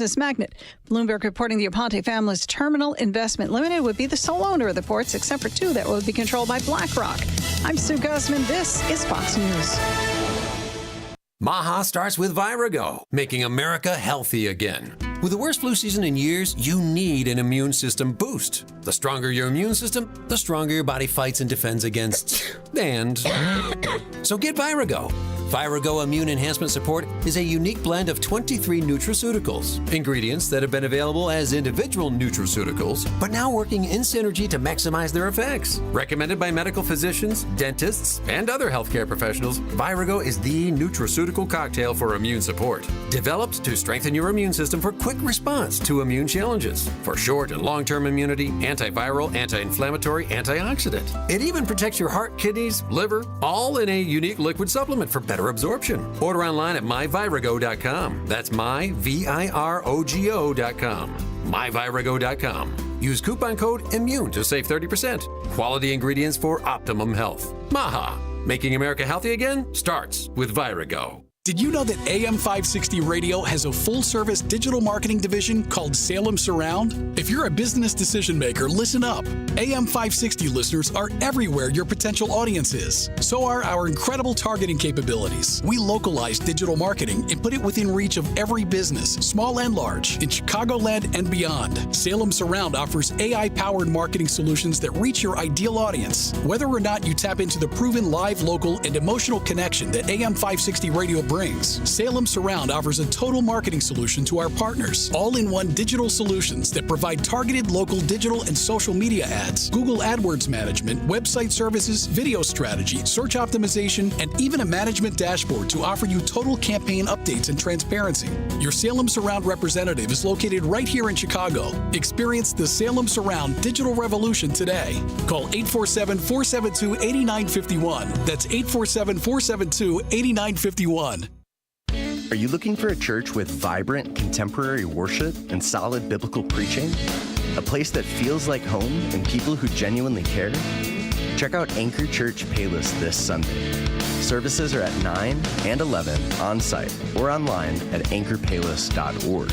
Business magnet. Bloomberg reporting the Aponte family's Terminal Investment Limited would be the sole owner of the ports, except for two that would be controlled by BlackRock. I'm Sue Guzman. This is Fox News. Maha starts with Virago, making America healthy again. With the worst flu season in years, you need an immune system boost. The stronger your immune system, the stronger your body fights and defends against So get Virago. Virago Immune Enhancement Support is a unique blend of 23 nutraceuticals, ingredients that have been available as individual nutraceuticals, but now working in synergy to maximize their effects. Recommended by medical physicians, dentists, and other healthcare professionals, Virago is the nutraceutical cocktail for immune support. Developed to strengthen your immune system for quick response to immune challenges, for short and long-term immunity, antiviral, anti-inflammatory, antioxidant. It even protects your heart, kidneys, liver, all in a unique liquid supplement for better absorption. Order online at myvirago.com. That's myvirago.com. myvirago.com. Use coupon code IMMUNE to save 30%. Quality ingredients for optimum health. Maha, making America healthy again starts with Virago. Did you know that AM 560 Radio has a full-service digital marketing division called Salem Surround? If you're a business decision maker, listen up. AM 560 listeners are everywhere your potential audience is. So are our incredible targeting capabilities. We localize digital marketing and put it within reach of every business, small and large, in Chicagoland and beyond. Salem Surround offers AI-powered marketing solutions that reach your ideal audience. Whether or not you tap into the proven live, local, and emotional connection that AM 560 Radio brings, Salem Surround offers a total marketing solution to our partners. All-in-one digital solutions that provide targeted local digital and social media ads, Google AdWords management, website services, video strategy, search optimization, and even a management dashboard to offer you total campaign updates and transparency. Your Salem Surround representative is located right here in Chicago. Experience the Salem Surround digital revolution today. Call 847-472-8951. That's 847-472-8951. Are you looking for a church with vibrant contemporary worship and solid biblical preaching? A place that feels like home and people who genuinely care? Check out Anchor Church Payless this Sunday. Services are at 9 and 11 on site or online at anchorpayless.org.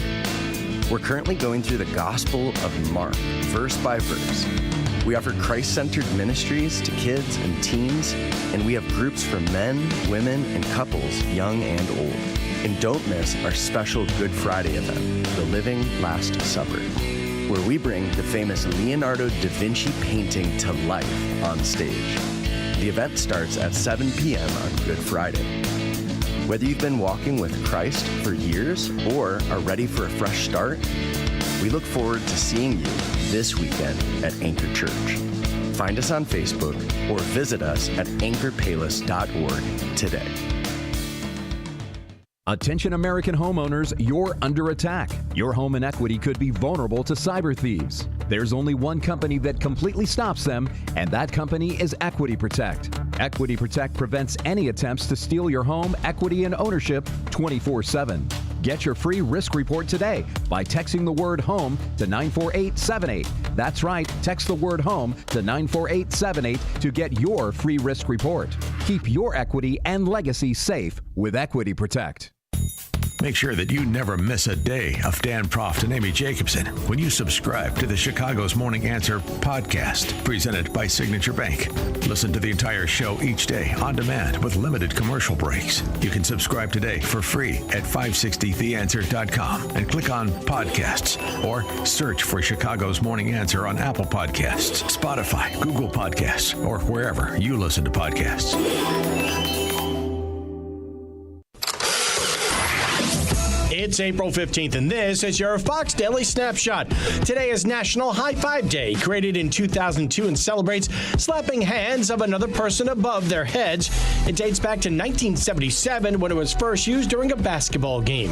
We're currently going through the Gospel of Mark, verse by verse. We offer Christ-centered ministries to kids and teens, and we have groups for men, women, and couples, young and old. And don't miss our special Good Friday event, The Living Last Supper, where we bring the famous Leonardo da Vinci painting to life on stage. The event starts at 7 p.m. on Good Friday. Whether you've been walking with Christ for years or are ready for a fresh start, we look forward to seeing you this weekend at Anchor Church. Find us on Facebook or visit us at anchorpayless.org today. Attention American homeowners, you're under attack. Your home and equity could be vulnerable to cyber thieves. There's only one company that completely stops them, and that company is Equity Protect. Equity Protect prevents any attempts to steal your home, equity, and ownership 24/7. Get your free risk report today by texting the word HOME to 94878. That's right, text the word HOME to 94878 to get your free risk report. Keep your equity and legacy safe with Equity Protect. Make sure that you never miss a day of Dan Proft and Amy Jacobson when you subscribe to the Chicago's Morning Answer podcast, presented by Signature Bank. Listen to the entire show each day on demand with limited commercial breaks. You can subscribe today for free at 560theanswer.com and click on podcasts or search for Chicago's Morning Answer on Apple Podcasts, Spotify, Google Podcasts, or wherever you listen to podcasts. It's April 15th, and this is your Fox Daily Snapshot. Today is National High Five Day, created in 2002 and celebrates slapping hands of another person above their heads. It dates back to 1977 when it was first used during a basketball game.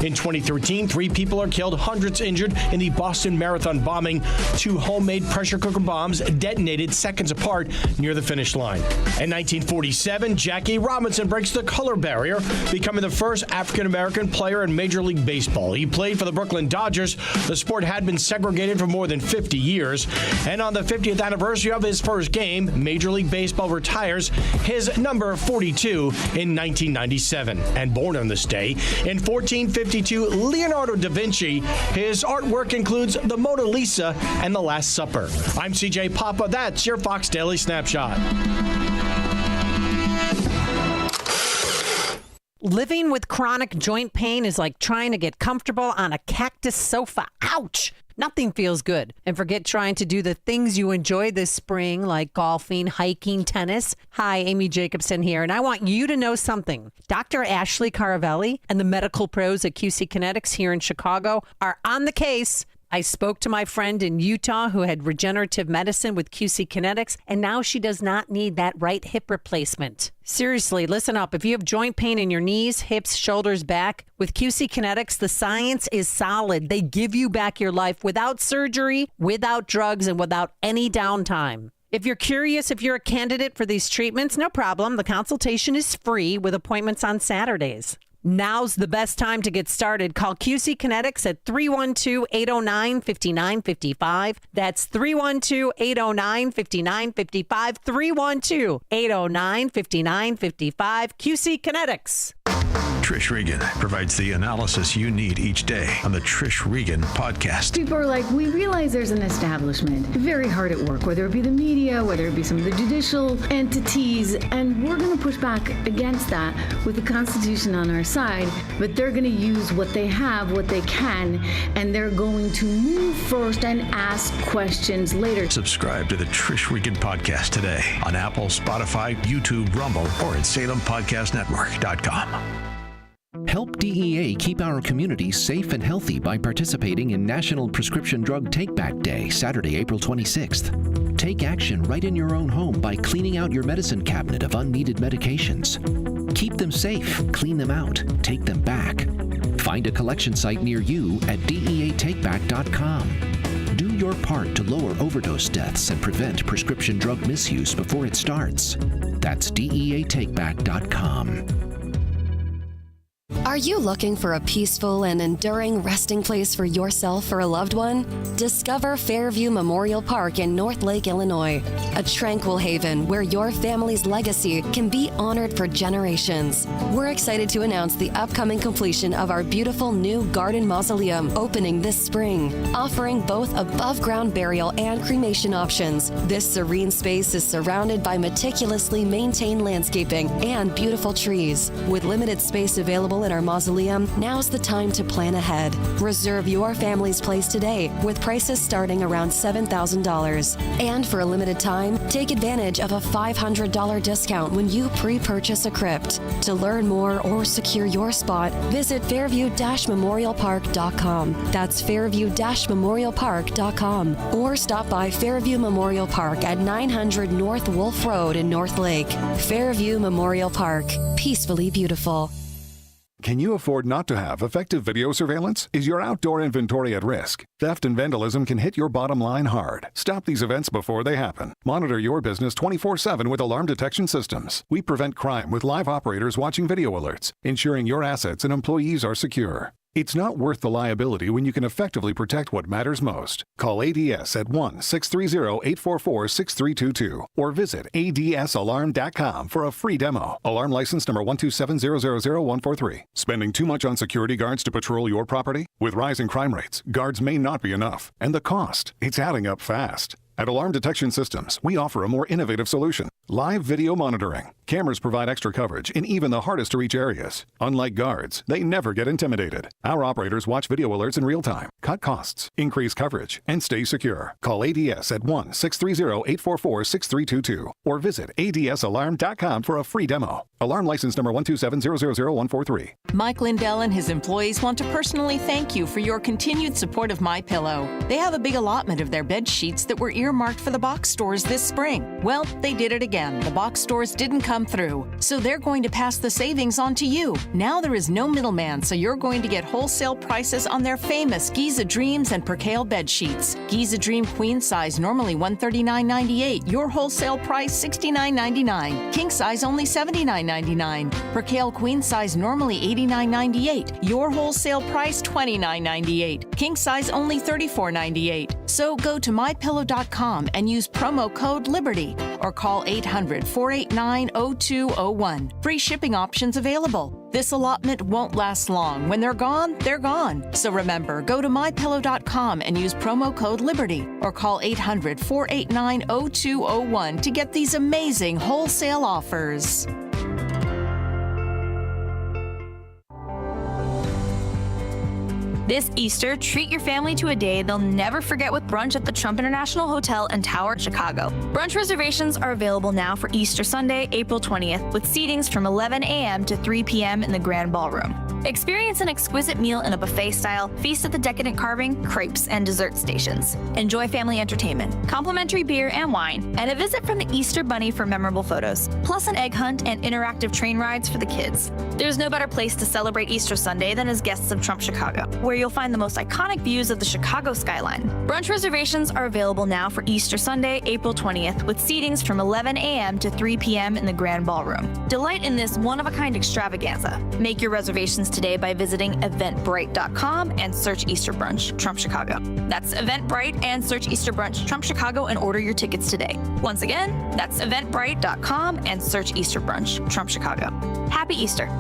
In 2013, 3 people are killed, hundreds injured in the Boston Marathon bombing. 2 homemade pressure cooker bombs detonated seconds apart near the finish line. In 1947, Jackie Robinson breaks the color barrier, becoming the first African-American player in Major Major League Baseball. He played for the Brooklyn Dodgers. The sport had been segregated for more than 50 years. And on the 50th anniversary of his first game, Major League Baseball retires his number 42 in 1997. And born on this day, in 1452, Leonardo da Vinci. His artwork includes the Mona Lisa and the Last Supper. I'm CJ Papa. That's your Fox Daily Snapshot. Living with chronic joint pain is like trying to get comfortable on a cactus sofa. Ouch! Nothing feels good. And forget trying to do the things you enjoy this spring, like golfing, hiking, tennis. Hi, Amy Jacobson here, and I want you to know something. Dr. Ashley Caravelli and the medical pros at QC Kinetics here in Chicago are on the case. I spoke to my friend in Utah who had regenerative medicine with QC Kinetics, and now she does not need that right hip replacement. Seriously, listen up. If you have joint pain in your knees, hips, shoulders, back, with QC Kinetics, the science is solid. They give you back your life without surgery, without drugs, and without any downtime. If you're curious if you're a candidate for these treatments, no problem. The consultation is free with appointments on Saturdays. Now's the best time to get started. Call QC Kinetics at 312-809-5955. That's 312-809-5955. 312-809-5955. QC Kinetics. Trish Regan provides the analysis you need each day on the Trish Regan podcast. People are like, we realize there's an establishment very hard at work, whether it be the media, whether it be some of the judicial entities, and we're going to push back against that with the Constitution on our side, but they're going to use what they have, what they can, and they're going to move first and ask questions later. Subscribe to the Trish Regan podcast today on Apple, Spotify, YouTube, Rumble, or at SalemPodcastNetwork.com. Help DEA keep our community safe and healthy by participating in National Prescription Drug Take-Back Day, Saturday, April 26th. Take action right in your own home by cleaning out your medicine cabinet of unneeded medications. Keep them safe, clean them out, take them back. Find a collection site near you at DEATakeback.com. Do your part to lower overdose deaths and prevent prescription drug misuse before it starts. That's DEATakeback.com. Are you looking for a peaceful and enduring resting place for yourself or a loved one? Discover Fairview Memorial Park in North Lake, Illinois, a tranquil haven where your family's legacy can be honored for generations. We're excited to announce the upcoming completion of our beautiful new garden mausoleum opening this spring, offering both above-ground burial and cremation options. This serene space is surrounded by meticulously maintained landscaping and beautiful trees. With limited space available in our mausoleum, now's the time to plan ahead. Reserve your family's place today with prices starting around $7,000. And for a limited time, take advantage of a $500 discount when you pre-purchase a crypt. To learn more or secure your spot, visit fairview-memorialpark.com. That's fairview-memorialpark.com. Or stop by Fairview Memorial Park at 900 North Wolf Road in North Lake. Fairview Memorial Park. Peacefully beautiful. Can you afford not to have effective video surveillance? Is your outdoor inventory at risk? Theft and vandalism can hit your bottom line hard. Stop these events before they happen. Monitor your business 24/7 with alarm detection systems. We prevent crime with live operators watching video alerts, ensuring your assets and employees are secure. It's not worth the liability when you can effectively protect what matters most. Call ADS at 1-630-844-6322 or visit adsalarm.com for a free demo. Alarm license number 127000143. Spending too much on security guards to patrol your property? With rising crime rates, guards may not be enough. And the cost, it's adding up fast. At Alarm Detection Systems, we offer a more innovative solution. Live video monitoring. Cameras provide extra coverage in even the hardest to reach areas. Unlike guards, they never get intimidated. Our operators watch video alerts in real time, cut costs, increase coverage, and stay secure. Call ADS at 1-630-844-6322 or visit adsalarm.com for a free demo. Alarm license number 127000143. Mike Lindell and his employees want to personally thank you for your continued support of MyPillow. They have a big allotment of their bed sheets that were earmarked for the box stores this spring. Well, they did it again. The box stores didn't come through. So they're going to pass the savings on to you. Now there is no middleman, so you're going to get wholesale prices on their famous Giza Dreams and Percale bed sheets. Giza Dream queen size normally $139.98. Your wholesale price $69.99. King size only $79.99. Percale queen size normally $89.98. Your wholesale price $29.98. King size only $34.98. So go to mypillow.com and use promo code LIBERTY or call 800-489-0201. Free shipping options available. This allotment won't last long. When they're gone, they're gone. So remember, go to mypillow.com and use promo code LIBERTY or call 800-489-0201 to get these amazing wholesale offers. This Easter, treat your family to a day they'll never forget with brunch at the Trump International Hotel and Tower in Chicago. Brunch reservations are available now for Easter Sunday, April 20th, with seatings from 11 a.m. to 3 p.m. in the Grand Ballroom. Experience an exquisite meal in a buffet style, feast at the decadent carving, crepes, and dessert stations. Enjoy family entertainment, complimentary beer and wine, and a visit from the Easter Bunny for memorable photos, plus an egg hunt and interactive train rides for the kids. There's no better place to celebrate Easter Sunday than as guests of Trump Chicago, where you'll find the most iconic views of the Chicago skyline. Brunch reservations are available now for Easter Sunday, April 20th, with seatings from 11 a.m. to 3 p.m. in the Grand Ballroom. Delight in this one-of-a-kind extravaganza. Make your reservations today by visiting eventbrite.com and search Easter Brunch, Trump Chicago. That's Eventbrite and search Easter Brunch, Trump Chicago and order your tickets today. Once again, that's eventbrite.com and search Easter Brunch, Trump Chicago. Happy Easter.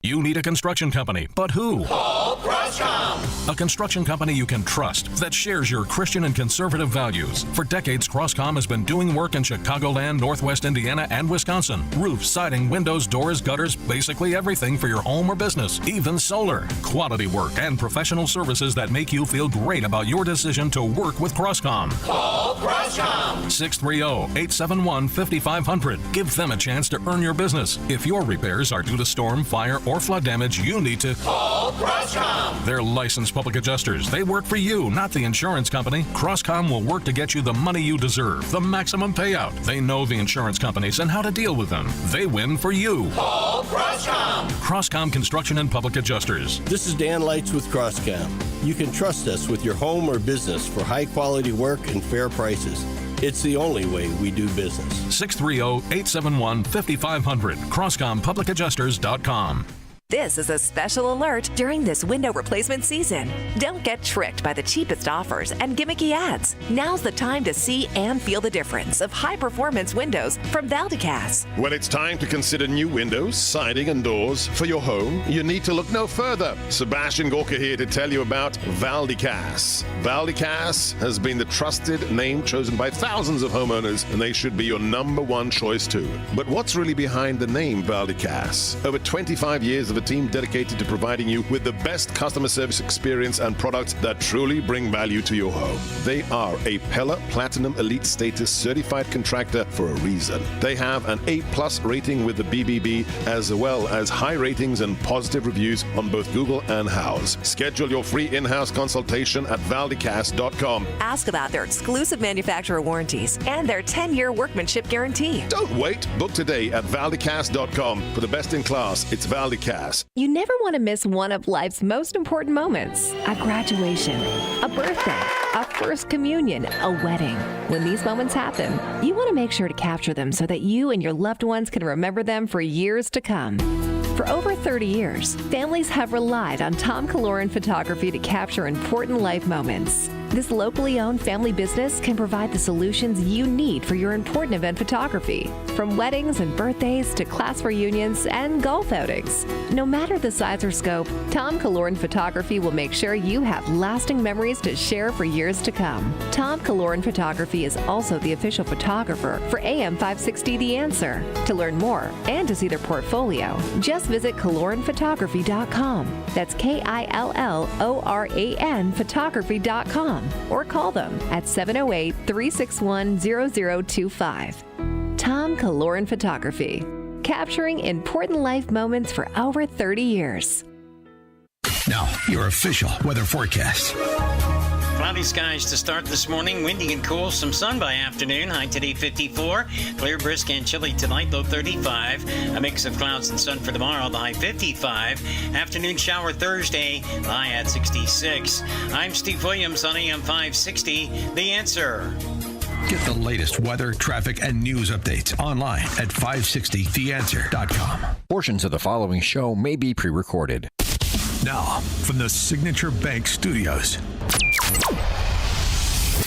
You need a construction company, but who? Call Croscom. A construction company you can trust that shares your Christian and conservative values. For decades, Croscom has been doing work in Chicagoland, Northwest Indiana, and Wisconsin. Roofs, siding, windows, doors, gutters, basically everything for your home or business, even solar. Quality work and professional services that make you feel great about your decision to work with Croscom. Call Croscom. 630-871-5500. Give them a chance to earn your business. If your repairs are due to storm, fire, or flood damage, you need to call Croscom. They're licensed public adjusters. They work for you, not the insurance company. Croscom will work to get you the money you deserve, the maximum payout. They know the insurance companies and how to deal with them. They win for you. Call Croscom. Croscom Construction and Public Adjusters. This is Dan Lights with Croscom. You can trust us with your home or business for high quality work and fair prices. It's the only way we do business. 630-871-5500. CroscomPublicAdjusters.com. This is a special alert during this window replacement season. Don't get tricked by the cheapest offers and gimmicky ads. Now's the time to see and feel the difference of high-performance windows from Valdecas. When it's time to consider new windows, siding, and doors for your home, you need to look no further. Sebastian Gorka here to tell you about Valdecas. Valdecas has been the trusted name chosen by thousands of homeowners, and they should be your number one choice too. But what's really behind the name Valdecas? Over 25 years of a team dedicated to providing you with the best customer service experience and products that truly bring value to your home. They are a Pella Platinum Elite Status certified contractor for a reason. They have an A+ rating with the BBB, as well as high ratings and positive reviews on both Google and Houzz. Schedule your free in-house consultation at valdecas.com. Ask about their exclusive manufacturer warranties and their 10-year workmanship guarantee. Don't wait. Book today at valdecas.com. For the best in class, it's Valdecas. You never want to miss one of life's most important moments. A graduation, a birthday, a first communion, a wedding. When these moments happen, you want to make sure to capture them so that you and your loved ones can remember them for years to come. For over 30 years, families have relied on Tom Kaloran Photography to capture important life moments. This locally owned family business can provide the solutions you need for your important event photography, from weddings and birthdays to class reunions and golf outings. No matter the size or scope, Tom Kaloran Photography will make sure you have lasting memories to share for years to come. Tom Kaloran Photography is also the official photographer for AM 560 The Answer. To learn more and to see their portfolio, just visit KaloranPhotography.com. That's KILLORAN Photography.com. Or call them at 708-361-0025. Tom Kaloran Photography, capturing important life moments for over 30 years. Now, your official weather forecast. Cloudy skies to start this morning. Windy and cool. Some sun by afternoon. High today 54. Clear, brisk, and chilly tonight. Low 35. A mix of clouds and sun for tomorrow. The high 55. Afternoon shower Thursday. The high at 66. I'm Steve Williams on AM 560. The Answer. Get the latest weather, traffic, and news updates online at 560theanswer.com. Portions of the following show may be pre-recorded. Now, from the Signature Bank Studios,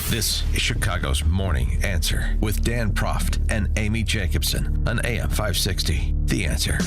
this is Chicago's Morning Answer with Dan Proft and Amy Jacobson on AM 560. The Answer.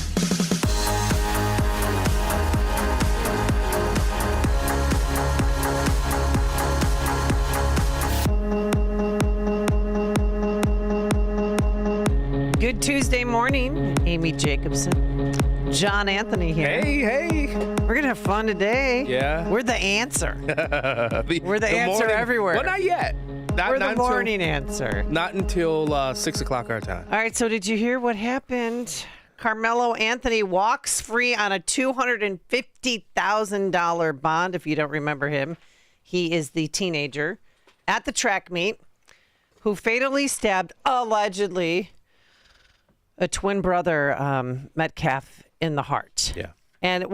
Good Tuesday morning, Amy Jacobson. John Anthony here. Hey. We're going to have fun today. Yeah. We're the answer. We're the answer morning, everywhere. Well, not yet. We're the morning answer. Not until 6 o'clock our time. All right, so did you hear what happened? Carmelo Anthony walks free on a $250,000 bond, if you don't remember him. He is the teenager at the track meet who fatally stabbed, allegedly, a twin brother, Metcalf, in the heart. Yeah. And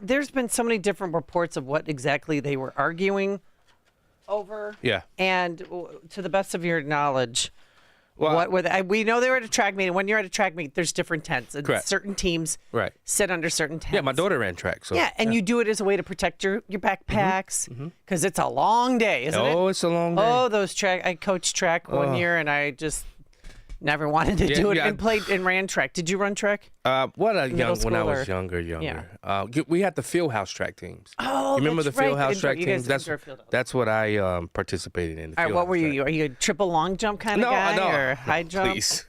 there's been so many different reports of what exactly they were arguing over. Yeah. And to the best of your knowledge, what were they? We know they were at a track meet. And when you're at a track meet, there's different tents. And Correct. certain teams sit under certain tents. Yeah, my daughter ran track. So yeah, and you do it as a way to protect your backpacks because it's a long day, isn't it? Oh, it's a long day. Oh, those track. I coached track one year, and I just never wanted to do it and played and ran track. Did you run track? When I was or? younger. We had the field house track teams. Oh, you remember that's the field right. house track You guys teams? indoor field house. That's what I participated in. All right, what were you? Are you a triple long jump kind of guy or high jump? Please.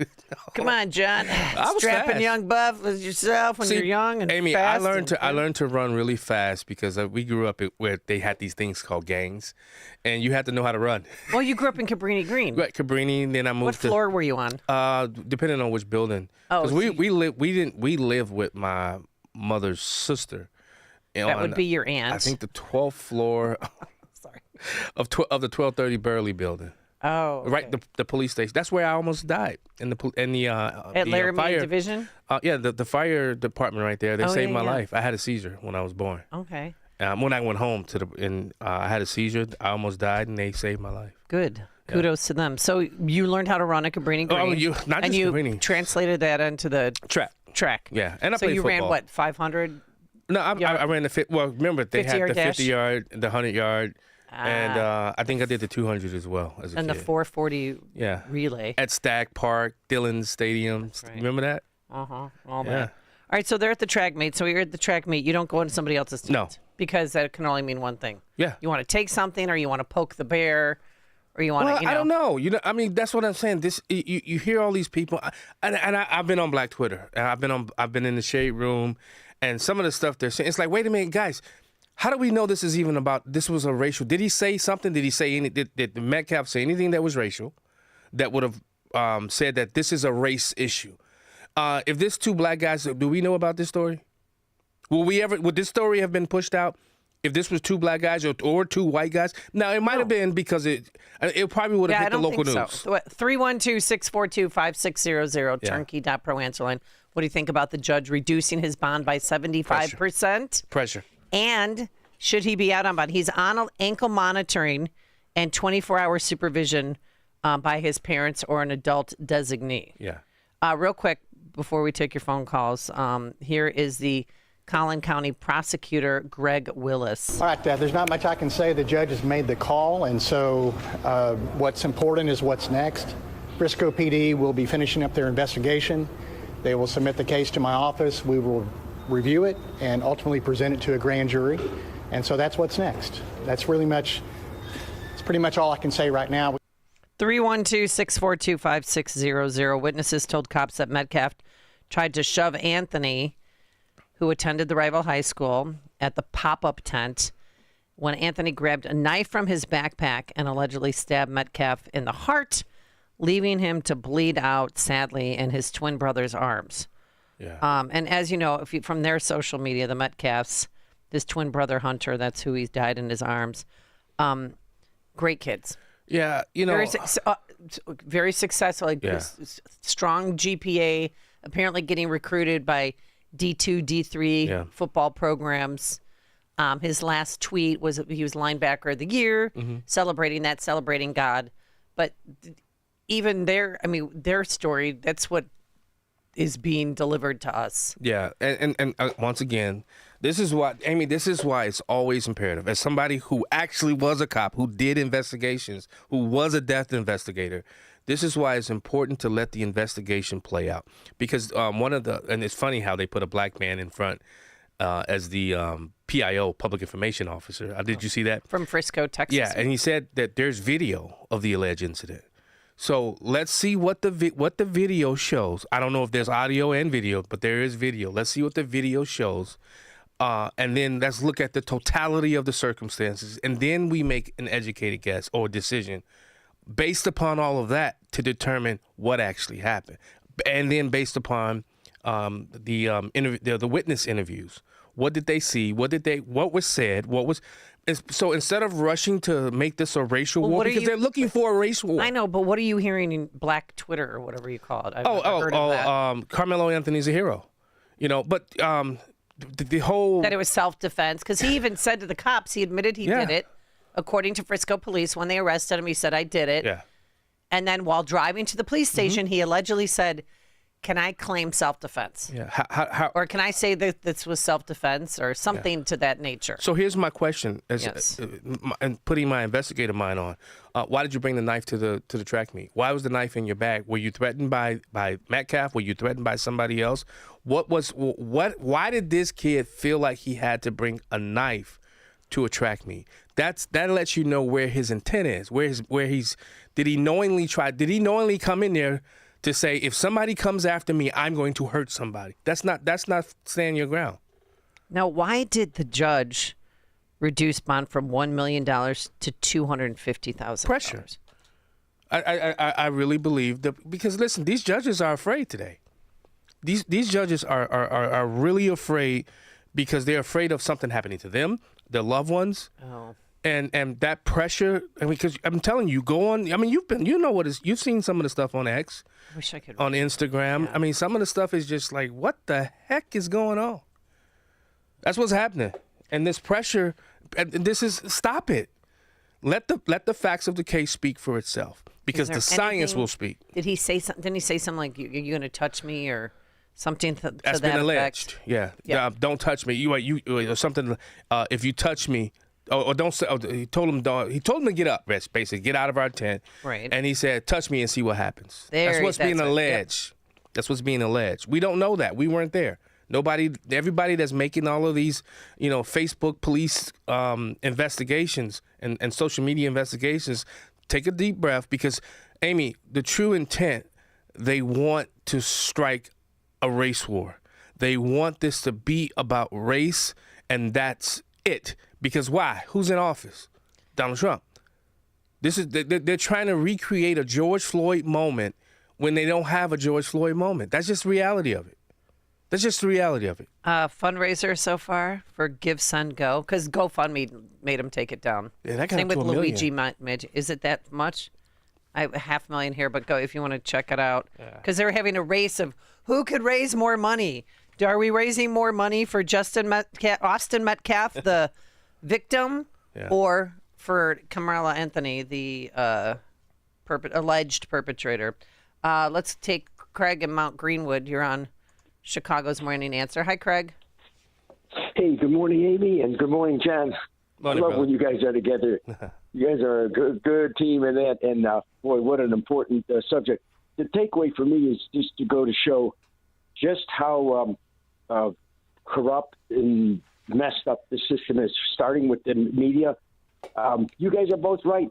Come on, John. I was Strapping fast. young buff as yourself when you're young and Amy, fast. I learned to run really fast because we grew up where they had these things called gangs, and you had to know how to run. Well, you grew up in Cabrini Green. Right, Cabrini. Then I moved. What floor were you on? Depending on which building. Oh, because we lived with my mother's sister. That would be your aunt. I think the 12th floor. Sorry. Of the 1230 Burley building. Oh, okay. Right, the police station. That's where I almost died at Laramie fire Division. Yeah, the fire department right there. They saved my life. I had a seizure when I was born. Okay. When I went home I had a seizure. I almost died, and they saved my life. Good. Kudos to them. So you learned how to run at Cabrini Green. Oh, not just Cabrini. Translated that into the track. Yeah, and I so played you football. ran what, 500? No, I ran the well. Remember they had the 50-yard 50 yard, the 100 yard, and I think I did the 200 as well as a and kid. the 440 relay at Stagg Park, Dillon Stadium. Right. Remember that? All that. All right, so they're at the track meet. So you're at the track meet. You don't go into somebody else's tent. No. Because that can only mean one thing. Yeah. You want to take something, or you want to poke the bear, or you want to, I don't know. I mean, that's what I'm saying. This you hear all these people, and I've been on Black Twitter, and I've been in the shade room, and some of the stuff they're saying. It's like, wait a minute, guys. How do we know this is even about? This was a racial. Did he say something? Did he say any? Did Metcalf say anything that was racial? That would have said that this is a race issue. If this two black guys, do we know about this story? Would this story have been pushed out if this was two black guys or two white guys? Now, it might have been because it probably would have hit the local news. So. 312-642-5600, turnkey.pro answer line. What do you think about the judge reducing his bond by 75%? Pressure. And should he be out on bond? He's on ankle monitoring and 24-hour supervision by his parents or an adult designee. Yeah. Real quick, before we take your phone calls, here is the Collin County prosecutor, Greg Willis. All right, there's not much I can say. The judge has made the call, and so what's important is what's next. Briscoe PD will be finishing up their investigation. They will submit the case to my office. We will review it and ultimately present it to a grand jury. And so that's what's next. That's pretty much all I can say right now. 312-642-5600. Witnesses told cops that Metcalf tried to shove Anthony, who attended the rival high school, at the pop-up tent when Anthony grabbed a knife from his backpack and allegedly stabbed Metcalf in the heart, leaving him to bleed out, sadly, in his twin brother's arms. Yeah. And as you know, from their social media, the Metcalfs, this twin brother Hunter, that's who he's died in his arms. Great kids. Yeah, you know, very successful. Like, strong GPA. Apparently, getting recruited by D2, D3 football programs. His last tweet was he was linebacker of the year, celebrating God. But even their story, that's what is being delivered to us. Yeah, and once again, this is why it's always imperative. As somebody who actually was a cop, who did investigations, who was a death investigator, this is why it's important to let the investigation play out. Because and it's funny how they put a black man in front as the PIO, Public Information Officer. Did you see that? From Frisco, Texas. Yeah, and he said that there's video of the alleged incident. So let's see what the video shows. I don't know if there's audio and video, but there is video. Let's see what the video shows. And then let's look at the totality of the circumstances. And then we make an educated guess or decision based upon all of that to determine what actually happened. And then based upon the witness interviews. What did they see? What was said? So instead of rushing to make this a racial war, because they're looking for a race war. I know, but what are you hearing in Black Twitter or whatever you call it? I've heard of that. Carmelo Anthony's a hero. You know, but the whole... That it was self-defense, because he even said to the cops, he admitted he did it. According to Frisco police, when they arrested him, he said, I did it. Yeah. And then while driving to the police station, he allegedly said, can I claim self-defense? Yeah. How, or can I say that this was self-defense or something to that nature? So here's my question, and putting my investigator mind on. Why did you bring the knife to the track meet? Why was the knife in your bag? Were you threatened by Metcalf? Were you threatened by somebody else? Why did this kid feel like he had to bring a knife to a track meet? That lets you know where his intent is. Did he knowingly come in there to say, if somebody comes after me, I'm going to hurt somebody? That's not standing your ground. Now, why did the judge reduce bond from $1 million to $250,000? Pressure. I really believe that, because listen, these judges are afraid today. These judges are really afraid because they're afraid of something happening to them, their loved ones. Oh. And that pressure, because I'm telling you, you've seen some of the stuff on X. I wish I could. On Instagram. Yeah. Some of the stuff is just like, what the heck is going on? That's what's happening. And this pressure, stop it. Let the facts of the case speak for itself, because the science will speak. Did he say something? Didn't he say something like, "You're going to touch me" or something to That's that been alleged? Effect? Yeah. Don't touch me. You something. If you touch me. Or don't say. He told him to get up. Basically, get out of our tent. Right. And he said, "Touch me and see what happens." That's what's being alleged. Yep. That's what's being alleged. We don't know that. We weren't there. Everybody that's making all of these, Facebook police investigations and social media investigations, take a deep breath, because, Amy, the true intent, they want to strike a race war. They want this to be about race, and that's it. Because why? Who's in office? Donald Trump. They're trying to recreate a George Floyd moment when they don't have a George Floyd moment. That's just the reality of it. Fundraiser so far for Give Send Go, because GoFundMe made him take it down. Yeah, that got Same up with to $1 Luigi million. Magic. Is it that much? I have $500,000 here, but go if you want to check it out. Because they're having a race of who could raise more money. Are we raising more money for Austin Metcalf, the victim, or for Carmelo Anthony, the alleged perpetrator? Let's take Craig in Mount Greenwood. You're on Chicago's Morning Answer. Hi, Craig. Hey, good morning, Amy, and good morning, John. Morning, I love brother. when you guys are together. You guys are a good team in that, and boy, what an important subject. The takeaway for me is just to go to show just how corrupt and messed up the system is, starting with the media. You guys are both right.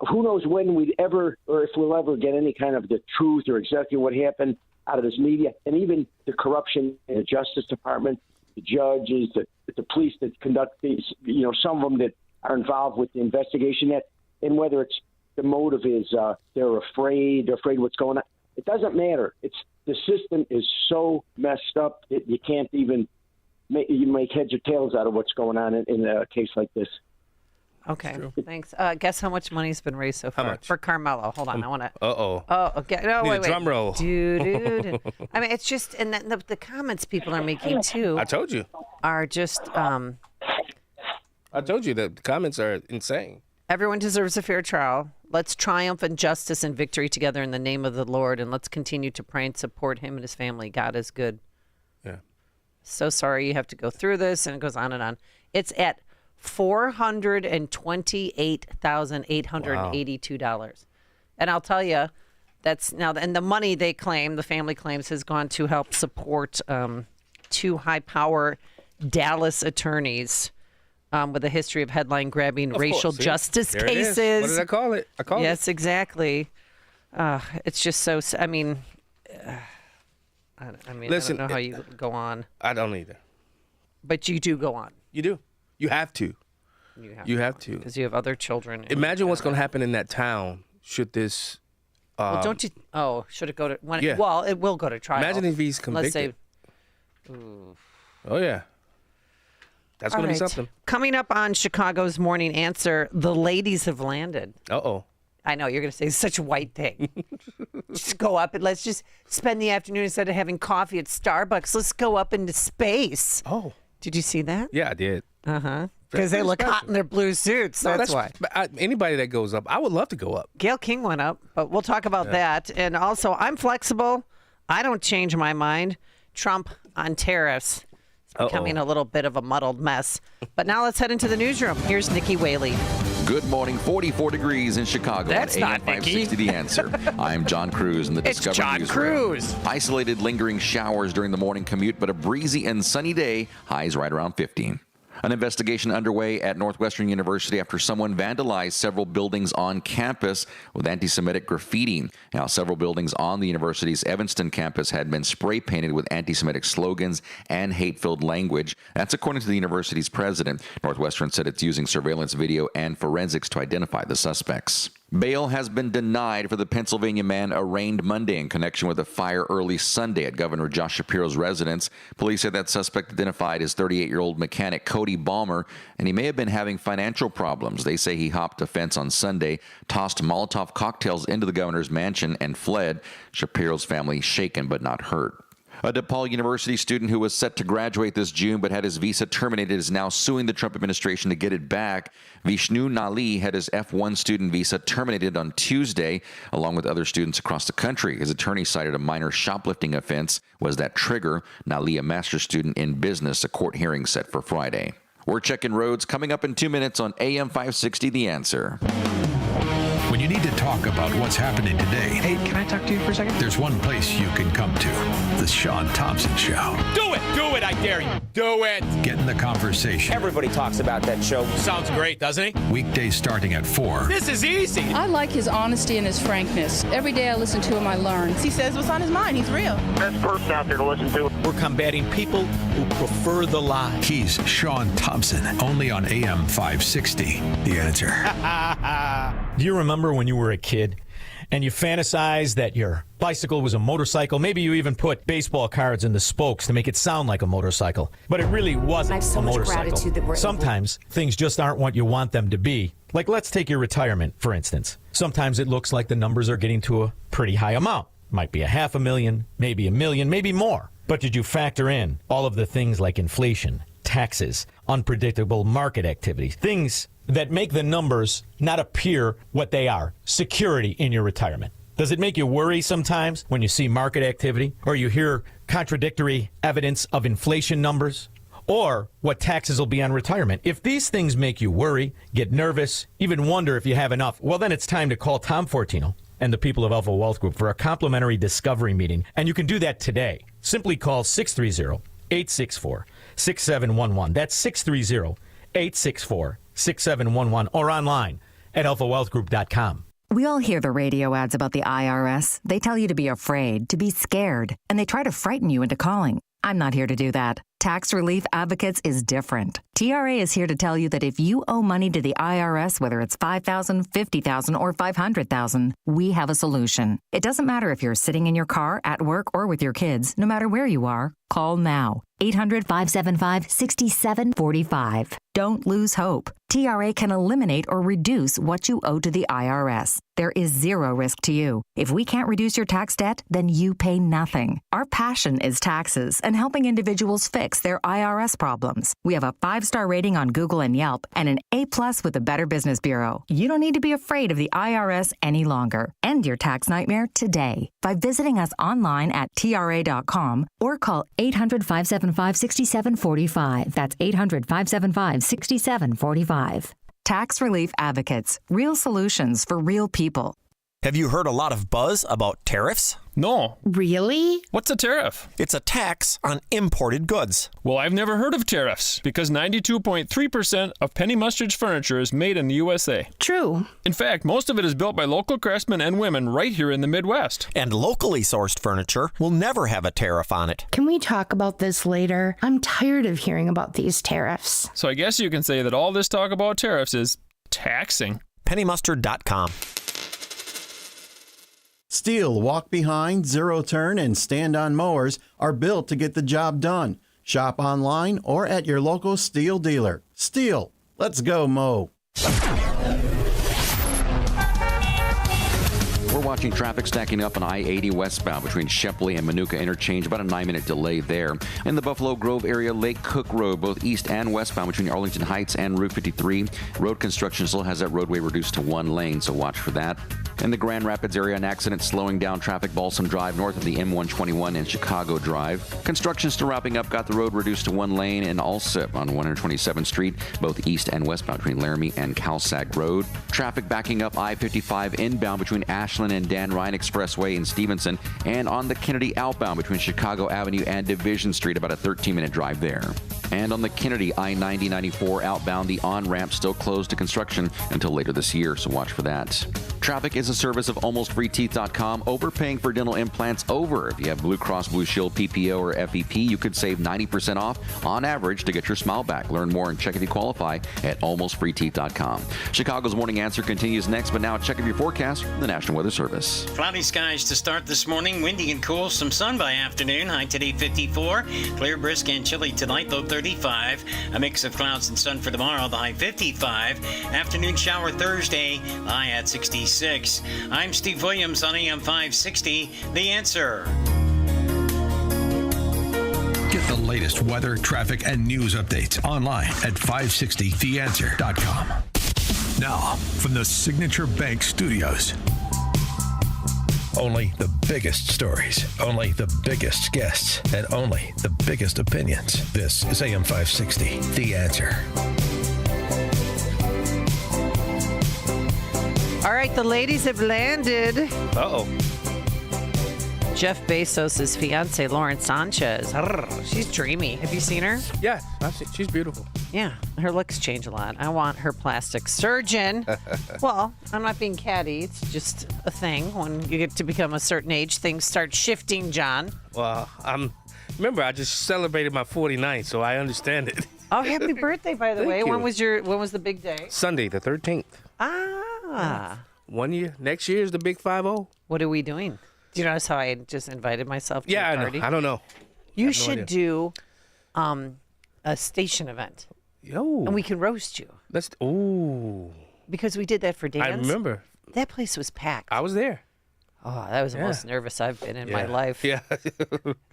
Who knows when we'd ever, or if we'll ever get any kind of the truth or exactly what happened out of this media, and even the corruption in the Justice Department, the judges, the police that conduct these, some of them that are involved with the investigation, and whether it's the motive is they're afraid what's going on. It doesn't matter. The system is so messed up that you can't even make heads or tails out of what's going on in a case like this. Okay, thanks. Guess how much money's been raised so far? How much? For Carmelo. Hold on, I want to. Uh-oh. Oh, okay. No, Need wait, a drum roll. Dude. I mean, it's just, and then the comments people are making, too. I told you. Are just. I told you that the comments are insane. Everyone deserves a fair trial. Let's triumph in justice and victory together in the name of the Lord, and let's continue to pray and support him and his family. God is good. Yeah. So sorry you have to go through this, and it goes on and on. It's at $428,882. And I'll tell you, that's now, and the money they claim, the family claims, has gone to help support two high-power Dallas attorneys with a history of headline-grabbing racial justice There cases. It is. What did I call it? Yes, exactly. It's just so. I mean, Listen, I don't know how you go on. I don't either. But you do go on. You do. You have to. You have to. Because you have other children. Imagine what's going to happen in that town should this. Well, don't you? Oh, should it go to? Yeah. Well, it will go to trial. Imagine if he's convicted. Let's say. Oh yeah. That's going to be something. Coming up on Chicago's Morning Answer, the ladies have landed. Uh-oh. I know, you're going to say it's such a white thing. Just go up and let's just spend the afternoon instead of having coffee at Starbucks. Let's go up into space. Oh. Did you see that? Yeah, I did. Uh-huh. Because they look hot in their blue suits. That's why. Anybody that goes up, I would love to go up. Gayle King went up, but we'll talk about that. And also, I'm flexible. I don't change my mind. Trump on tariffs. It's becoming a little bit of a muddled mess. But now let's head into the newsroom. Here's Nikki Whaley. Good morning. 44 degrees in Chicago. That's at not AM 560 The Answer. I'm John Cruz in the It's Discovery John Newsroom. Cruz. Isolated lingering showers during the morning commute, but a breezy and sunny day. Highs right around 15. An investigation underway at Northwestern University after someone vandalized several buildings on campus with anti-Semitic graffiti. Now, several buildings on the university's Evanston campus had been spray painted with anti-Semitic slogans and hate-filled language. That's according to the university's president. Northwestern said it's using surveillance video and forensics to identify the suspects. Bail has been denied for the Pennsylvania man arraigned Monday in connection with a fire early Sunday at Governor Josh Shapiro's residence. Police said that suspect identified as 38-year-old mechanic Cody Balmer, and he may have been having financial problems. They say he hopped a fence on Sunday, tossed Molotov cocktails into the governor's mansion, and fled. Shapiro's family shaken but not hurt. A DePaul University student who was set to graduate this June but had his visa terminated is now suing the Trump administration to get it back. Vishnu Nali had his F1 student visa terminated on Tuesday, along with other students across the country. His attorney cited a minor shoplifting offense was that trigger. Nali, a master's student in business, a court hearing set for Friday. We're checking roads coming up in 2 minutes on AM 560 The Answer. When you need to talk about what's happening today, hey, can I talk to you for a second? There's one place you can come to. The Sean Thompson Show. Do it! Do it, I dare you. Do it! Get in the conversation. Everybody talks about that show. Sounds great, doesn't he? Weekdays starting at 4. This is easy. I like his honesty and his frankness. Every day I listen to him, I learn. He says what's on his mind. He's real. Best person out there to listen to. We're combating people who prefer the lie. He's Sean Thompson, only on AM 560. The Answer. Do you remember when you were a kid and you fantasized that your bicycle was a motorcycle? Maybe you even put baseball cards in the spokes to make it sound like a motorcycle, but it really wasn't a motorcycle. Sometimes things just aren't what you want them to be. Like, let's take your retirement, for instance. Sometimes it looks like the numbers are getting to a pretty high amount. Might be $500,000, maybe $1 million, maybe more. But did you factor in all of the things like inflation, taxes, unpredictable market activities, things that make the numbers not appear what they are? Security in your retirement. Does it make you worry sometimes when you see market activity or you hear contradictory evidence of inflation numbers or what taxes will be on retirement? If these things make you worry, get nervous, even wonder if you have enough, well, then it's time to call Tom Fortino and the people of Alpha Wealth Group for a complimentary discovery meeting. And you can do that today. Simply call 630-864-6711. That's 630-864-6711 or online at alphawealthgroup.com. We all hear the radio ads about the IRS. They tell you to be afraid, to be scared, and they try to frighten you into calling. I'm not here to do that. Tax Relief Advocates is different. TRA is here to tell you that if you owe money to the IRS, whether it's $5,000, $50,000, or $500,000, we have a solution. It doesn't matter if you're sitting in your car, at work, or with your kids. No matter where you are, call now. 800-575-6745. Don't lose hope. TRA can eliminate or reduce what you owe to the IRS. There is zero risk to you. If we can't reduce your tax debt, then you pay nothing. Our passion is taxes and helping individuals fix their IRS problems. We have a 5-star rating on Google and Yelp and an A+ with the Better Business Bureau. You don't need to be afraid of the IRS any longer. End your tax nightmare today by visiting us online at TRA.com or call 800-575-6745. That's 800-575-6745. Tax Relief Advocates. Real solutions for real people. Have you heard a lot of buzz about tariffs? No. Really? What's a tariff? It's a tax on imported goods. Well, I've never heard of tariffs because 92.3% of Penny Mustard's furniture is made in the USA. True. In fact, most of it is built by local craftsmen and women right here in the Midwest. And locally sourced furniture will never have a tariff on it. Can we talk about this later? I'm tired of hearing about these tariffs. So I guess you can say that all this talk about tariffs is taxing. PennyMustard.com. Steel walk behind, zero turn, and stand-on mowers are built to get the job done. Shop online or at your local Steel dealer. Steel, let's go mow. We're watching traffic stacking up on I-80 westbound between Shepley and Manuka Interchange. About a 9-minute delay there. In the Buffalo Grove area, Lake Cook Road, both east and westbound between Arlington Heights and Route 53. Road construction still has that roadway reduced to 1 lane, so watch for that. In the Grand Rapids area, an accident slowing down traffic Balsam Drive north of the M121 and Chicago Drive. Construction still wrapping up, got the road reduced to 1 lane in Alsip on 127th Street, both east and westbound between Laramie and Calsag Road. Traffic backing up I-55 inbound between Ashland and Dan Ryan Expressway in Stevenson, and on the Kennedy outbound between Chicago Avenue and Division Street, about a 13-minute drive there. And on the Kennedy I-90-94 outbound, the on-ramp still closed to construction until later this year, so watch for that. Traffic is a service of AlmostFreeTeeth.com. Overpaying for dental implants over. If you have Blue Cross Blue Shield, PPO, or FEP, you could save 90% off on average to get your smile back. Learn more and check if you qualify at AlmostFreeTeeth.com. Chicago's Morning Answer continues next, but now check of your forecast from the National Weather Service. Cloudy skies to start this morning. Windy and cool. Some sun by afternoon. High today 54. Clear, brisk, and chilly tonight, low 35. A mix of clouds and sun for tomorrow, the high 55. Afternoon shower Thursday, high at 66. I'm Steve Williams on AM 560. The Answer. Get the latest weather, traffic, and news updates online at 560theanswer.com. Now, from the Signature Bank Studios. Only the biggest stories, only the biggest guests, and only the biggest opinions. This is AM 560, The Answer. All right, the ladies have landed. Uh-oh. Jeff Bezos' fiance, Lauren Sanchez. She's dreamy. Have you seen her? Yeah, I've seen. She's beautiful. Yeah, her looks change a lot. I want her plastic surgeon. Well, I'm not being catty. It's just a thing. When you get to become a certain age, things start shifting, John. Well, remember, I just celebrated my 49th, so I understand it. Oh, happy birthday, by the Thank way. you. When was the big day? Sunday, the 13th. Ah. 1 year. Next year is the big 5-0. What are we doing? Do you notice how I just invited myself to a party? I don't know. You should do a station event. Yo. And we can roast you. Because we did that for Dan's. I remember. That place was packed. I was there. Oh, that was the most nervous I've been in my life. Yeah.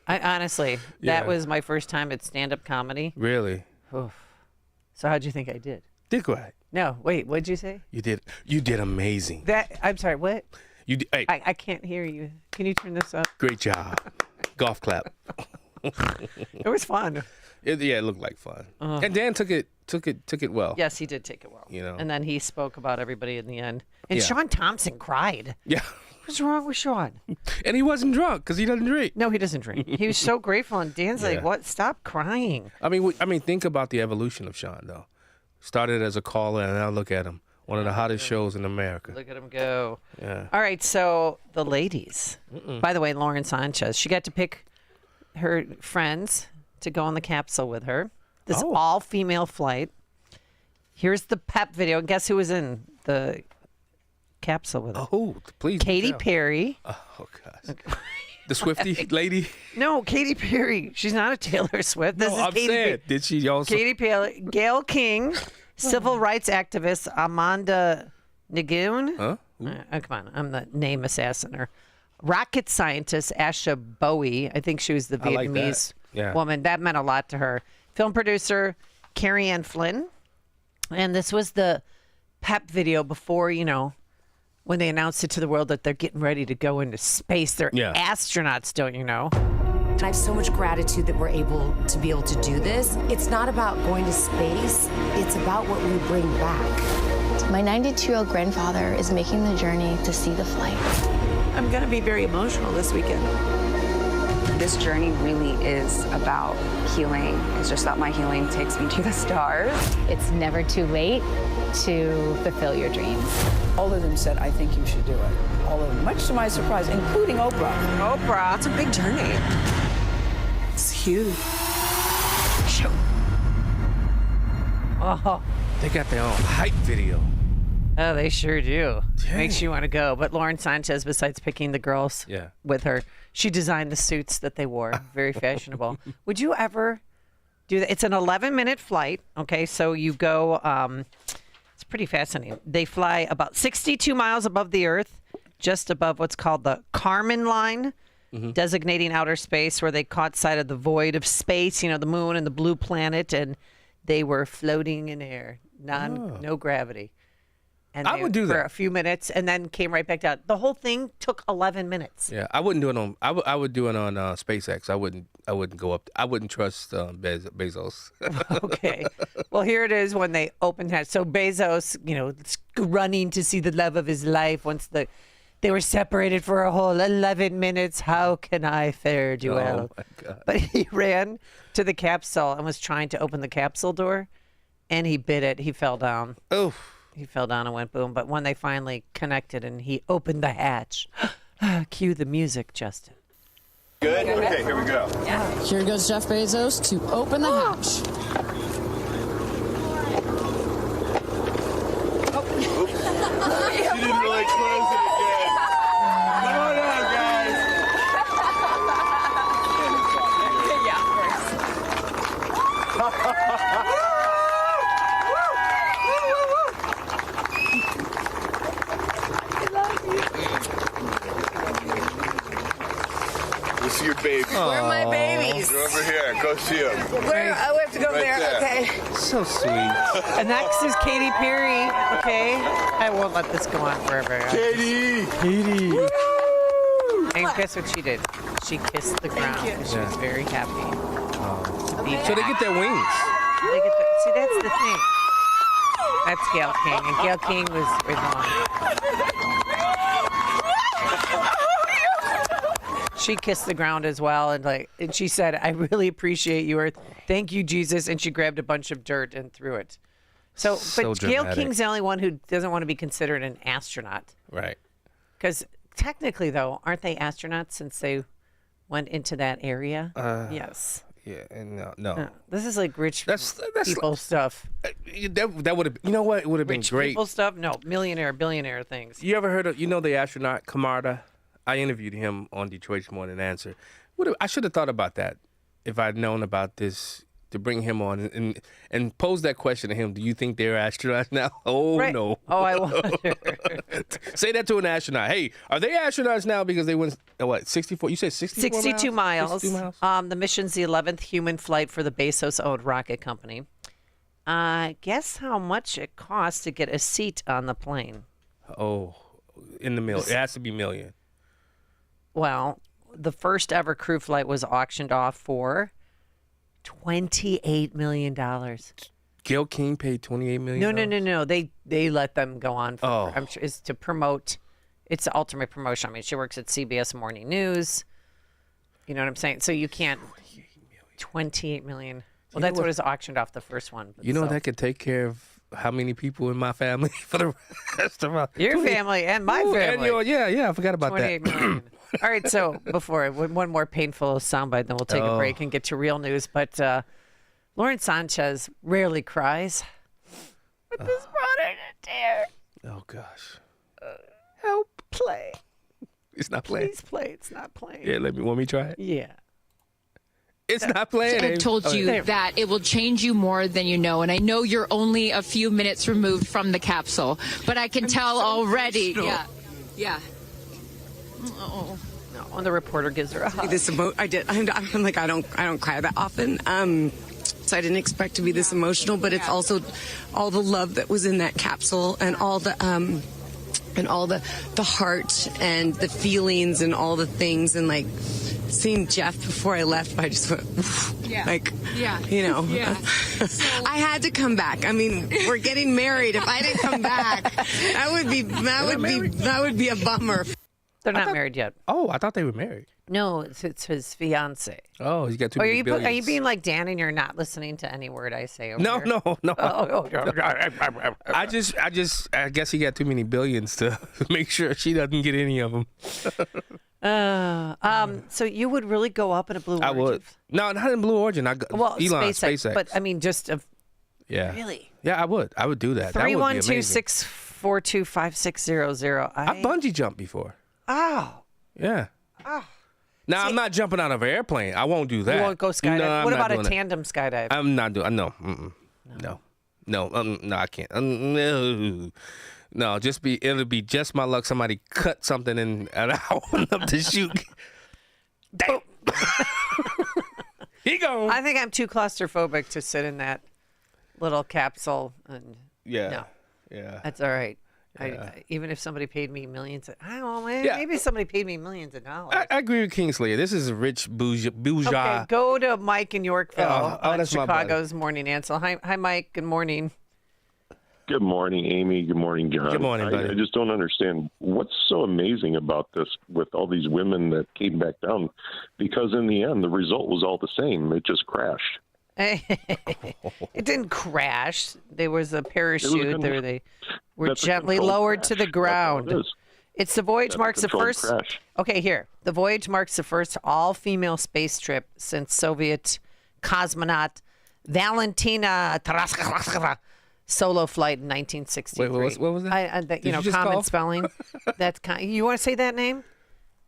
I honestly, that was my first time at stand-up comedy. Really? Oof. So how'd you think I did? Did great. No, wait, what'd you say? You did amazing. I'm sorry, what? You did. Hey. I can't hear you. Can you turn this up? Great job. Golf clap. It was fun. It looked like fun. And Dan took it well. Yes, he did take it well. You know. And then he spoke about everybody in the end. And Yeah. Sean Thompson cried. Yeah. What's wrong with Sean? And he wasn't drunk because he doesn't drink. No, he doesn't drink. He was so grateful, and Dan's like, Yeah. "What? Stop crying." I mean, think about the evolution of Sean, though. Started as a caller, and now look at him. One of the hottest shows in America. Look at him go. Yeah. All right, so the ladies. By the way, Lauren Sanchez, she got to pick her friends to go on the capsule with her. This all-female flight. Here's the PEP video. And guess who was in the capsule with her? Oh, please. Katy Perry. Oh, gosh. The Swiftie lady? No, Katy Perry. She's not a Taylor Swift. This is I'm Katy saying. Perry. Did she also? Katy Perry. Gayle King. Civil rights activist Amanda Nagoon. Huh? Come on. I'm the name assassiner. Rocket scientist Asha Bowie. I think she was the Vietnamese woman. That meant a lot to her. Film producer Carrie Ann Flynn. And this was the PEP video before, when they announced it to the world that they're getting ready to go into space. They're astronauts, don't you know? I have so much gratitude that we're able to do this. It's not about going to space. It's about what we bring back. My 92-year-old grandfather is making the journey to see the flight. I'm going to be very emotional this weekend. This journey really is about healing. It's just that my healing takes me to the stars. It's never too late to fulfill your dreams. All of them said, I think you should do it. All of them, much to my surprise, including Oprah. Oprah. It's a big journey. It's huge. Oh. They got their own hype video. Oh, they sure do. Makes you want to go. But Lauren Sanchez, besides picking the girls with her, she designed the suits that they wore. Very fashionable. Would you ever do that? It's an 11-minute flight. Okay, so you go, it's pretty fascinating. They fly about 62 miles above the Earth, just above what's called the Kármán line, designating outer space, where they caught sight of the void of space, the moon and the blue planet, and they were floating in air, no gravity. And I would do that for a few minutes, and then came right back down. The whole thing took 11 minutes. Yeah, I wouldn't do it on. I would do it on SpaceX. I wouldn't go up. I wouldn't trust Bezos. Okay. Well, here it is when they opened hatch. So Bezos, running to see the love of his life once they were separated for a whole 11 minutes. How can I fare, Joel? Oh my God! But he ran to the capsule and was trying to open the capsule door, and he bit it. He fell down. Oh. He fell down and went boom. But when they finally connected and he opened the hatch, cue the music, Justin. Good? Okay, here we go. Yeah. Here goes Jeff Bezos to open the hatch. She didn't really close it again. Come on out, guys. This is your baby. Where are my babies? You're over here. Go see them. Where? Oh, we have to go Right there. Okay. So sweet. And next is Katy Perry. Okay, I won't let this go on forever. Katy. And guess what she did? She kissed the ground. She was very happy. To be So they get their wings. See, that's the thing. That's Gayle King, and Gayle King was with on. She kissed the ground as well, and she said, "I really appreciate you, Earth. Thank you, Jesus." And she grabbed a bunch of dirt and threw it. But Gayle King's the only one who doesn't want to be considered an astronaut, right? Because technically, though, aren't they astronauts since they went into that area? Yes. Yeah, and no. This is like rich people stuff. That would have. You know what? It would have been Rich great. people stuff? No, billionaire things. You ever heard of the astronaut Camarda? I interviewed him on Detroit's Morning Answer. I should have thought about that if I'd known about this, to bring him on and pose that question to him. Do you think they're astronauts now? Oh, right. No. Oh, I wonder. Say that to an astronaut. Hey, are they astronauts now because they went, 64? You said 64 62 miles. 62 miles? The mission's the 11th human flight for the Bezos-owned rocket company. Guess how much it costs to get a seat on the plane? Oh, in the million. It has to be million. Well, the first ever crew flight was auctioned off for $28 million. Gayle King paid $28 million? No. They let them go on. I'm sure it's to promote. It's the ultimate promotion. I mean, she works at CBS Morning News. You know what I'm saying? So you can't. $28 million. Well, that's what was auctioned off the first one. That could take care of how many people in my family for the rest of my... Your family and my family. And I forgot about that. $28 million. All right, so one more painful soundbite, then we'll take a break and get to real news. But Lauren Sanchez rarely cries. But this brought her to tears. Oh, gosh. Help. Play. It's not playing. Please play. It's not playing. Yeah, want me to try it? Yeah. It's not playing. I've told you that it will change you more than you know. And I know you're only a few minutes removed from the capsule, but I can tell already. Yeah. Oh. No, when the reporter gives her a hug. I did. I'm like, I don't cry that often. So I didn't expect to be this emotional, but it's also all the love that was in that capsule and all the heart and the feelings and all the things, and like seeing Jeff before I left, I just went, I had to come back. I mean, we're getting married. If I didn't come back, that would be a bummer. They're not married yet. Oh, I thought they were married. No, it's his fiance. Oh, he's got too many billions. Are you being like Dan and you're not listening to any word I say over No. here? I guess he got too many billions to make sure she doesn't get any of them. So you would really go up in a Blue Origin? I would. No, not in Blue Origin. Elon, SpaceX. But I mean, just yeah. Really? Yeah, I would. I would do that. 312-642-5600. I've bungee jumped before. Oh. Yeah. Oh. Now, I'm not jumping out of an airplane. I won't do that. You won't go skydiving? No, what about a tandem skydive? I'm not doing. No. No, I can't. No, it'll be just my luck. Somebody cut something and I went up to shoot. Damn. He gone. I think I'm too claustrophobic to sit in that little capsule. And yeah. That's all right. Yeah. Even if somebody paid me millions, I don't know, maybe somebody paid me millions of dollars. I agree with Kingsley. This is a rich bourgeois. Okay, go to Mike in Yorkville on that's Chicago's Morning Answer. Hi, Mike. Good morning. Good morning, Amy. Good morning, John. Good morning, buddy. I just don't understand what's so amazing about this with all these women that came back down, because in the end, the result was all the same. It just crashed. It didn't crash. There was a parachute. They were gently lowered to the ground. It's the voyage marks the first. Crash. Okay, here. The voyage marks the first all-female space trip since Soviet cosmonaut Valentina Tereshkova solo flight in 1963. Wait, what was that? Common spelling. That's you want to say that name?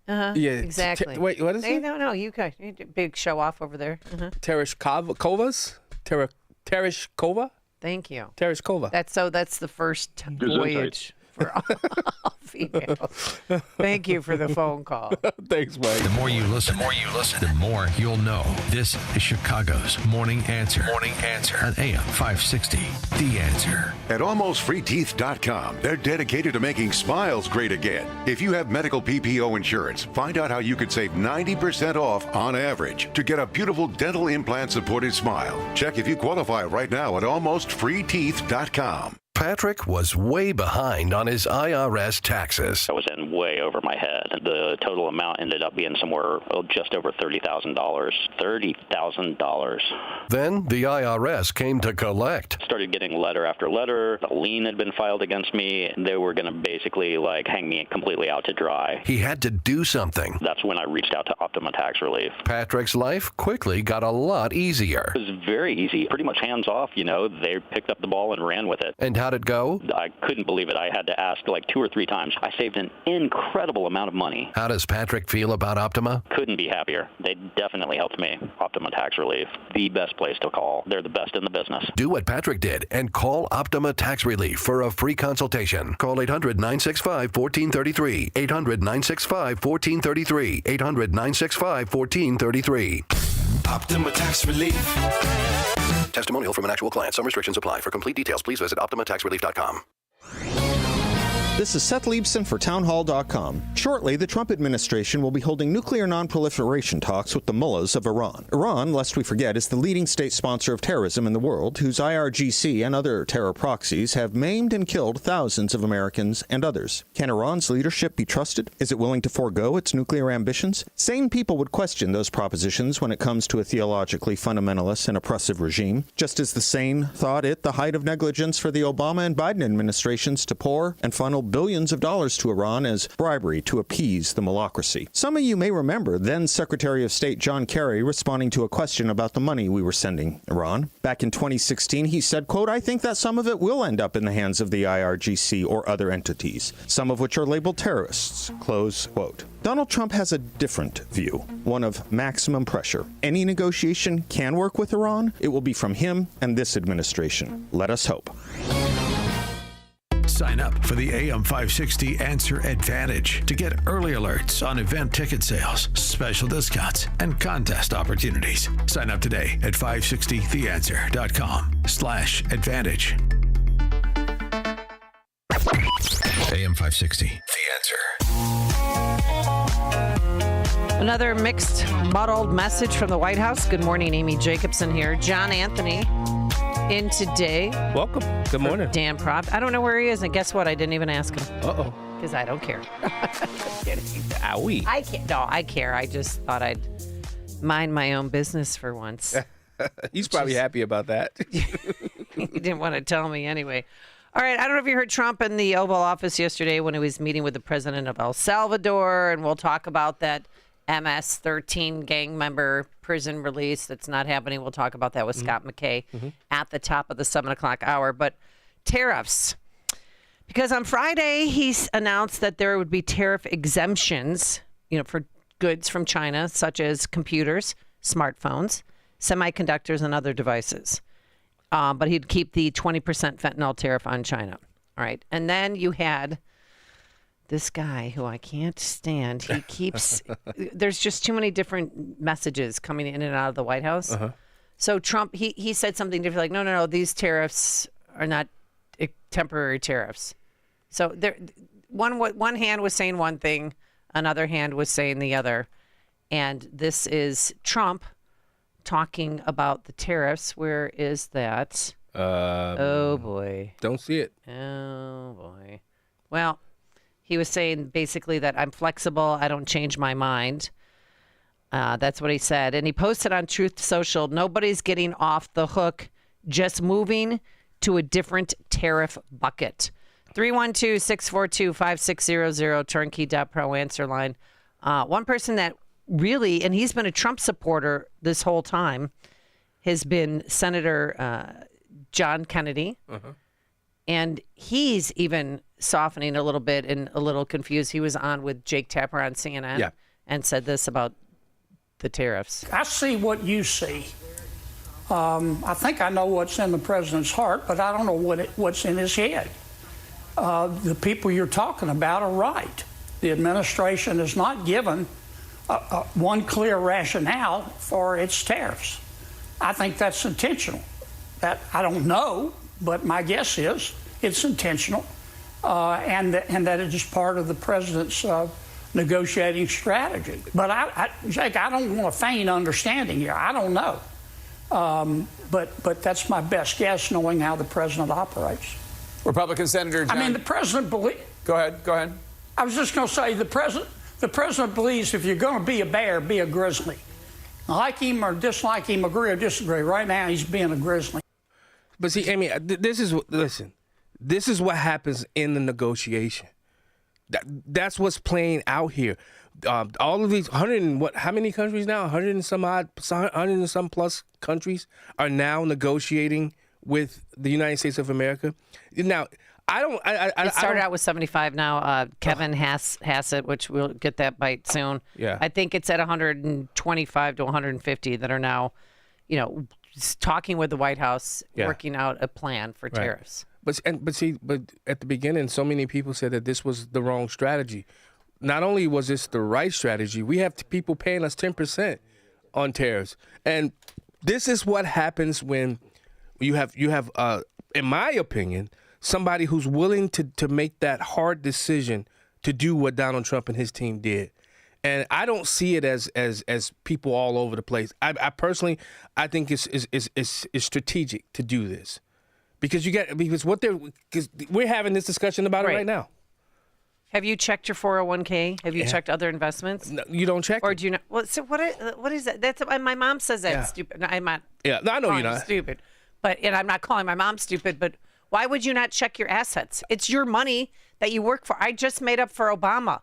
Yeah, exactly. Wait, what is it? No, you guys, big show off over there. Tereshkova? Thank you. Tereshkova. That's the first voyage for all females. Thank you for the phone call. Thanks, Mike. The more you listen, the more you'll know. This is Chicago's Morning Answer. Morning Answer on AM 560. The Answer. At AlmostFreeTeeth.com, they're dedicated to making smiles great again. If you have medical PPO insurance, find out how you could save 90% off on average to get a beautiful dental implant-supported smile. Check if you qualify right now at AlmostFreeTeeth.com. Patrick was way behind on his IRS taxes. I was in way over my head. The total amount ended up being somewhere just over $30,000. $30,000. Then the IRS came to collect. Started getting letter after letter. A lien had been filed against me. They were going to basically hang me completely out to dry. He had to do something. That's when I reached out to Optima Tax Relief. Patrick's life quickly got a lot easier. It was very easy. Pretty much hands off, They picked up the ball and ran with it. And how'd it go? I couldn't believe it. I had to ask 2 or 3 times. I saved an incredible amount of money. How does Patrick feel about Optima? Couldn't be happier. They definitely helped me. Optima Tax Relief, the best place to call. They're the best in the business. Do what Patrick did and call Optima Tax Relief for a free consultation. Call 800-965-1433. 800-965-1433. 800-965-1433. Optima Tax Relief. Testimonial from an actual client. Some restrictions apply. For complete details, please visit OptimaTaxRelief.com. This is Seth Leibson for Townhall.com. Shortly, the Trump administration will be holding nuclear non-proliferation talks with the mullahs of Iran. Iran, lest we forget, is the leading state sponsor of terrorism in the world, whose IRGC and other terror proxies have maimed and killed thousands of Americans and others. Can Iran's leadership be trusted? Is it willing to forego its nuclear ambitions? Sane people would question those propositions when it comes to a theologically fundamentalist and oppressive regime, just as the sane thought it the height of negligence for the Obama and Biden administrations to pour and funnel billions of dollars to Iran as bribery to appease the malocracy. Some of you may remember then Secretary of State John Kerry responding to a question about the money we were sending Iran. Back in 2016, he said, quote, "I think that some of it will end up in the hands of the IRGC or other entities, some of which are labeled terrorists," close quote. Donald Trump has a different view, one of maximum pressure. Any negotiation can work with Iran. It will be from him and this administration. Let us hope. Sign up for the AM 560 Answer Advantage to get early alerts on event ticket sales, special discounts, and contest opportunities. Sign up today at 560theanswer.com/advantage. AM 560, The Answer. Another mixed, muddled message from the White House. Good morning, Amy Jacobson here. John Anthony in today. Welcome. Good morning. Dan Proft. I don't know where he is, and guess what? I didn't even ask him. Uh-oh. Because I don't care. Owie. I can't. No, I care. I just thought I'd mind my own business for once. He's probably happy about that. He didn't want to tell me anyway. All right, I don't know if you heard Trump in the Oval Office yesterday when he was meeting with the president of El Salvador, and we'll talk about that MS-13 gang member prison release that's not happening. We'll talk about that with Scott McKay at the top of the 7 o'clock hour. But tariffs, because on Friday he announced that there would be tariff exemptions, for goods from China, such as computers, smartphones, semiconductors, and other devices. But he'd keep the 20% fentanyl tariff on China. All right. And then you had this guy who I can't stand. He keeps, there's just too many different messages coming in and out of the White House. So Trump, he said something different, like, no, these tariffs are not temporary tariffs. So there, one hand was saying one thing, another hand was saying the other. And this is Trump talking about the tariffs. Where is that? Oh, boy. Don't see it. Oh, boy. Well, he was saying basically that I'm flexible. I don't change my mind. That's what he said. And he posted on Truth Social, nobody's getting off the hook, just moving to a different tariff bucket. 312-642-5600, turnkey.pro answer line. One person that really, and he's been a Trump supporter this whole time, has been Senator John Kennedy. And he's even softening a little bit and a little confused. He was on with Jake Tapper on CNN and said this about the tariffs. I see what you see. I think I know what's in the president's heart, but I don't know what's in his head. The people you're talking about are right. The administration has not given one clear rationale for its tariffs. I think that's intentional. That I don't know, but my guess is it's intentional, and that it is part of the president's negotiating strategy. But Jake, I don't want to feign understanding here. I don't know, but that's my best guess, knowing how the president operates. Republican Senator John. I mean, the president believes. Go ahead. I was just going to say the president believes if you're going to be a bear, be a grizzly. Like him or dislike him, agree or disagree. Right now, he's being a grizzly. But see, Amy, this is what happens in the negotiation. That's what's playing out here. All of these how many countries now? 100 and some plus countries are now negotiating with the United States of America. Now, It started out with 75 now. Kevin Hassett, which we'll get that bite soon. Yeah. I think it's at 125 to 150 that are now, talking with the White House, working out a plan for tariffs. But at the beginning, so many people said that this was the wrong strategy. Not only was this the right strategy, we have people paying us 10% on tariffs, and this is what happens when you have, in my opinion, somebody who's willing to make that hard decision to do what Donald Trump and his team did. And I don't see it as people all over the place. I personally, I think it's strategic to do this because we're having this discussion about it right now. Have you checked your 401k? Have you checked other investments? No, you don't check. Or do you not? Well, so what is that? That's my mom says that's stupid. No, I'm not. Yeah, no, I know you're not stupid, and I'm not calling my mom stupid. But Why would you not check your assets? It's your money that you work for. I just made up for Obama.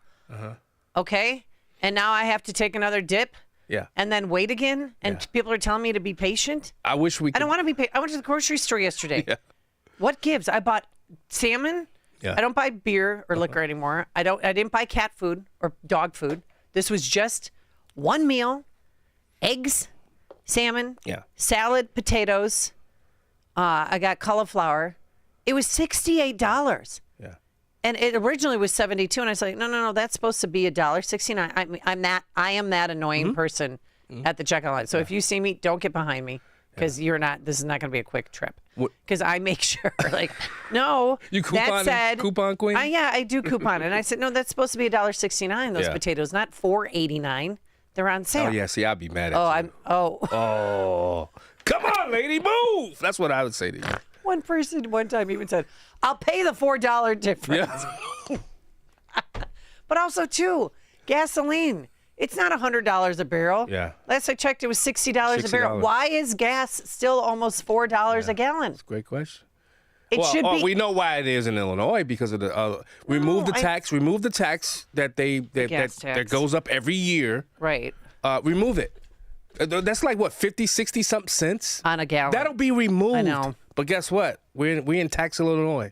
Okay? And now I have to take another dip Yeah. and then wait again? And people are telling me to be patient? I wish we could. I don't want to be patient. I went to the grocery store yesterday. Yeah. What gives? I bought salmon. Yeah. I don't buy beer or liquor anymore. I didn't buy cat food or dog food. This was just one meal, eggs, salmon, salad, potatoes. I got cauliflower. It was $68. Yeah. And it originally was $72, and I was like, no, that's supposed to be $1.69. I am that annoying person at the checkout line. So if you see me, don't get behind me because this is not going to be a quick trip. Because I make sure, like, no. You coupon queen? Yeah, I do coupon. And I said, no, that's supposed to be $1.69, those potatoes, not $4.89. They're on sale. Oh, yeah. See, I'd be mad at you. Oh. Come on, lady, move. That's what I would say to you. One person one time even said, I'll pay the $4 difference. Yeah. But also, too, gasoline. It's not $100 a barrel. Yeah. Last I checked, it was $60 a barrel. Why is gas still almost $4 a gallon? That's a great question. It should be. We know why it is in Illinois because of the remove the tax that that goes up every year. Right. Remove it. That's like what 50, 60 something cents on a gallon. That'll be removed. I know. But guess what? We're in Illinois.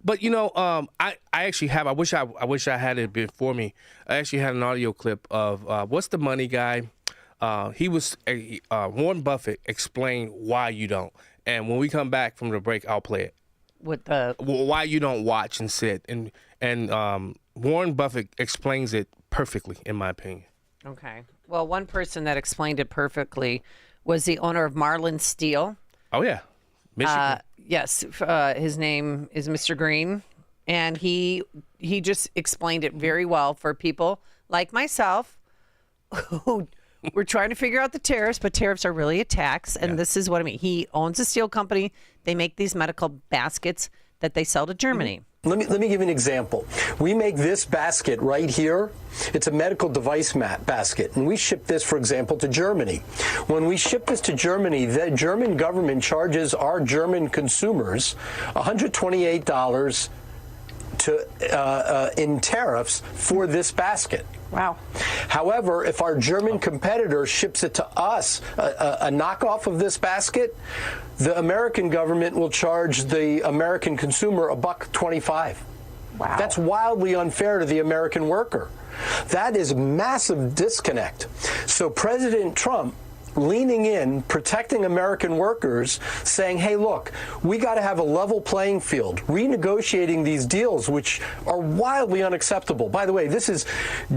But I actually have. I wish I had it before me. I actually had an audio clip of what's the money guy. He was Warren Buffett explained why you don't. And when we come back from the break, I'll play it. With the why you don't watch and sit and Warren Buffett explains it perfectly, in my opinion. Okay. Well, one person that explained it perfectly was the owner of Marlin Steel. Oh yeah, Michigan. Yes, his name is Mr. Green, and he just explained it very well for people like myself who we're trying to figure out the tariffs, but tariffs are really a tax, and this is what I mean. He owns a steel company. They make these medical baskets that they sell to Germany. Let me give you an example. We make this basket right here. It's a medical device basket, and we ship this, for example, to Germany. When we ship this to Germany, the German government charges our German consumers $128 in tariffs for this basket. Wow. However, if our German competitor ships it to us, a knockoff of this basket, the American government will charge the American consumer $1.25. Wow. That's wildly unfair to the American worker. That is massive disconnect. So President Trump, leaning in, protecting American workers, saying, hey, look, we got to have a level playing field, renegotiating these deals, which are wildly unacceptable. By the way, this is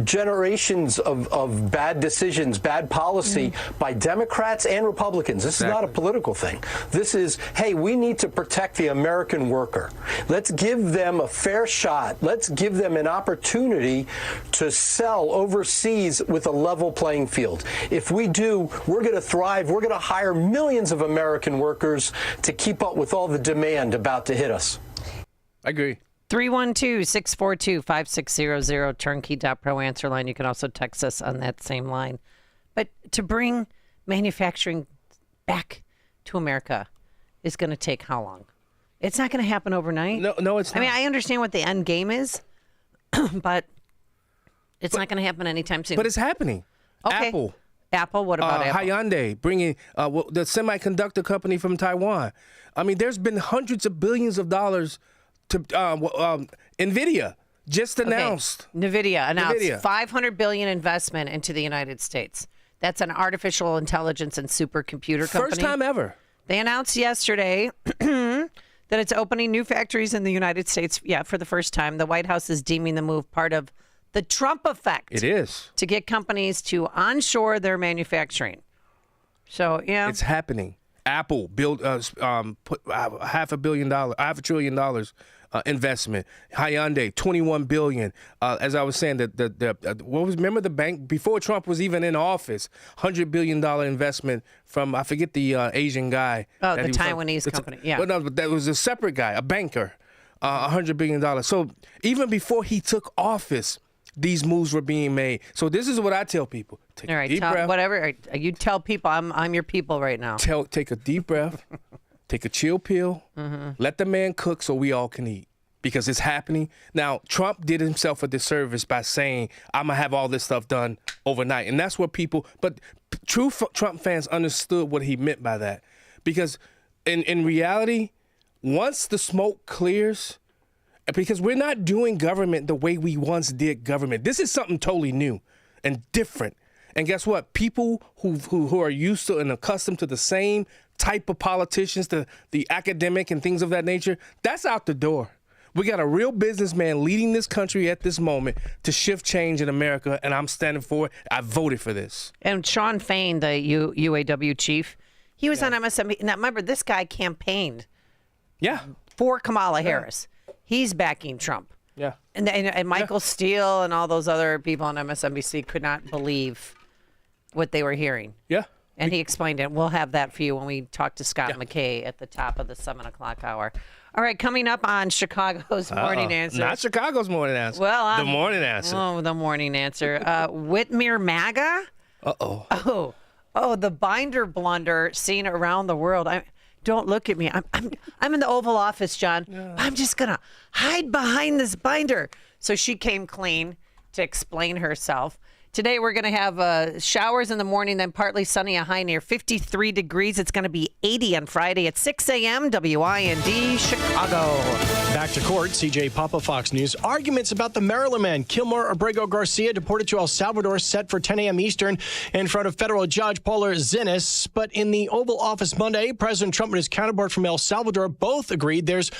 generations of bad decisions, bad policy by Democrats and Republicans. This is not a political thing. This is, hey, we need to protect the American worker. Let's give them a fair shot. Let's give them an opportunity to sell overseas with a level playing field. If we do, we're going to thrive. We're going to hire millions of American workers to keep up with all the demand about to hit us. I agree. 312-642-5600, turnkey.pro answer line. You can also text us on that same line. But to bring manufacturing back to America is going to take how long? It's not going to happen overnight. No, it's not. I mean, I understand what the end game is, but it's not going to happen anytime soon. But it's happening. Okay. Apple, what about Apple? Hyundai, bringing the semiconductor company from Taiwan. I mean, there's been hundreds of billions of dollars to NVIDIA just announced. NVIDIA announced $500 billion investment into the United States. That's an artificial intelligence and supercomputer company. First time ever. They announced yesterday that it's opening new factories in the United States, for the first time. The White House is deeming the move part of the Trump effect. It is. To get companies to onshore their manufacturing. So, it's happening. Apple put $500 billion investment. Hyundai, $21 billion. As I was saying, remember the bank before Trump was even in office? $100 billion investment from I forget the Asian guy. Oh, the Taiwanese company. Yeah. Well, no, but that was a separate guy, a banker. $100 billion. So even before he took office, these moves were being made. So this is what I tell people. Take a deep breath. Whatever. You tell people I'm your people right now. Take a deep breath. take a chill pill, let the man cook so we all can eat. Because it's happening. Now, Trump did himself a disservice by saying, I'm going to have all this stuff done overnight. And that's what but true Trump fans understood what he meant by that. Because in reality, once the smoke clears, because we're not doing government the way we once did government. This is something totally new and different. And guess what? People who are used to and accustomed to the same type of politicians, the academic and things of that nature, that's out the door. We got a real businessman leading this country at this moment to shift change in America, and I'm standing for it. I voted for this. And Sean Fain, the UAW chief, he was on MSNBC. Now, remember, this guy campaigned for Kamala Harris. He's backing Trump. Yeah. And Michael Steele and all those other people on MSNBC could not believe what they were hearing. Yeah. And he explained it. We'll have that for you when we talk to Scott McKay at the top of the 7 o'clock hour. All right, coming up on Chicago's Morning Answer. Not Chicago's Morning Answer. Well, the Morning Answer. Oh, the Morning Answer. Whitmer MAGA? Uh-oh. Oh, the binder blunder seen around the world. Don't look at me. I'm in the Oval Office, John. No. I'm just going to hide behind this binder. So she came clean to explain herself. Today, we're going to have showers in the morning, then partly sunny, a high near 53 degrees. It's going to be 80 on Friday at 6 a.m. WIND, Chicago. Back to court. CJ Papa, Fox News. Arguments about the Maryland man, Kilmer Abrego Garcia, deported to El Salvador, set for 10 a.m. Eastern in front of federal judge Paula Zinnes. But in the Oval Office Monday, President Trump and his counterpart from El Salvador both agreed there's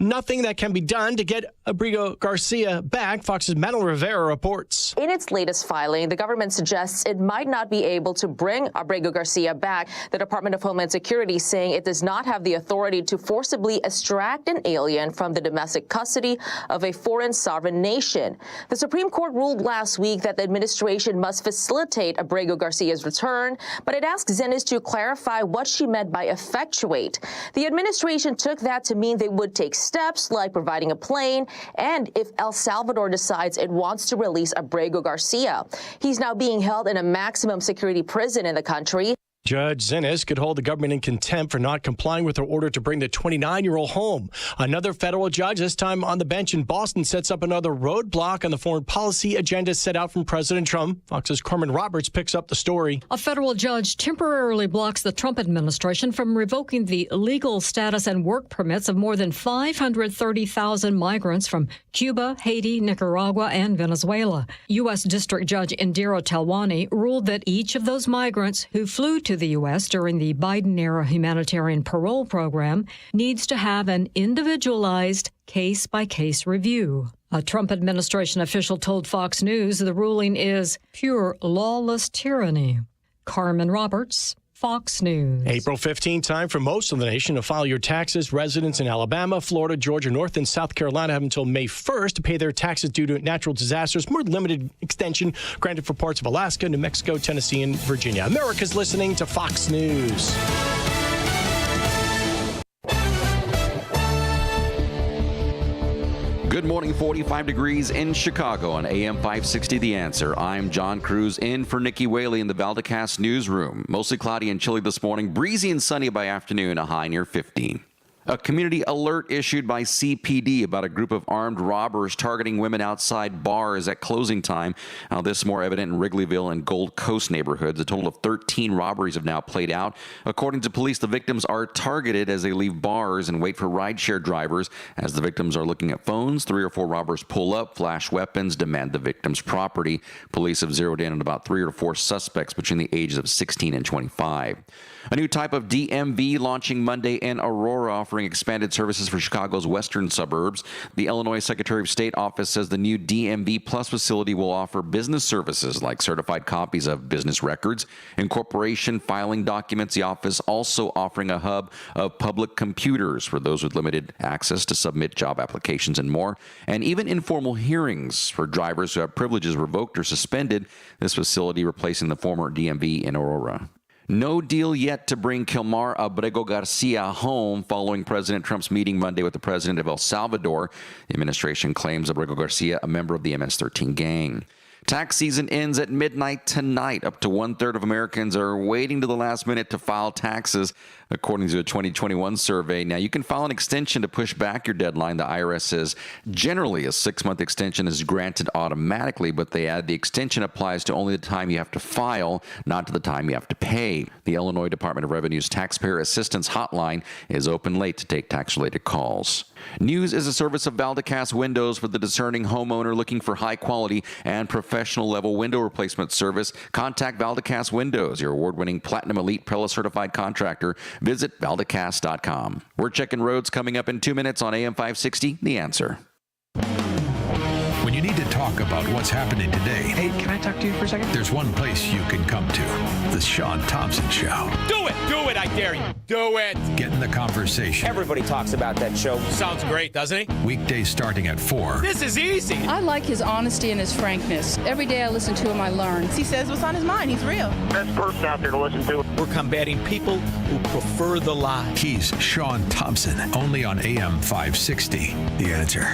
nothing that can be done to get Abrego Garcia back. Fox's Madeline Rivera reports. In its latest filing, the government suggests it might not be able to bring Abrego Garcia back. The Department of Homeland Security saying it does not have the authority to forcibly extract an alien from the domestic custody of a foreign sovereign nation. The Supreme Court ruled last week that the administration must facilitate Abrego Garcia's return, but it asked Zinnes to clarify what she meant by effectuate. The administration took that to mean they would take steps like providing a plane, and if El Salvador decides it wants to release Abrego Garcia. He's now being held in a maximum security prison in the country. Judge Zinnes could hold the government in contempt for not complying with her order to bring the 29-year-old home. Another federal judge, this time on the bench in Boston, sets up another roadblock on the foreign policy agenda set out from President Trump. Fox's Carmen Roberts picks up the story. A federal judge temporarily blocks the Trump administration from revoking the legal status and work permits of more than 530,000 migrants from Cuba, Haiti, Nicaragua, and Venezuela. U.S. District Judge Indira Talwani ruled that each of those migrants who flew to the U.S. during the Biden-era humanitarian parole program needs to have an individualized case-by-case review. A Trump administration official told Fox News the ruling is pure lawless tyranny. Carmen Roberts, Fox News. April 15, time for most of the nation to file your taxes. Residents in Alabama, Florida, Georgia, North and South Carolina have until May 1st to pay their taxes due to natural disasters. More limited extension granted for parts of Alaska, New Mexico, Tennessee, and Virginia. America's listening to Fox News. Good morning, 45 degrees in Chicago on AM 560 The Answer. I'm John Cruz in for Nikki Whaley in the Valdecast newsroom. Mostly cloudy and chilly this morning, breezy and sunny by afternoon, a high near 15. A community alert issued by CPD about a group of armed robbers targeting women outside bars at closing time. This more evident in Wrigleyville and Gold Coast neighborhoods. A total of 13 robberies have now played out. According to police, the victims are targeted as they leave bars and wait for rideshare drivers. As the victims are looking at phones, 3 or 4 robbers pull up, flash weapons, demand the victim's property. Police have zeroed in on about 3 or 4 suspects between the ages of 16 and 25. A new type of DMV launching Monday in Aurora, offering expanded services for Chicago's western suburbs. The Illinois Secretary of State office says the new DMV Plus facility will offer business services like certified copies of business records, incorporation, filing documents. The office also offering a hub of public computers for those with limited access to submit job applications and more, and even informal hearings for drivers who have privileges revoked or suspended. This facility replacing the former DMV in Aurora. No deal yet to bring Kilmer Abrego Garcia home following President Trump's meeting Monday with the president of El Salvador. The administration claims Abrego Garcia, a member of the MS-13 gang. Tax season ends at midnight tonight. Up to 1/3 of Americans are waiting to the last minute to file taxes, according to a 2021 survey. Now, you can file an extension to push back your deadline. The IRS says generally a 6-month extension is granted automatically, but they add the extension applies to only the time you have to file, not to the time you have to pay. The Illinois Department of Revenue's Taxpayer Assistance Hotline is open late to take tax-related calls. News is a service of Valdecast Windows for the discerning homeowner looking for high-quality and professional-level window replacement service. Contact Valdecast Windows, your award-winning Platinum Elite Pella-certified contractor. Visit Valdecast.com. We're checking roads coming up in 2 minutes on AM 560, The Answer. When you need to talk about what's happening today, hey, can I talk to you for a second? There's one place you can come to. The Sean Thompson Show. Do it! Do it, I dare you. Do it! Get in the conversation. Everybody talks about that show. Sounds great, doesn't he? Weekdays starting at 4. This is easy. I like his honesty and his frankness. Every day I listen to him, I learn. He says what's on his mind. He's real. Best person out there to listen to. We're combating people who prefer the lie. He's Sean Thompson, only on AM 560. The Answer.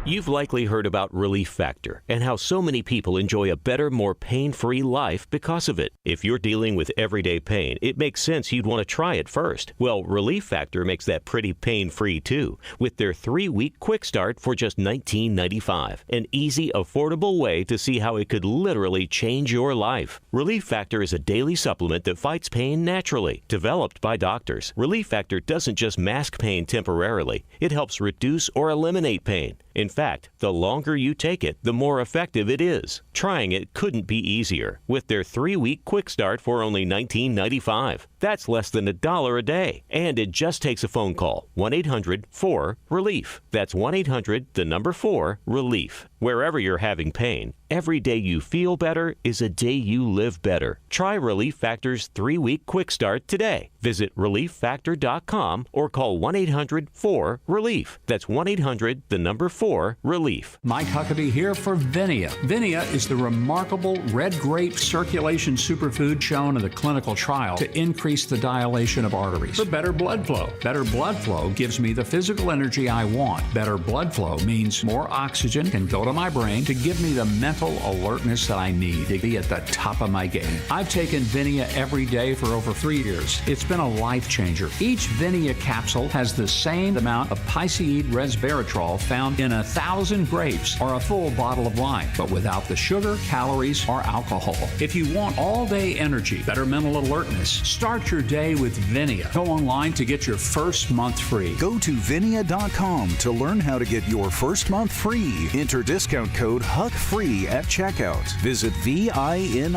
You've likely heard about Relief Factor and how so many people enjoy a better, more pain-free life because of it. If you're dealing with everyday pain, it makes sense you'd want to try it first. Well, Relief Factor makes that pretty pain-free too, with their 3-week quick start for just $19.95. An easy, affordable way to see how it could literally change your life. Relief Factor is a daily supplement that fights pain naturally. Developed by doctors, Relief Factor doesn't just mask pain temporarily, it helps reduce or eliminate pain. In fact, the longer you take it, the more effective it is. Trying it couldn't be easier with their 3-week quick start for only $19.95. That's less than $1 a day. And it just takes a phone call. 1-800-4-RELIEF. That's 1-800-4-RELIEF. Wherever you're having pain, every day you feel better is a day you live better. Try Relief Factor's 3-week quick start today. Visit ReliefFactor.com or call 1-800-4-RELIEF. That's 1-800-4-RELIEF. Mike Huckabee here for Vinia. Vinia is the remarkable red grape circulation superfood shown in the clinical trial to increase the dilation of arteries for better blood flow. Better blood flow gives me the physical energy I want. Better blood flow means more oxygen can go to my brain to give me the mental alertness that I need to be at the top of my game. I've taken Vinia every day for over 3 years. It's been a life changer. Each Vinia capsule has the same amount of piceid resveratrol found in 1,000 grapes or a full bottle of wine, but without the sugar, calories, or alcohol. If you want all-day energy, better mental alertness, start your day with Vinia. Go online to get your first month free. Go to Vinia.com to learn how to get your first month free. Enter discount code HUCKFREE at checkout. Visit VINIA.com.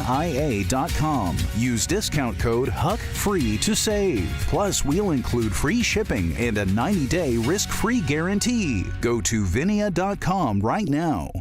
Use discount code HUCKFREE to save. Plus, we'll include free shipping and a 90-day risk-free guarantee. Go to Vinia.com right now.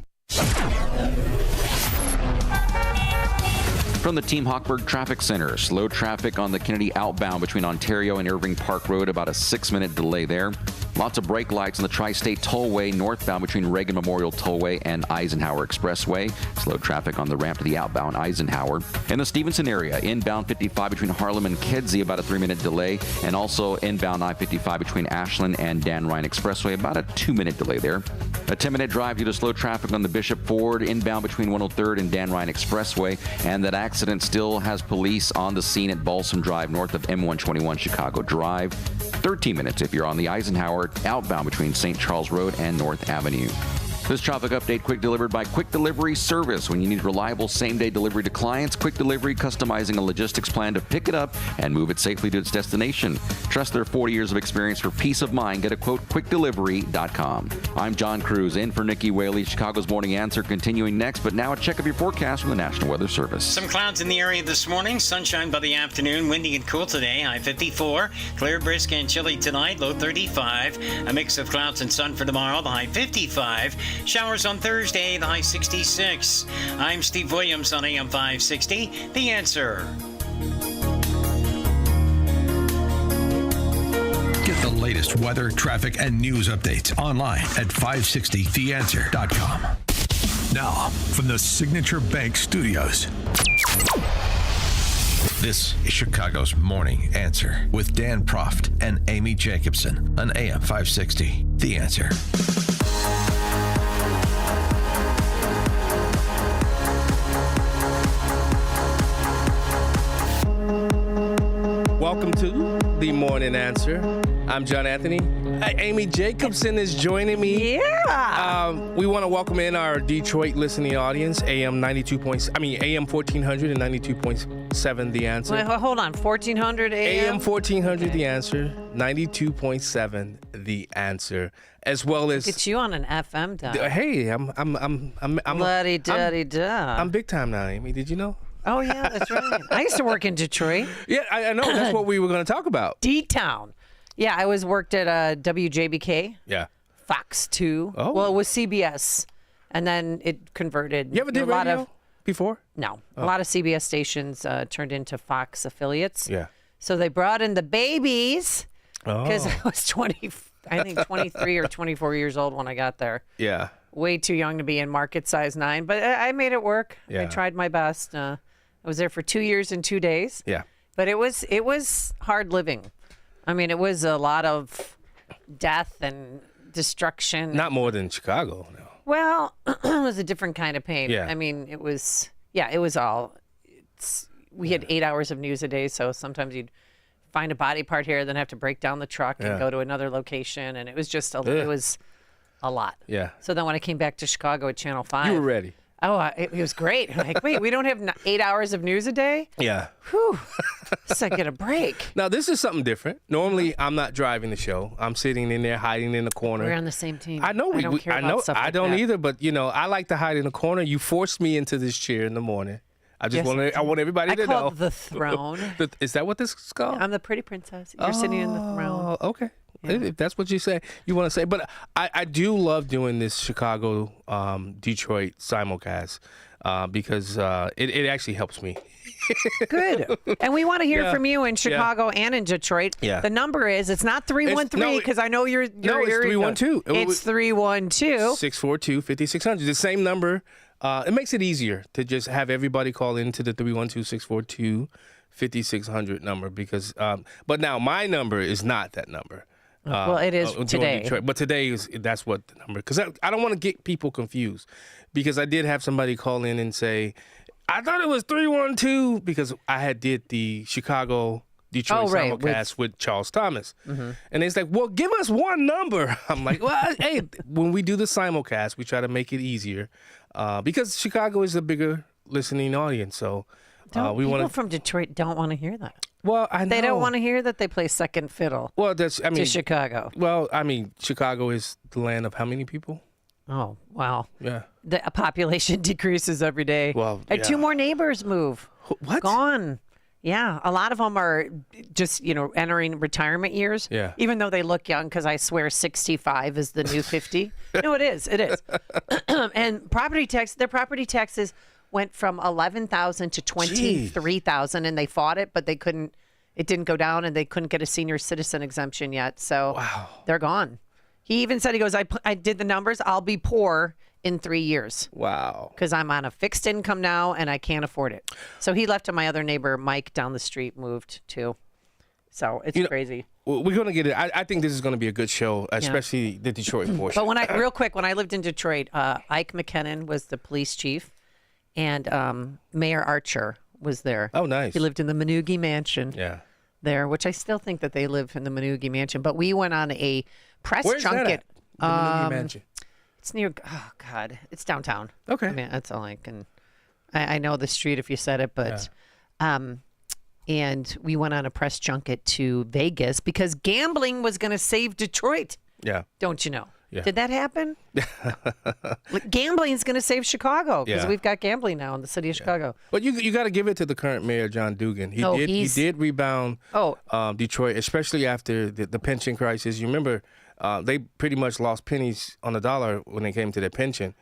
From the Team Hochberg Traffic Center, slow traffic on the Kennedy outbound between Ontario and Irving Park Road, about a 6-minute delay there. Lots of brake lights on the Tri-State Tollway northbound between Reagan Memorial Tollway and Eisenhower Expressway. Slow traffic on the ramp to the outbound Eisenhower. In the Stevenson area, inbound 55 between Harlem and Kedzie, about a 3-minute delay. And also inbound I-55 between Ashland and Dan Ryan Expressway, about a 2-minute delay there. A 10-minute drive due to slow traffic on the Bishop Ford inbound between 103rd and Dan Ryan Expressway. And that accident still has police on the scene at Balsam Drive north of M121 Chicago Drive. 13 minutes if you're on the Eisenhower outbound between St. Charles Road and North Avenue. This traffic update quick delivered by Quick Delivery Service. When you need reliable same-day delivery to clients, Quick Delivery customizing a logistics plan to pick it up and move it safely to its destination. Trust their 40 years of experience for peace of mind. Get a quote, quickdelivery.com. I'm John Cruz, in for Nikki Whaley. Chicago's Morning Answer continuing next, but now a check of your forecast from the National Weather Service. Some clouds in the area this morning. Sunshine by the afternoon. Windy and cool today. High 54. Clear, brisk, and chilly tonight. Low 35. A mix of clouds and sun for tomorrow. The high 55. Showers on Thursday, the high 66. I'm Steve Williams on AM 560. The Answer. Get the latest weather, traffic, and news updates online at 560theanswer.com. Now, from the Signature Bank Studios, this is Chicago's Morning Answer with Dan Proft and Amy Jacobson on AM 560. The Answer. welcome to the Morning Answer. I'm John Anthony. Amy Jacobson is joining me. Yeah. We want to welcome in our Detroit listening audience, AM 1400 and 92.7 The Answer. Wait, hold on, 1400 AM? AM 1400 The Answer, 92.7 The Answer, as well as. Get you on an FM dial. Hey, I'm La-di-da-di-da. I'm big time now, Amy. Did you know? Oh, yeah, that's right. I used to work in Detroit. Yeah, I know. That's what we were going to talk about. D-Town. Yeah, I worked at WJBK. Yeah. Fox 2. Oh. Well, it was CBS, and then it converted. You ever did radio before? No. Oh. A lot of CBS stations turned into Fox affiliates. Yeah. So they brought in the babies because Oh. I was 23 or 24 years old when I got there. Yeah. Way too young to be in market size 9, but I made it work. Yeah. I tried my best. I was there for 2 years and 2 days. Yeah. But it was hard living. I mean, it was a lot of death and destruction. Not more than Chicago, no. Well, it was a different kind of pain. Yeah. I mean, it was all. We had 8 hours of news a day, so sometimes you'd find a body part here, then have to break down the truck and Yeah. go to another location, and it was just Ugh. it was a lot. Yeah. So then when I came back to Chicago at Channel 5. You were ready. Oh, it was great. I'm like, wait, we don't have 8 hours of news a day? Yeah. Whew. Let's get a break. Now, this is something different. Normally, I'm not driving the show. I'm sitting in there, hiding in the corner. We're on the same team. I know. I don't care about stuff I like don't that. either. But I like to hide in the corner. You forced me into this chair in the morning. I just Yes, want everybody to call know. it the throne. Is that what this is called? I'm the pretty princess. You're sitting in the throne. Oh, okay. If that's what you want to say. But I do love doing this Chicago, Detroit simulcast because it actually helps me. Good. And we want to hear Yeah. from you in Yeah. Chicago and in Detroit. Yeah. The number it's not 313 because I know you're No, it's 312. It's 312. 642-5600. The same number. It makes it easier to just have everybody call into the 312-642-5600 number because. But now my number is not that number. Well, it is doing today. Detroit. But today that's what the number. Because I don't want to get people confused. Because I did have somebody call in and say, I thought it was 312 because I did the Chicago Detroit simulcast with Charles Thomas. Mm-hmm. And it's like, well, give us one number. I'm like, well, hey, when we do the simulcast, we try to make it easier because Chicago is a bigger listening audience. So People from Detroit don't want to hear that. Well, I know. They don't want to hear that they play second fiddle to Chicago. Well, I mean, Chicago is the land of how many people? Oh, wow. Yeah. The population decreases every day. Well, And yeah. 2 more neighbors move. What? Gone. Yeah. A lot of them are just, entering retirement years. Yeah. Even though they look young, because I swear 65 is the new 50. No, it is. It is. And their property taxes went from $11,000 to $23,000, and they fought it, but they couldn't. It didn't go down, and they couldn't get a senior citizen exemption yet. So they're gone. He even said, he goes, I did the numbers. I'll be poor in 3 years. Wow. Because I'm on a fixed income now, and I can't afford it. So he left, and my other neighbor, Mike, down the street, moved too. So it's crazy. We're going to get it. I think this is going to be a good show, especially the Detroit portion. But real quick, when I lived in Detroit, Ike McKinnon was the police chief, and Mayor Archer was there. Oh, nice. He lived in the Manoogie Mansion. Yeah. There, which I still think that they live in the Manoogie Mansion. But we went on a press Where's that junket. at? The Manoogie Mansion. It's near. Oh God, it's downtown. Okay. I mean, that's all I can. I know the street if you said it, but. And we went on a press junket to Vegas because gambling was going to save Detroit. Yeah. Don't you know? Yeah. Did that happen? Gambling is going to save Chicago because Yeah. we've got gambling now in the city of Chicago. But you got to give it to the current mayor, John Dugan. He did rebound Detroit, especially after the pension crisis. You remember they pretty much lost pennies on the dollar when it came to their pension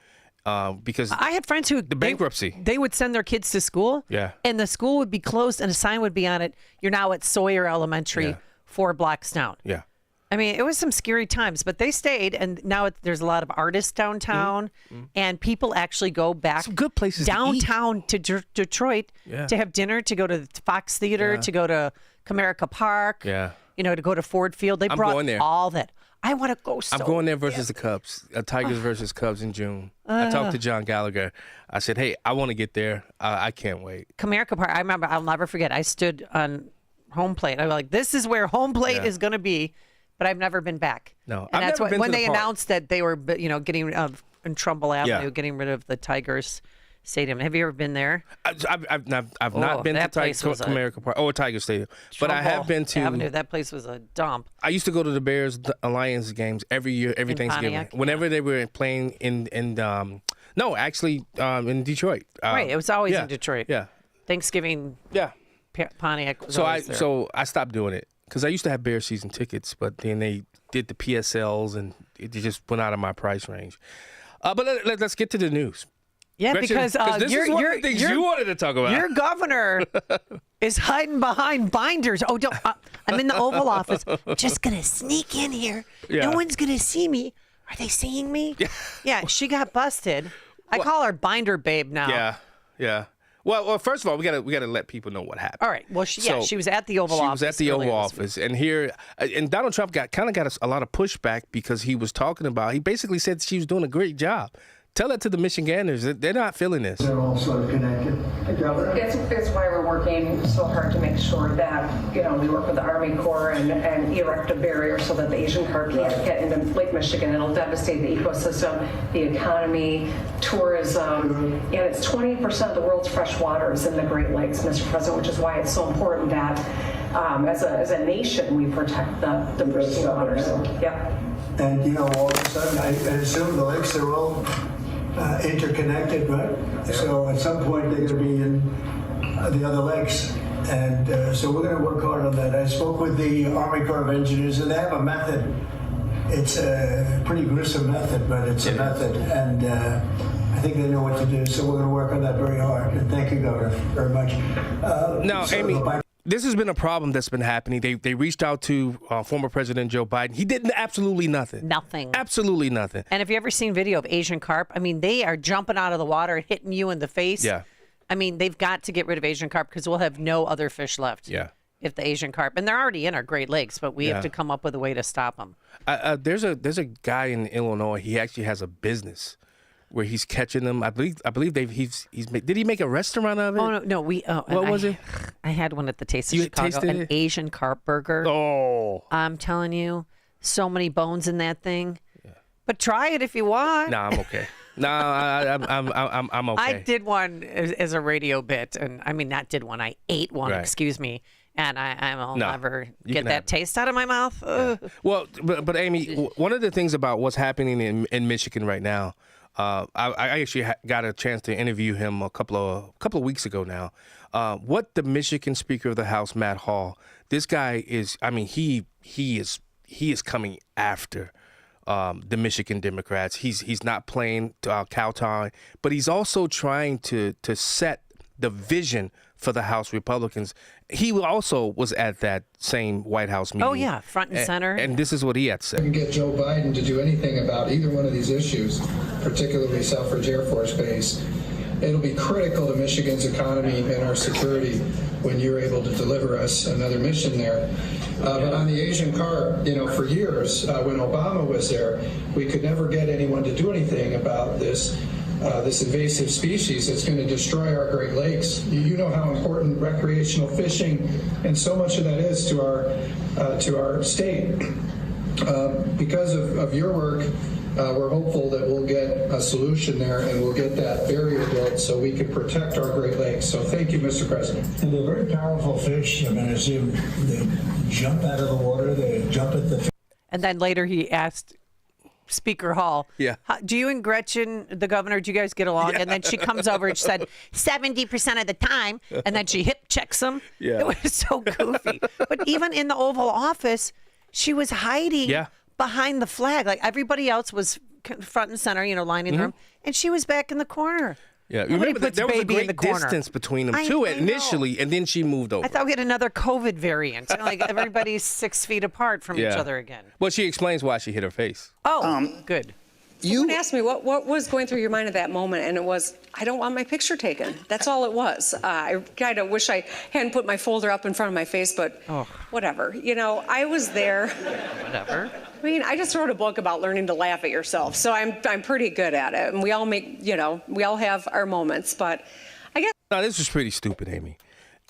because I had friends who the bankruptcy. They would send their kids to school, Yeah. and the school would be closed, and a sign would be on it. You're now at Sawyer Elementary, 4 blocks down. Yeah. I mean, it was some scary times, but they stayed, and now there's a lot of artists downtown, and people actually go back Some good places downtown to Detroit Yeah. to have dinner, to go to the Fox Theater, Yeah. to go to Comerica Park, Yeah. to go to Ford Field. They I'm brought going there. all that. I want to go so I'm going there versus the Cubs, Tigers versus Cubs in June. I talked to John Gallagher. I said, hey, I want to get there. I can't wait. Comerica Park. I remember. I'll never forget. I stood on home plate. I'm like, this is where home plate is going to be, but I've never been back. No, and I've that's never been when to the they park. announced that they were, getting rid of in Trumbull Avenue, getting rid of the Tigers Stadium. Have you ever been there? I've not been to that place was Comerica Park or Tiger Stadium, but I have been to Avenue. That place was a dump. I used to go to the Bears Lions games every year, every Thanksgiving. Pontiac, Whenever they were playing in Detroit. Right, it was always in Detroit. Yeah. Thanksgiving. Yeah. Pontiac was So always there. So I stopped doing it because I used to have Bears season tickets, but then they did the PSLs and it just went out of my price range. But let's get to the news. Yeah, Gretchen, because this is one of the things you wanted to talk about. Your governor is hiding behind binders. Oh, don't! I'm in the Oval Office. Just gonna sneak in here. Yeah. No one's gonna see me. Are they seeing me? Yeah, she got busted. I call her Binder Babe now. Yeah. Well, first of all, we gotta let people know what happened. All right. Well, she was at the Oval Office. She was at the earlier Oval this week. Office, and here, and Donald Trump got a lot of pushback because he was talking about. He basically said she was doing a great job. Tell that to the Michiganders. They're not feeling this. They're all sort of connected. It's why we're working so hard to make sure that, we work with the Army Corps and erect a barrier so that the Asian carp can't get into Lake Michigan. It'll devastate the ecosystem, the economy, tourism, and it's 20% of the world's fresh water is in the Great Lakes, Mr. President, which is why it's so important that as a nation we protect the pristine waters. Yeah. And, all of a sudden, I assume the lakes are all interconnected, right? Yeah. So at some point they're going to be in the other lakes. And so we're going to work hard on that. I spoke with the Army Corps of Engineers, and they have a method. It's a pretty gruesome method, but it's a method. And I think they know what to do. So we're going to work on that very hard. And thank you, Governor, very much. Now, Amy, this has been a problem that's been happening. They reached out to former President Joe Biden. He did absolutely nothing. Nothing. Absolutely nothing. And have you ever seen video of Asian carp? I mean, they are jumping out of the water and hitting you in the face. Yeah. I mean, they've got to get rid of Asian carp because we'll have no other fish left. Yeah. If the Asian carp, and they're already in our Great Lakes, but we have to come up with a way to stop them. There's a guy in Illinois. He actually has a business where he's catching them. I believe did he make a restaurant of it? Oh no, what was it? I had one at the Taste of Chicago, tasted an it? Asian carp burger. Oh, I'm telling you, so many bones in that thing. Yeah. But try it if you want. No, I'm okay. No, I'm okay. I did one as a radio bit, and I mean, not did one. I ate one. Right. Excuse me. And I'll never you get can that have it. taste out of my mouth. Yeah. Well, but Amy, one of the things about what's happening in Michigan right now, I actually got a chance to interview him a couple of weeks ago now. What the Michigan Speaker of the House, Matt Hall, this guy is. I mean, he is coming after the Michigan Democrats. He's not playing kowtow, but he's also trying to set the vision for the House Republicans. He also was at that same White House meeting. Oh, yeah, front and center. And this is what he had to say. Can get Joe Biden to do anything about either one of these issues, particularly Selfridge Air Force Base. It'll be critical to Michigan's economy and our security when you're able to deliver us another mission there. But on the Asian carp, for years, when Obama was there, we could never get anyone to do anything about this invasive species that's going to destroy our Great Lakes. You know how important recreational fishing and so much of that is to our state. Because of your work, we're hopeful that we'll get a solution there and we'll get that barrier built so we can protect our Great Lakes. So thank you, Mr. President. And they're very powerful fish. I mean, they jump out of the water, they jump at the fish. And then later he asked Speaker Hall, do you and Gretchen, the governor, do you guys get along? Yeah. And then she comes over and she said, 70% of the time. And then she hip checks him. Yeah. It was so goofy. But even in the Oval Office, she was hiding behind the flag. Like everybody else was front and center, lining the room. And she was back in the corner. Yeah, Nobody remember that there was a great distance between them too initially, and then she moved over. I thought we had another COVID variant. Like everybody's 6 feet apart from each other again. Well, she explains why she hit her face. Oh, good. Someone asked me what was going through your mind at that moment, and it was, I don't want my picture taken. That's all it was. I kind of wish I hadn't put my folder up in front of my face, but whatever. I was there. Whatever. I mean, I just wrote a book about learning to laugh at yourself, so I'm pretty good at it. And we all make, we all have our moments, but I guess. No, this was pretty stupid, Amy.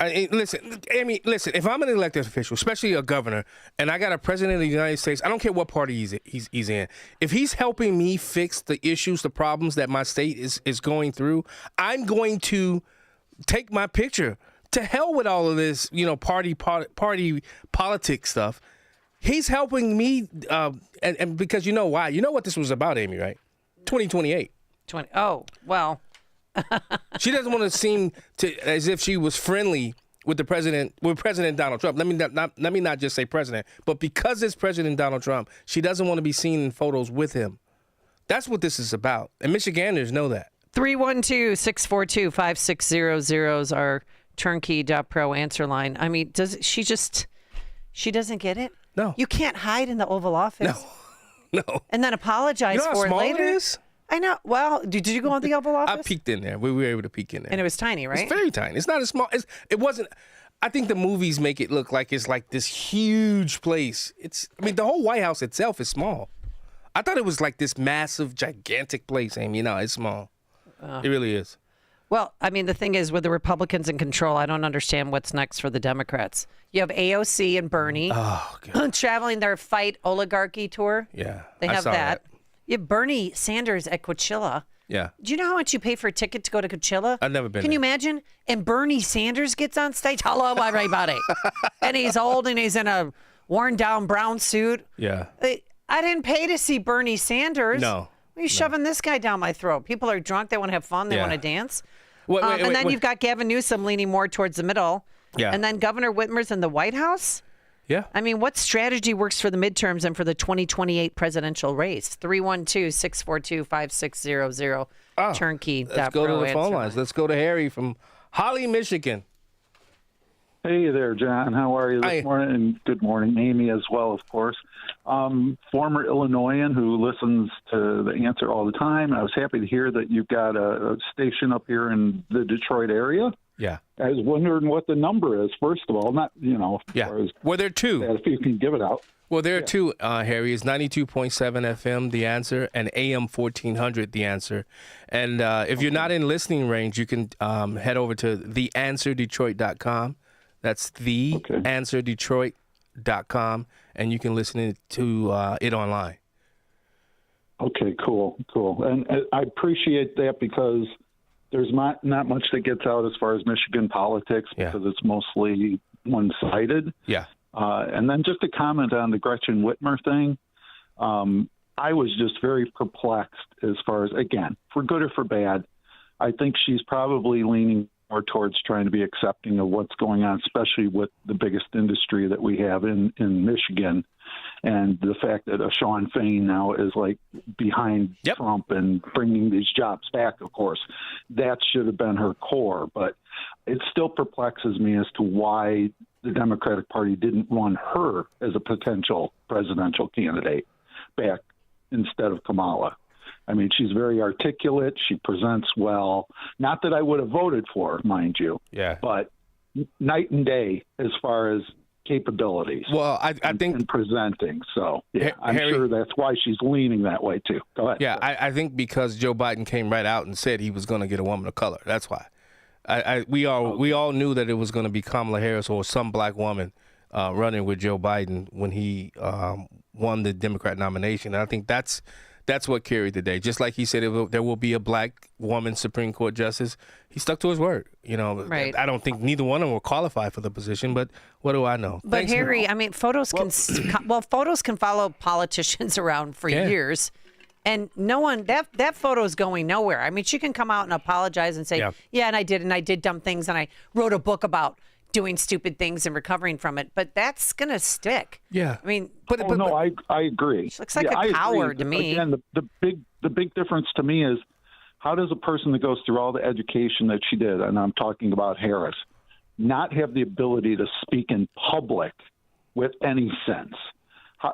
Listen, Amy, if I'm an elected official, especially a governor, and I got a president of the United States, I don't care what party he's in. If he's helping me fix the issues, the problems that my state is going through, I'm going to take my picture. To hell with all of this, party politics stuff. He's helping me, and because you know why? You know what this was about, Amy, right? 2028. Oh, well. She doesn't want to seem as if she was friendly with President Donald Trump. Let me not just say president, but because it's President Donald Trump, she doesn't want to be seen in photos with him. That's what this is about, and Michiganders know that. 312-642-5600 is our turnkey.pro answer line. I mean, she doesn't get it? No. You can't hide in the Oval Office. No. And then apologize how for it small later. It is? I know. Well, did you go on the Oval Office? I peeked in there. We were able to peek in there. And it was tiny, right? It's very tiny. It's not as small. It wasn't. I think the movies make it look like it's like this huge place. The whole White House itself is small. I thought it was like this massive, gigantic place, Amy. No, it's small. It really is. Well, I mean, the thing is, with the Republicans in control, I don't understand what's next for the Democrats. You have AOC and Bernie traveling their fight oligarchy tour. Yeah, they have that. You have Bernie Sanders at Coachella. Yeah. Do you know how much you pay for a ticket to go to Coachella? I've never been. Can you imagine? And Bernie Sanders gets on stage. Hello, everybody. And he's old and he's in a worn down brown suit. Yeah. I didn't pay to see Bernie Sanders. No. Why are you shoving this guy down my throat? People are drunk. They want to have fun. They want to dance. And then you've got Gavin Newsom leaning more towards the middle. Yeah. And then Governor Whitmer's in the White House. Yeah. I mean, what strategy works for the midterms and for the 2028 presidential race? 312-642-5600. Turnkey. Let's go to the phone lines. Let's go to Harry from Holly, Michigan. Hey there, John. How are you this morning? And good morning, Amy, as well, of course. Former Illinoisan who listens to the answer all the time. I was happy to hear that you've got a station up here in the Detroit area. Yeah. I was wondering what the number is, first of all. Not, as far as well, there are two. If you can give it out. Well, there are two, Harry. It's 92.7 FM, The Answer, and AM 1400, The Answer. And if you're not in listening range, you can head over to theanswerdetroit.com. That's theanswerdetroit.com, and you can listen to it online. Okay, cool. And I appreciate that because there's not much that gets out as far as Michigan politics because it's mostly one-sided. Yeah. And then just to comment on the Gretchen Whitmer thing, I was just very perplexed as far as, again, for good or for bad, I think she's probably leaning more towards trying to be accepting of what's going on, especially with the biggest industry that we have in Michigan. And the fact that Sean Fain now is like behind Trump and bringing these jobs back, of course, that should have been her core. But it still perplexes me as to why the Democratic Party didn't run her as a potential presidential candidate back instead of Kamala. I mean, she's very articulate. She presents well. Not that I would have voted for her, mind you. Yeah. But night and day as far as capabilities. Well, I think in presenting. So yeah, I'm Harry, sure that's why she's leaning that way too. Go ahead. Yeah, I think because Joe Biden came right out and said he was going to get a woman of color. That's why. We all knew that it was going to be Kamala Harris or some black woman running with Joe Biden when he won the Democrat nomination. And I think that's what carried the day. Just like he said, there will be a black woman Supreme Court justice. He stuck to his word. Right. I don't think neither one of them will qualify for the position, but what do I know? But Thanks, Harry, man. I mean, photos can follow politicians around for years. And no one, that photo is going nowhere. I mean, she can come out and apologize and say, yeah, and I did dumb things, and I wrote a book about doing stupid things and recovering from it. But that's going to stick. Yeah. I mean, I agree. She looks like a coward to me. Again, the big difference to me is how does a person that goes through all the education that she did, and I'm talking about Harris, not have the ability to speak in public with any sense?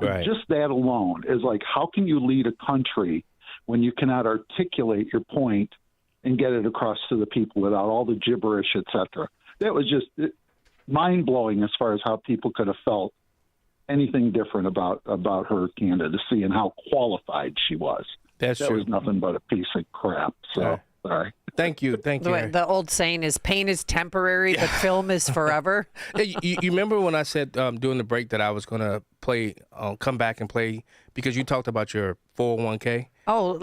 Right. Just that alone is like, how can you lead a country when you cannot articulate your point and get it across to the people without all the gibberish, et cetera? That was just mind-blowing as far as how people could have felt anything different about her candidacy and how qualified she was. That was nothing but a piece of crap. So, sorry. Thank you. The old saying is pain is temporary, but film is forever. Hey, you remember when I said during the break that I was going to play, come back and play because you talked about your 401k? Oh,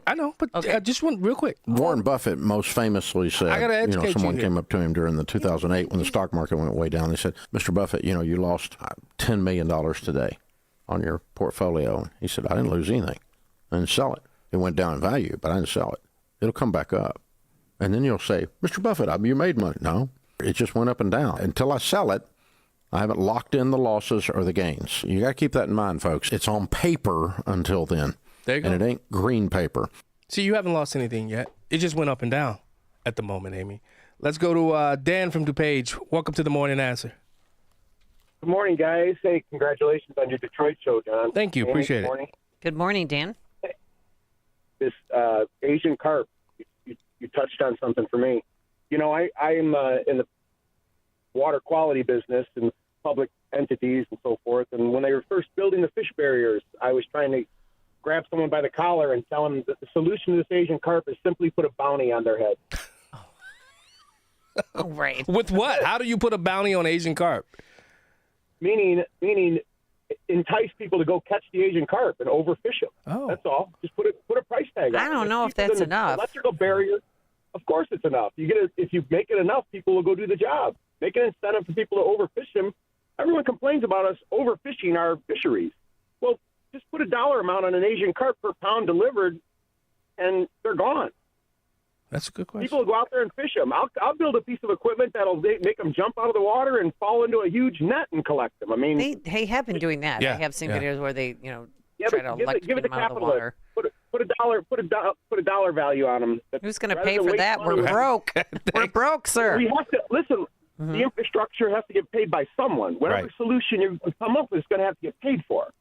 I know, but just one real quick. Warren Buffett most famously said, I gotta educate someone you came up to him during the 2008 when the stock market went way down. They said, Mr. Buffett, you lost $10 million today on your portfolio. He said, I didn't lose anything. I didn't sell it. It went down in value, but I didn't sell it. It'll come back up. And then you'll say, Mr. Buffett, you made money. No, it just went up and down. Until I sell it, I haven't locked in the losses or the gains. You got to keep that in mind, folks. It's on paper until then. There you go. And it ain't green paper. See, you haven't lost anything yet. It just went up and down at the moment, Amy. Let's go to Dan from DuPage. Welcome to the Morning Answer. Good morning, guys. Hey, congratulations on your Detroit show, John. Thank you. Amy, appreciate good morning. Good morning, Dan. This Asian carp, you touched on something for me. I'm in the water quality business and public entities and so forth. And when they were first building the fish barriers, I was trying to grab someone by the collar and tell them that the solution to this Asian carp is simply put a bounty on their head. Oh, right. With what? How do you put a bounty on Asian carp? Meaning entice people to go catch the Asian carp and overfish them. Oh. That's all. Just put a price tag on it. I don't know if Cheaper that's than enough. the electrical barrier. Of course it's enough. If you make it enough, people will go do the job. Make an incentive for people to overfish them. Everyone complains about us overfishing our fisheries. Well, just put a dollar amount on an Asian carp per pound delivered, and they're gone. That's a good question. People will go out there and fish them. I'll build a piece of equipment that'll make them jump out of the water and fall into a huge net and collect them. I mean, they have been doing that. Yeah, I have seen yeah. videos where they, yeah, try to but give electrocute it the them out of the capital. water. Put a dollar value on them. Who's going to pay for that? We're broke. We're broke, sir. We have to listen. The infrastructure has to get paid by someone. Whatever solution you come up with is going to have to get paid for.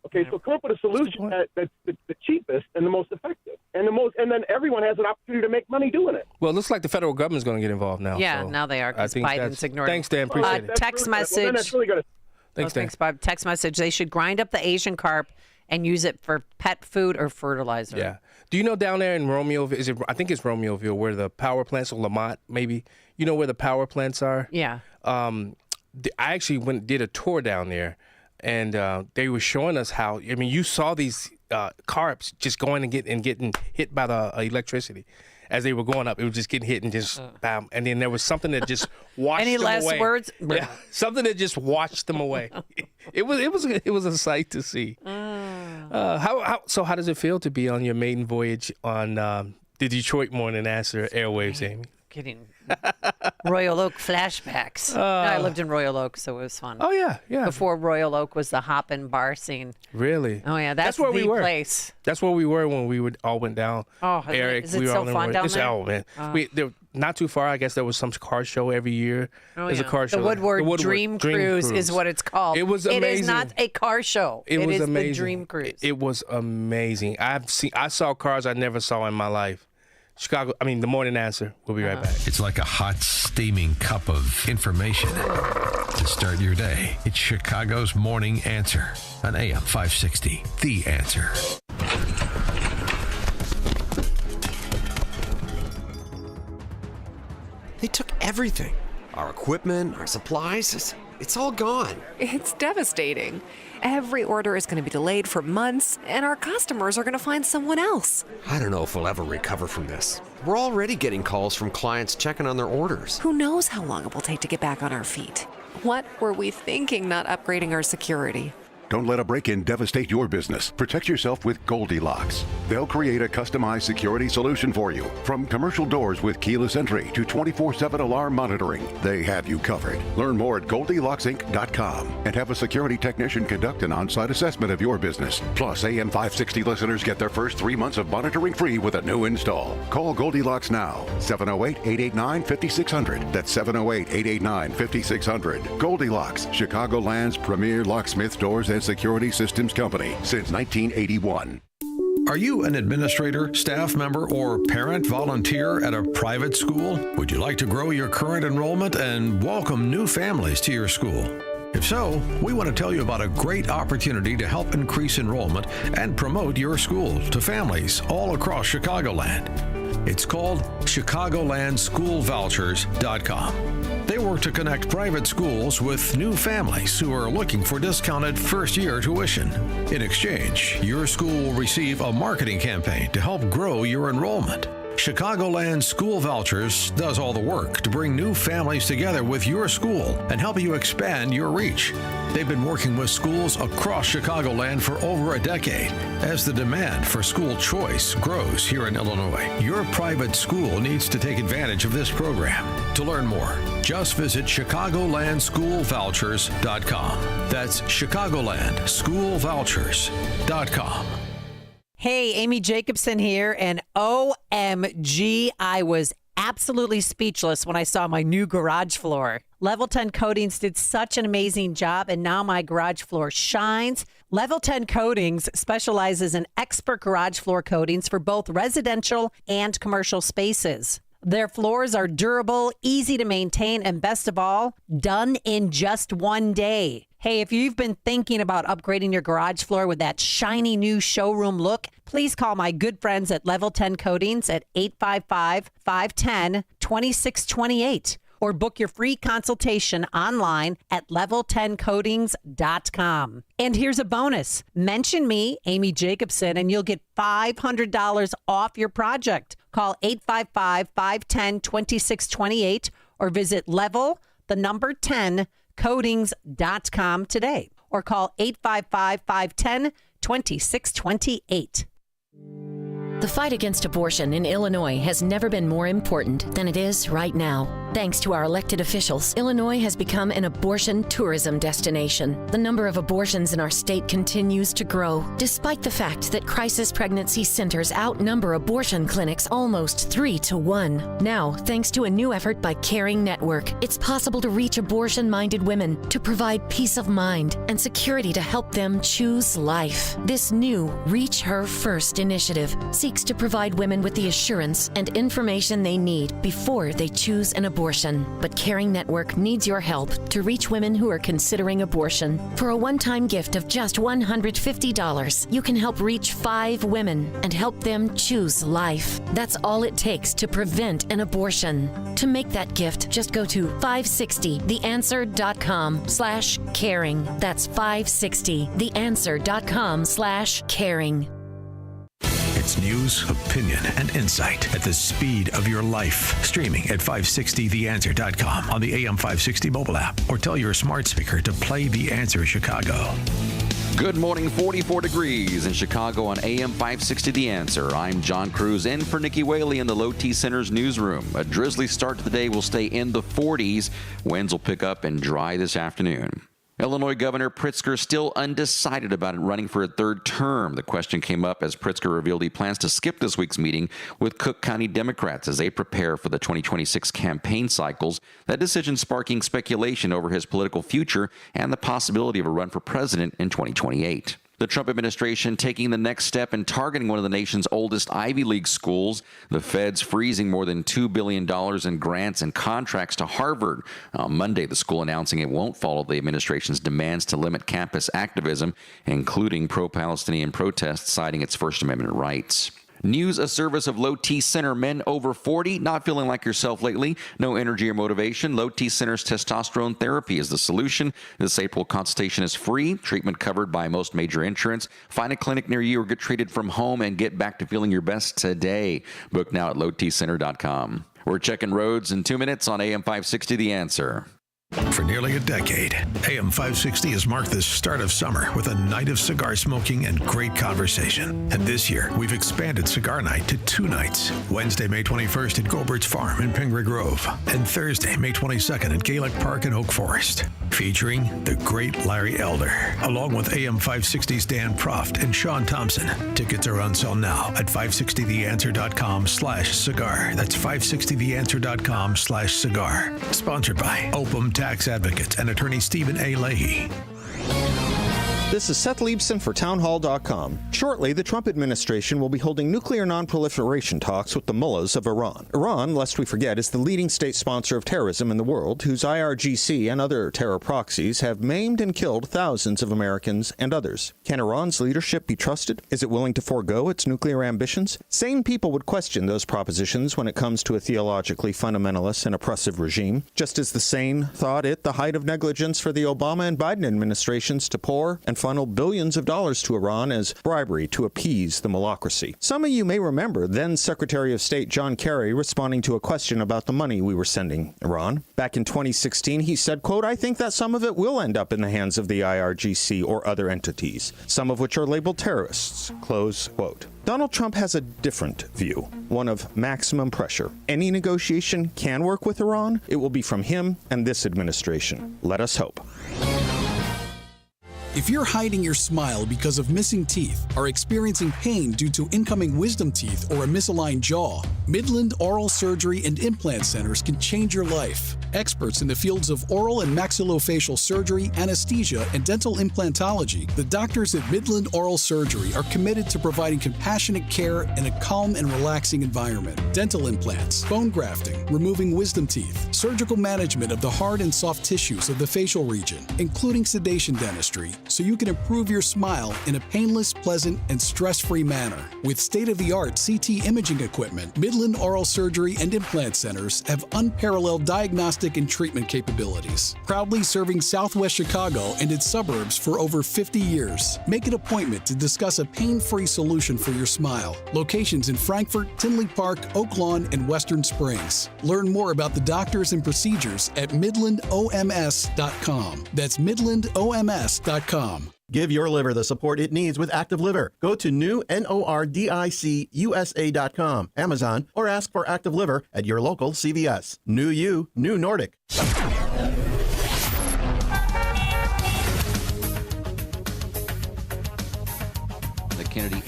Okay, so come up with a solution that's the cheapest and the most effective, and then everyone has an opportunity to make money doing it. Well, it looks like the federal government's going to get involved now. Yeah, so now they are because Biden's ignoring. Thanks, Dan. Appreciate it. Text message. That's really good. Thanks, Dan. Thanks, Bob. Text message. They should grind up the Asian carp and use it for pet food or fertilizer. Yeah. Do you know down there in Romeoville, I think it's Romeoville, where the power plants, or Lamont maybe, you know where the power plants are? Yeah. I actually did a tour down there, and they were showing us how, you saw these carps just going and getting hit by the electricity. As they were going up, it was just getting hit and just bam. And then there was something that just washed them away. Any last words? Yeah, something that just washed them away. It was a sight to see. So how does it feel to be on your maiden voyage on the Detroit Morning Answer airwaves, Amy? Getting Royal Oak flashbacks. No, I lived in Royal Oak, so it was fun. Oh yeah. Before Royal Oak was the hoppin' bar scene. Really? Oh yeah, that's where the we were. place. That's where we were when we all went down. Oh, Eric, is it we were so all in fun Royal- down it's, there? Oh man, there not too far. I guess there was some car show every year. Oh, There's yeah. a car show. The Woodward Dream Cruise is what it's called. It was amazing. It is not a car show. It was is amazing. the Dream Cruise. It was amazing. I saw cars I never saw in my life. The Morning Answer. We'll be right back. It's like a hot, steaming cup of information to start your day. It's Chicago's Morning Answer on AM 560. The Answer. They took everything. Our equipment, our supplies, it's all gone. It's devastating. Every order is going to be delayed for months, and our customers are going to find someone else. I don't know if we'll ever recover from this. We're already getting calls from clients checking on their orders. Who knows how long it will take to get back on our feet? What were we thinking not upgrading our security? Don't let a break-in devastate your business. Protect yourself with Goldilocks. They'll create a customized security solution for you. From commercial doors with keyless entry to 24/7 alarm monitoring, they have you covered. Learn more at GoldilocksInc.com and have a security technician conduct an on-site assessment of your business. Plus, AM 560 listeners get their first 3 months of monitoring free with a new install. Call Goldilocks now. 708-889-5600. That's 708-889-5600. Goldilocks, Chicagoland's premier locksmith doors and security systems company since 1981. Are you an administrator, staff member, or parent volunteer at a private school? Would you like to grow your current enrollment and welcome new families to your school? If so, we want to tell you about a great opportunity to help increase enrollment and promote your school to families all across Chicagoland. It's called ChicagolandSchoolVouchers.com. They work to connect private schools with new families who are looking for discounted first-year tuition. In exchange, your school will receive a marketing campaign to help grow your enrollment. Chicagoland School Vouchers does all the work to bring new families together with your school and help you expand your reach. They've been working with schools across Chicagoland for over a decade. As the demand for school choice grows here in Illinois, your private school needs to take advantage of this program. To learn more, just visit ChicagolandSchoolVouchers.com. That's ChicagolandSchoolVouchers.com. Hey, Amy Jacobson here, and OMG, I was absolutely speechless when I saw my new garage floor. Level 10 Coatings did such an amazing job, and now my garage floor shines. Level 10 Coatings specializes in expert garage floor coatings for both residential and commercial spaces. Their floors are durable, easy to maintain, and best of all, done in just one day. Hey, if you've been thinking about upgrading your garage floor with that shiny new showroom look, please call my good friends at Level 10 Coatings at 855-510-2628 or book your free consultation online at level10coatings.com. And here's a bonus. Mention me, Amy Jacobson, and you'll get $500 off your project. Call 855-510-2628 or visit level10coatings.com today, or call 855-510-2628. The fight against abortion in Illinois has never been more important than it is right now. Thanks to our elected officials, Illinois has become an abortion tourism destination. The number of abortions in our state continues to grow, despite the fact that crisis pregnancy centers outnumber abortion clinics almost 3 to 1. Now, thanks to a new effort by Caring Network, it's possible to reach abortion-minded women to provide peace of mind and security to help them choose life. This new Reach Her First initiative seeks to provide women with the assurance and information they need before they choose an abortion. But Caring Network needs your help to reach women who are considering abortion. For a one-time gift of just $150, you can help reach 5 women and help them choose life. That's all it takes to prevent an abortion. To make that gift, just go to 560theanswer.com/caring. That's 560theanswer.com/caring. It's news, opinion, and insight at the speed of your life. Streaming at 560theanswer.com on the AM 560 mobile app, or tell your smart speaker to play The Answer Chicago. Good morning, 44 degrees in Chicago on AM 560 The Answer. I'm John Cruz in for Nikki Whaley in the Low T Center's newsroom. A drizzly start to the day will stay in the 40s. Winds will pick up and dry this afternoon. Illinois Governor Pritzker still undecided about running for a third term. The question came up as Pritzker revealed he plans to skip this week's meeting with Cook County Democrats as they prepare for the 2026 campaign cycles. That decision sparking speculation over his political future and the possibility of a run for president in 2028. The Trump administration taking the next step in targeting one of the nation's oldest Ivy League schools. The feds freezing more than $2 billion in grants and contracts to Harvard. On Monday, the school announcing it won't follow the administration's demands to limit campus activism, including pro-Palestinian protests, citing its First Amendment rights. News, a service of Low T Center. Men over 40, not feeling like yourself lately, no energy or motivation. Low T Center's testosterone therapy is the solution. This April consultation is free, treatment covered by most major insurance. Find a clinic near you or get treated from home and get back to feeling your best today. Book now at lowtcenter.com. We're checking roads in 2 minutes on AM 560 The Answer. For nearly a decade, AM 560 has marked the start of summer with a night of cigar smoking and great conversation. And this year, we've expanded Cigar Night to 2 nights. Wednesday, May 21st at Gobert's Farm in Pingree Grove, and Thursday, May 22nd at Gaelic Park in Oak Forest. Featuring the great Larry Elder, along with AM 560's Dan Proft and Sean Thompson. Tickets are on sale now at 560theanswer.com/cigar. That's 560theanswer.com/cigar. Sponsored by Opum Tax Advocates and attorney Stephen A. Leahy. This is Seth Liebson for townhall.com. Shortly, the Trump administration will be holding nuclear nonproliferation talks with the mullahs of Iran. Iran, lest we forget, is the leading state sponsor of terrorism in the world, whose IRGC and other terror proxies have maimed and killed thousands of Americans and others. Can Iran's leadership be trusted? Is it willing to forego its nuclear ambitions? Sane people would question those propositions when it comes to a theologically fundamentalist and oppressive regime, just as the sane thought it the height of negligence for the Obama and Biden administrations to pour and funnel billions of dollars to Iran as bribery to appease the malocracy. Some of you may remember then Secretary of State John Kerry responding to a question about the money we were sending Iran. Back in 2016, he said, quote, "I think that some of it will end up in the hands of the IRGC or other entities, some of which are labeled terrorists," close quote. Donald Trump has a different view, one of maximum pressure. Any negotiation can work with Iran. It will be from him and this administration. Let us hope. If you're hiding your smile because of missing teeth, are experiencing pain due to incoming wisdom teeth or a misaligned jaw, Midland Oral Surgery and Implant Centers can change your life. Experts in the fields of oral and maxillofacial surgery, anesthesia, and dental implantology, the doctors at Midland Oral Surgery are committed to providing compassionate care in a calm and relaxing environment. Dental implants, bone grafting, removing wisdom teeth, surgical management of the hard and soft tissues of the facial region, including sedation dentistry, so you can improve your smile in a painless, pleasant, and stress-free manner. With state-of-the-art CT imaging equipment, Midland Oral Surgery and Implant Centers have unparalleled diagnostic and treatment capabilities, proudly serving Southwest Chicago and its suburbs for over 50 years. Make an appointment to discuss a pain-free solution for your smile. Locations in Frankfort, Tinley Park, Oak Lawn, and Western Springs. Learn more about the doctors and procedures at midlandoms.com. That's midlandoms.com. Give your liver the support it needs with Active Liver. Go to newnordicusa.com, Amazon, or ask for Active Liver at your local CVS. New you, new Nordic. The Kennedy.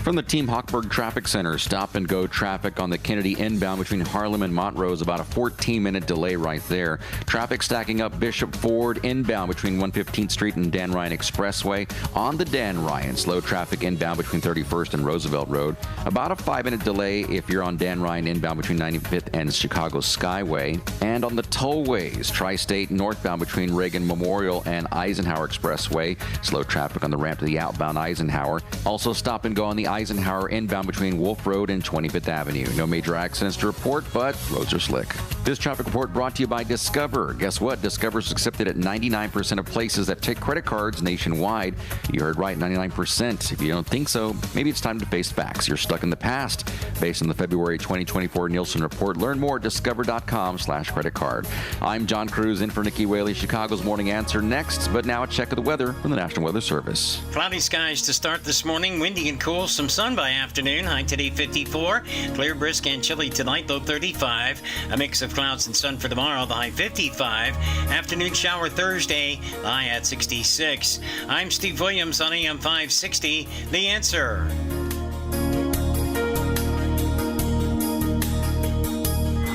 From the Team Hochberg Traffic Center, stop and go traffic on the Kennedy inbound between Harlem and Montrose, about a 14-minute delay right there. Traffic stacking up Bishop Ford inbound between 115th Street and Dan Ryan Expressway. On the Dan Ryan, slow traffic inbound between 31st and Roosevelt Road. About a 5-minute delay if you're on Dan Ryan inbound between 95th and Chicago Skyway. And on the tollways, Tri-State northbound between Reagan Memorial and Eisenhower Expressway. Slow traffic on the ramp to the outbound Eisenhower. Also stop and go on the Eisenhower inbound between Wolf Road and 25th Avenue. No major accidents to report, but roads are slick. This traffic report brought to you by Discover. Guess what? Discover is accepted at 99% of places that take credit cards nationwide. You heard right, 99%. If you don't think so, maybe it's time to face facts. You're stuck in the past. Based on the February 2024 Nielsen report, learn more at discover.com/credit card. I'm John Cruz in for Nikki Whaley. Chicago's Morning Answer next, but now a check of the weather from the National Weather Service. Cloudy skies to start this morning, windy and cool. Some sun by afternoon, high today 54. Clear, brisk, and chilly tonight, low 35. A mix of clouds and sun for tomorrow, the high 55. Afternoon shower Thursday, the high at 66. I'm Steve Williams on AM 560, The Answer.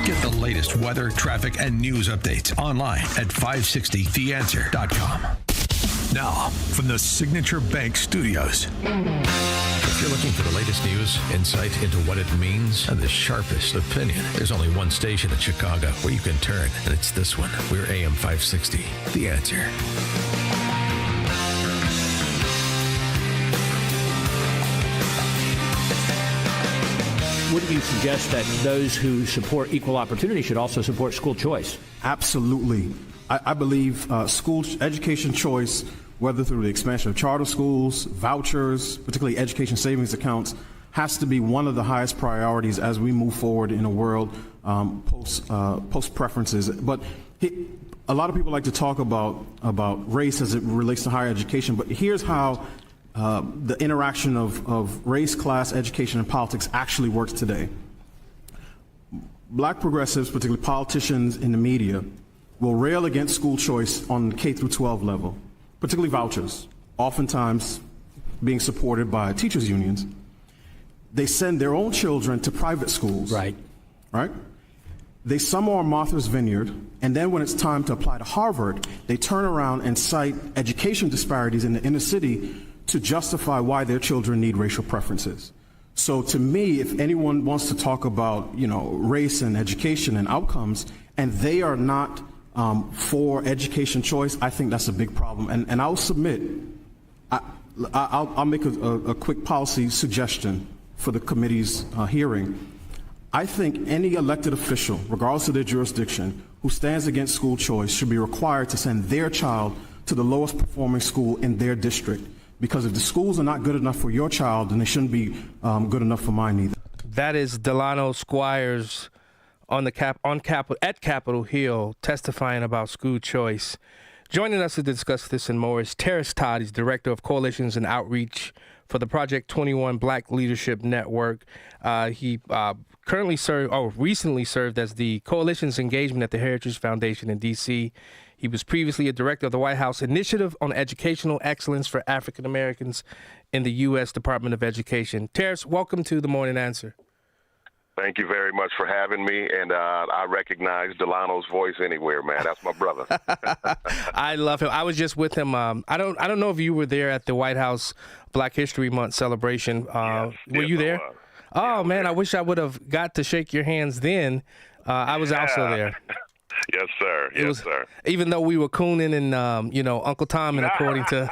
Get the latest weather, traffic, and news updates online at 560theanswer.com. Now, from the Signature Bank Studios. If you're looking for the latest news, insight into what it means, and the sharpest opinion, there's only one station in Chicago where you can turn, and it's this one. We're AM 560, The Answer. Wouldn't you suggest that those who support equal opportunity should also support school choice? Absolutely. I believe school education choice, whether through the expansion of charter schools, vouchers, particularly education savings accounts, has to be one of the highest priorities as we move forward in a world post preferences. But a lot of people like to talk about race as it relates to higher education, but here's how the interaction of race, class, education, and politics actually works today. Black progressives, particularly politicians in the media, will rail against school choice on the K through 12 level, particularly vouchers, oftentimes being supported by teachers' unions. They send their own children to private schools. Right. They summer on Martha's Vineyard, and then when it's time to apply to Harvard, they turn around and cite education disparities in the inner city to justify why their children need racial preferences. So to me, if anyone wants to talk about, race and education and outcomes, and they are not for education choice, I think that's a big problem. And I'll submit, I'll make a quick policy suggestion for the committee's hearing. I think any elected official, regardless of their jurisdiction, who stands against school choice should be required to send their child to the lowest performing school in their district. Because if the schools are not good enough for your child, then they shouldn't be good enough for mine either. That is Delano Squires at Capitol Hill testifying about school choice. Joining us to discuss this and more is Terrace Todd. He's Director of Coalitions and Outreach for the Project 21 Black Leadership Network. He recently served as the Coalition's engagement at the Heritage Foundation in D.C. He was previously a director of the White House Initiative on Educational Excellence for African Americans in the U.S. Department of Education. Terrace, welcome to The Morning Answer. Thank you very much for having me, and I recognize Delano's voice anywhere, man. That's my brother. I love him. I was just with him. I don't know if you were there at the White House Black History Month celebration. Were you there? Oh, man, I wish I would have got to shake your hands then. I was also there. Yes, sir. Yes, sir. Even though we were cooning and, Uncle Tom, and according to...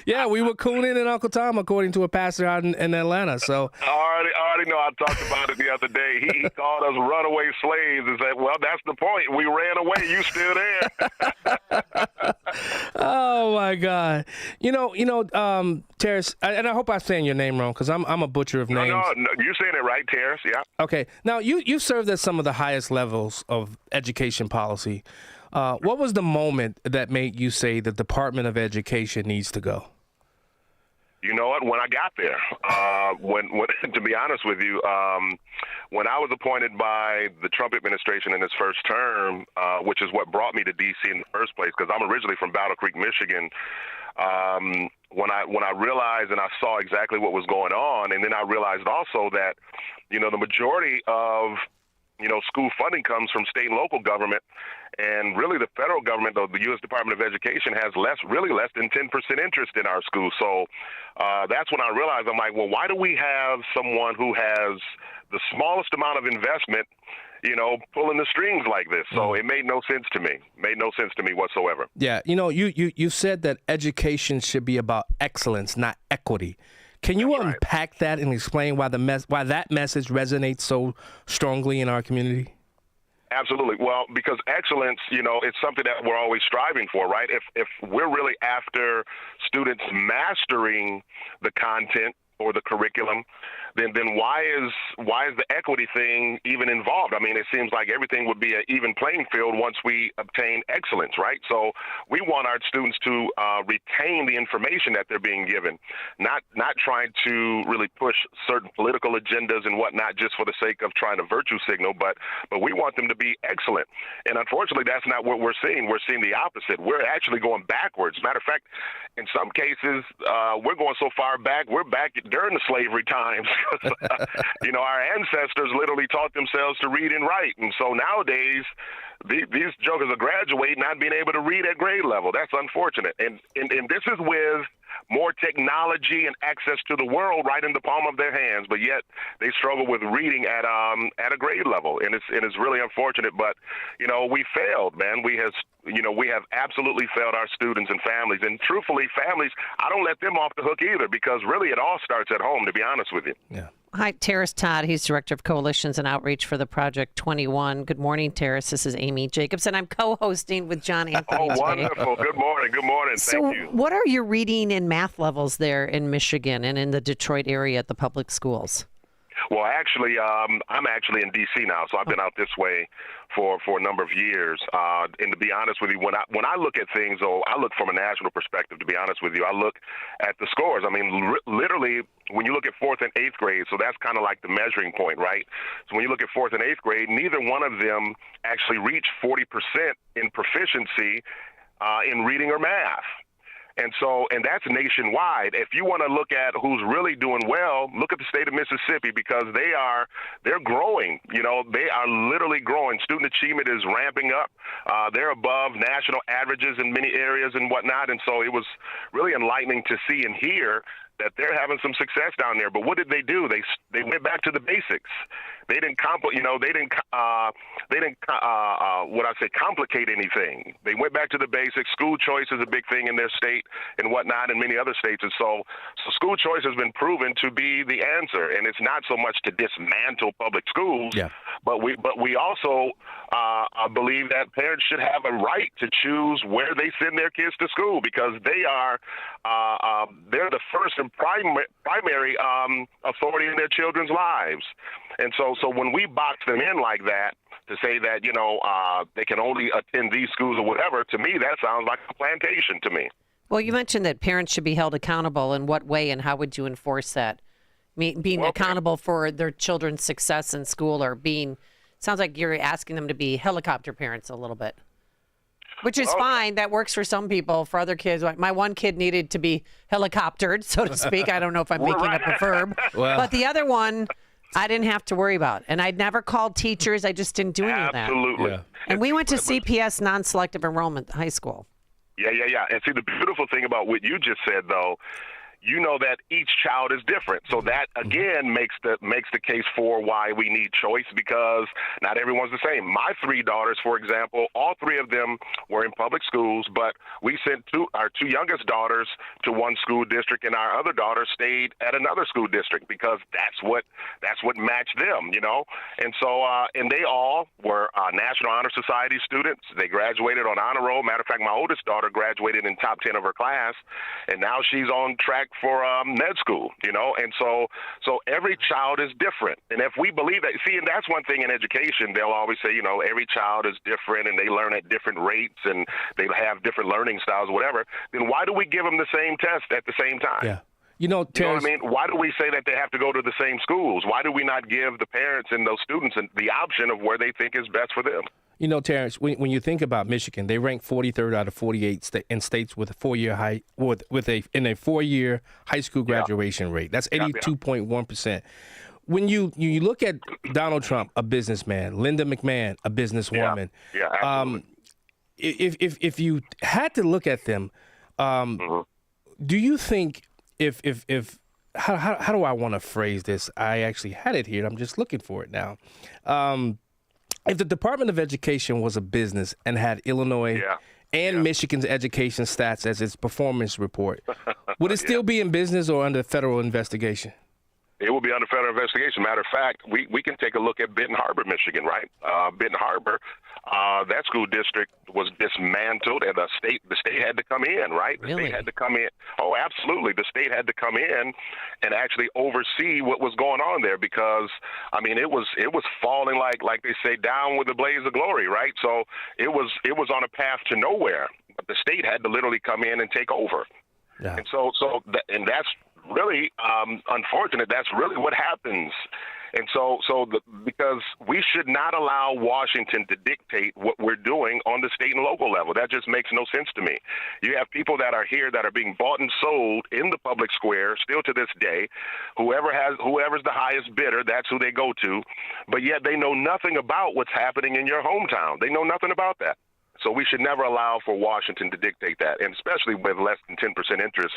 Yeah, we were cooning and Uncle Tom, according to a pastor out in Atlanta. So I already know. I talked about it the other day. He called us runaway slaves and said, well, that's the point. We ran away. You still there. Oh, my God. Terrace, and I hope I'm saying your name wrong because I'm a butcher of names. No, you're saying it right, Terrace. Yeah. Okay. Now, you served at some of the highest levels of education policy. What was the moment that made you say the Department of Education needs to go? You know what? When I got there, when to be honest with you, when I was appointed by the Trump administration in its first term, which is what brought me to D.C. in the first place, because I'm originally from Battle Creek, Michigan. When I realized and I saw exactly what was going on, and then I realized also that, the majority of school funding comes from state and local government, and really the federal government, though, the U.S. Department of Education has less than 10% interest in our schools. So that's when I realized, I'm like, well, why do we have someone who has the smallest amount of investment, pulling the strings like this? So it made no sense to me. Made no sense to me whatsoever. Yeah, you said that education should be about excellence, not equity. Can you unpack that and explain why that message resonates so strongly in our community? Absolutely. Well, because excellence, it's something that we're always striving for, right? If we're really after students mastering the content or the curriculum, then why is the equity thing even involved? I mean, it seems like everything would be an even playing field once we obtain excellence, right? So we want our students to retain the information that they're being given, not trying to really push certain political agendas and whatnot just for the sake of trying to virtue signal, but we want them to be excellent. And unfortunately, that's not what we're seeing. We're seeing the opposite. We're actually going backwards. Matter of fact, in some cases, we're going so far back, we're back during the slavery times. Our ancestors literally taught themselves to read and write. And so nowadays, these jokers are graduating not being able to read at grade level. That's unfortunate. And this is with more technology and access to the world right in the palm of their hands, but yet they struggle with reading at a grade level. And it's really unfortunate. But, we failed, man. We have absolutely failed our students and families. And truthfully, families, I don't let them off the hook either, because really it all starts at home, to be honest with you. Yeah. Hi, Terrace Todd. He's Director of Coalitions and Outreach for the Project 21. Good morning, Terrace. This is Amy Jacobson. I'm co-hosting with John Anthony today. Wonderful. Good morning. Good morning. Thank you. So what are your reading and math levels there in Michigan and in the Detroit area at the public schools? Well, actually, I'm actually in D.C. now, so I've been out this way for a number of years. And to be honest with you, when I look at things, I look from a national perspective, to be honest with you. I look at the scores. I mean, literally, when you look at 4th and 8th grade, so that's kind of like the measuring point, right? So when you look at 4th and 8th grade, neither one of them actually reached 40% in proficiency in reading or math. And that's nationwide. If you want to look at who's really doing well, look at the state of Mississippi, because they're growing. You know, they are literally growing. Student achievement is ramping up. They're above national averages in many areas and whatnot. And so it was really enlightening to see and hear that they're having some success down there. But what did they do? They went back to the basics. They didn't complicate anything. They went back to the basics. School choice is a big thing in their state and whatnot, and many other states. And so school choice has been proven to be the answer. And it's not so much to dismantle public schools, but we also believe that parents should have a right to choose where they send their kids to school, because they're the first and primary authority in their children's lives. And so when we box them in like that, to say that, they can only attend these schools or whatever, to me, that sounds like a plantation to me. Well, you mentioned that parents should be held accountable. In what way, and how would you enforce that? Being accountable for their children's success in school, or sounds like you're asking them to be helicopter parents a little bit. Which is fine. That works for some people. For other kids, my one kid needed to be helicoptered, so to speak. I don't know if I'm making up a verb. But the other one, I didn't have to worry about. And I'd never called teachers. I just didn't do any of that. Absolutely. Yeah. And we went to CPS, non-selective enrollment, high school. Yeah. And see, the beautiful thing about what you just said, though, you know that each child is different. So that, again, makes the case for why we need choice, because not everyone's the same. My 3 daughters, for example, all 3 of them were in public schools, but we sent our 2 youngest daughters to one school district, and our other daughter stayed at another school district, because that's what matched them, And so, and they all were National Honor Society students. They graduated on honor roll. Matter of fact, my oldest daughter graduated in top 10 of her class, and now she's on track for med school, and so every child is different. And if we believe that, and that's one thing in education, they'll always say, every child is different and they learn at different rates and they have different learning styles, whatever, then why do we give them the same test at the same time? Yeah. Terrence, you know what I mean? Why do we say that they have to go to the same schools? Why do we not give the parents and those students the option of where they think is best for them? Terrence, when you think about Michigan, they rank 43rd out of 48 in states with a 4-year in a 4-year high school graduation rate. That's 82.1%. When you look at Donald Trump, a businessman, Linda McMahon, a businesswoman, if you had to look at them, do you think how do I want to phrase this? I actually had it here. I'm just looking for it now. If the Department of Education was a business and had Illinois and Michigan's education stats as its performance report, would it still be in business or under federal investigation? It will be under federal investigation. Matter of fact, we can take a look at Benton Harbor, Michigan, right? Benton Harbor, that school district was dismantled, and the state had to come in, right? The state had to come in. Oh, absolutely. The state had to come in and actually oversee what was going on there, because it was falling like they say, down with a blaze of glory, right? So it was on a path to nowhere. But the state had to literally come in and take over. Yeah. And that's really unfortunate. That's really what happens. And because we should not allow Washington to dictate what we're doing on the state and local level. That just makes no sense to me. You have people that are here that are being bought and sold in the public square still to this day. Whoever's the highest bidder, that's who they go to. But yet they know nothing about what's happening in your hometown. They know nothing about that. So we should never allow for Washington to dictate that, and especially with less than 10% interest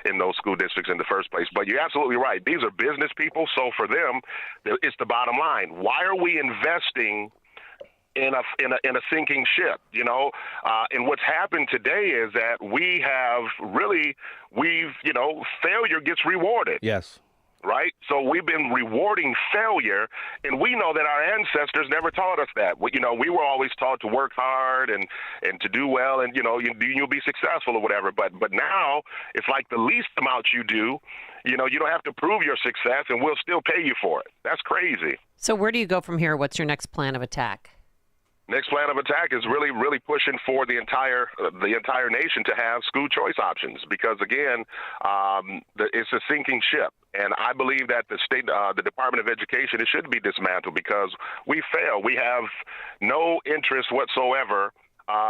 in those school districts in the first place. But you're absolutely right. These are business people, so for them, it's the bottom line. Why are we investing in a sinking ship? And what's happened today is that failure gets rewarded. Yes. Right? So we've been rewarding failure, and we know that our ancestors never taught us that. We were always taught to work hard and to do well, and you'll be successful or whatever. But now it's like the least amount you do, you don't have to prove your success, and we'll still pay you for it. That's crazy. So where do you go from here? What's your next plan of attack? Next plan of attack is really, really pushing for the entire nation to have school choice options, because again, it's a sinking ship, and I believe that the Department of Education, it should be dismantled, because we fail. We have no interest whatsoever.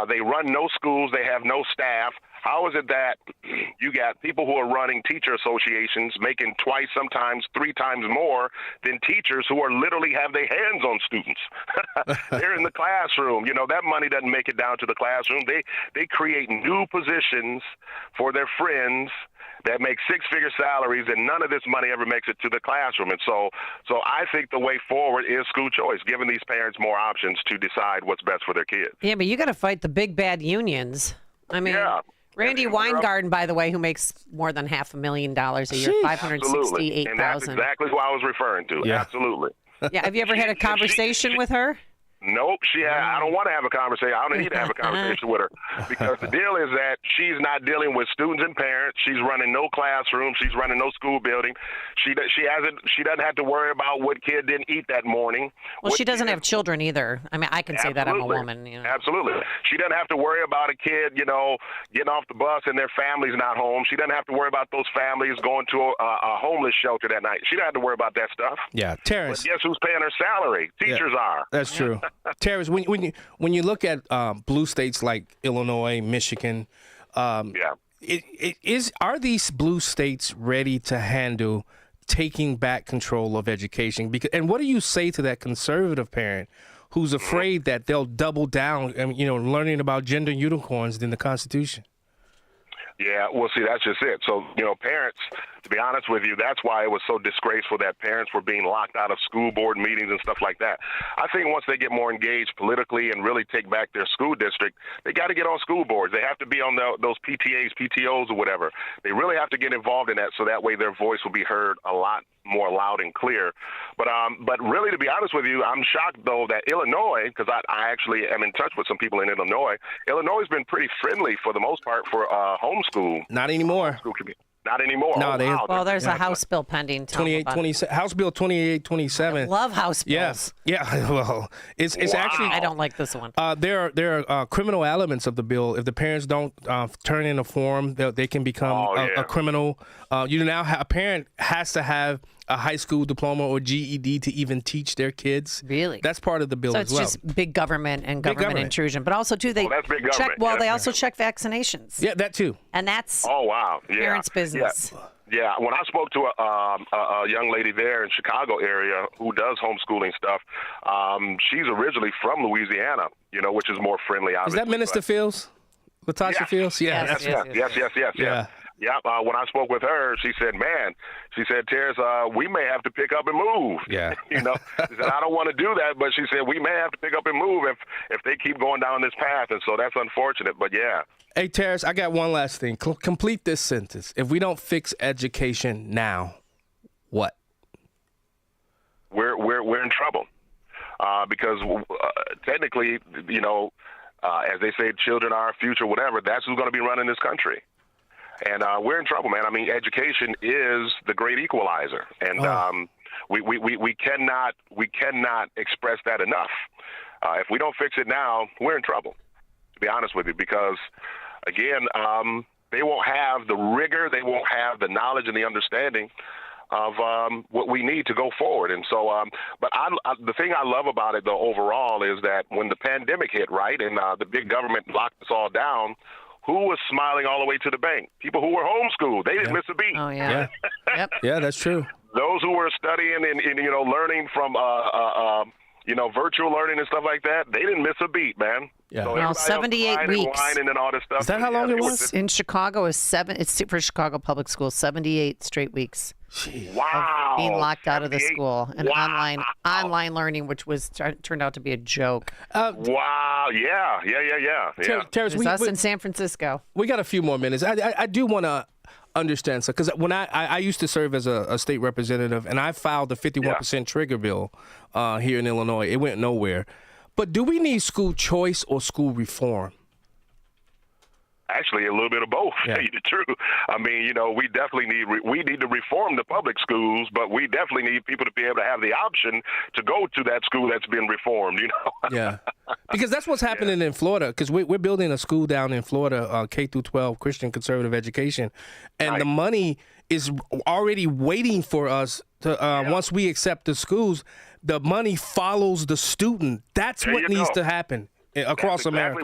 They run no schools. They have no staff. How is it that you got people who are running teacher associations making twice, sometimes 3 times more than teachers who are literally have their hands on students? They're in the classroom. That money doesn't make it down to the classroom. They create new positions for their friends that make 6-figure salaries, and none of this money ever makes it to the classroom. And so I think the way forward is school choice, giving these parents more options to decide what's best for their kids. Yeah, but you got to fight the big bad unions. I mean, Randy Weingarten, by the way, who makes more than $500,000 a year, $568,000. And that's exactly who I was referring to. Yeah. Absolutely. Yeah, have you ever had a conversation with her? Nope. I don't want to have a conversation. I don't need to have a conversation with her, because the deal is that she's not dealing with students and parents. She's running no classroom. She's running no school building. She doesn't have to worry about what kid didn't eat that morning. Well, she doesn't have children either. I mean, I can say that I'm a woman. Absolutely. She doesn't have to worry about a kid, getting off the bus and their family's not home. She doesn't have to worry about those families going to a homeless shelter that night. She doesn't have to worry about that stuff. Yeah, Terrence. But guess who's paying her salary? Teachers are. That's true. Terrence, when you look at blue states like Illinois, Michigan, are these blue states ready to handle taking back control of education? And what do you say to that conservative parent who's afraid that they'll double down and learning about gender unicorns in the Constitution? Yeah, well, see, that's just it. So, parents, to be honest with you, that's why it was so disgraceful that parents were being locked out of school board meetings and stuff like that. I think once they get more engaged politically and really take back their school district, they got to get on school boards. They have to be on those PTAs, PTOs, or whatever. They really have to get involved in that, so that way their voice will be heard a lot more loud and clear. But really, to be honest with you, I'm shocked, though, that Illinois, because I actually am in touch with some people in Illinois, Illinois has been pretty friendly for the most part for homeschool. Not anymore. Not anymore. No, Well, there's a House bill pending. House Bill 2827. I love House bills. Yeah. Well, it's actually. I don't like this one. There are criminal elements of the bill. If the parents don't turn in a form, they can become a criminal. A parent has to have a high school diploma or GED to even teach their kids. Really? That's part of the bill as well. So it's just big government and government intrusion. But also, too, they that's big check. government. Well, they also check vaccinations. Yeah, that too. And that's parents' business. Yeah. When I spoke to a young lady there in Chicago area who does homeschooling stuff, she's originally from Louisiana, which is more friendly. Obviously. Is that Minister Fields? Latasha Fields? Yeah. Yes. Yeah, when I spoke with her, she said, Terrence, we may have to pick up and move. Yeah. She said, I don't want to do that, but she said, we may have to pick up and move if they keep going down this path. And so that's unfortunate, but yeah. Hey, Terrence, I got one last thing. Complete this sentence. If we don't fix education now, what? We're in trouble because technically, as they say, children are our future, whatever, that's who's going to be running this country. And we're in trouble, man. I mean, education is the great equalizer, and we cannot express that enough. If we don't fix it now, we're in trouble, to be honest with you, because, again, they won't have the rigor, they won't have the knowledge and the understanding of what we need to go forward. And so, but the thing I love about it, though, overall, is that when the pandemic hit, right, and the big government locked us all down, who was smiling all the way to the bank? People who were homeschooled. They didn't miss a beat. Oh, yeah. Yep. Yeah, that's true. Those who were studying and learning from, virtual learning and stuff like that, they didn't miss a beat, man. Yeah. So well, 78 weeks. And all this stuff. Is that how long it was? In Chicago, it's for Chicago Public Schools, 78 straight weeks. Wow. Being locked out of the school and online learning, which was turned out to be a joke. Wow. Yeah. Terrence, it was us in San Francisco. We got a few more minutes. I do want to understand, so because when I used to serve as a state representative, and I filed the 51% trigger bill here in Illinois. It went nowhere. But do we need school choice or school reform? Actually, a little bit of both, to tell you the truth. I mean, we definitely need to reform the public schools, but we definitely need people to be able to have the option to go to that school that's been reformed, Yeah, because that's what's happening in Florida, because we're building a school down in Florida, K through 12 Christian conservative education, and the money is already waiting for us to, once we accept the schools, the money follows the student. That's what needs to happen. across America.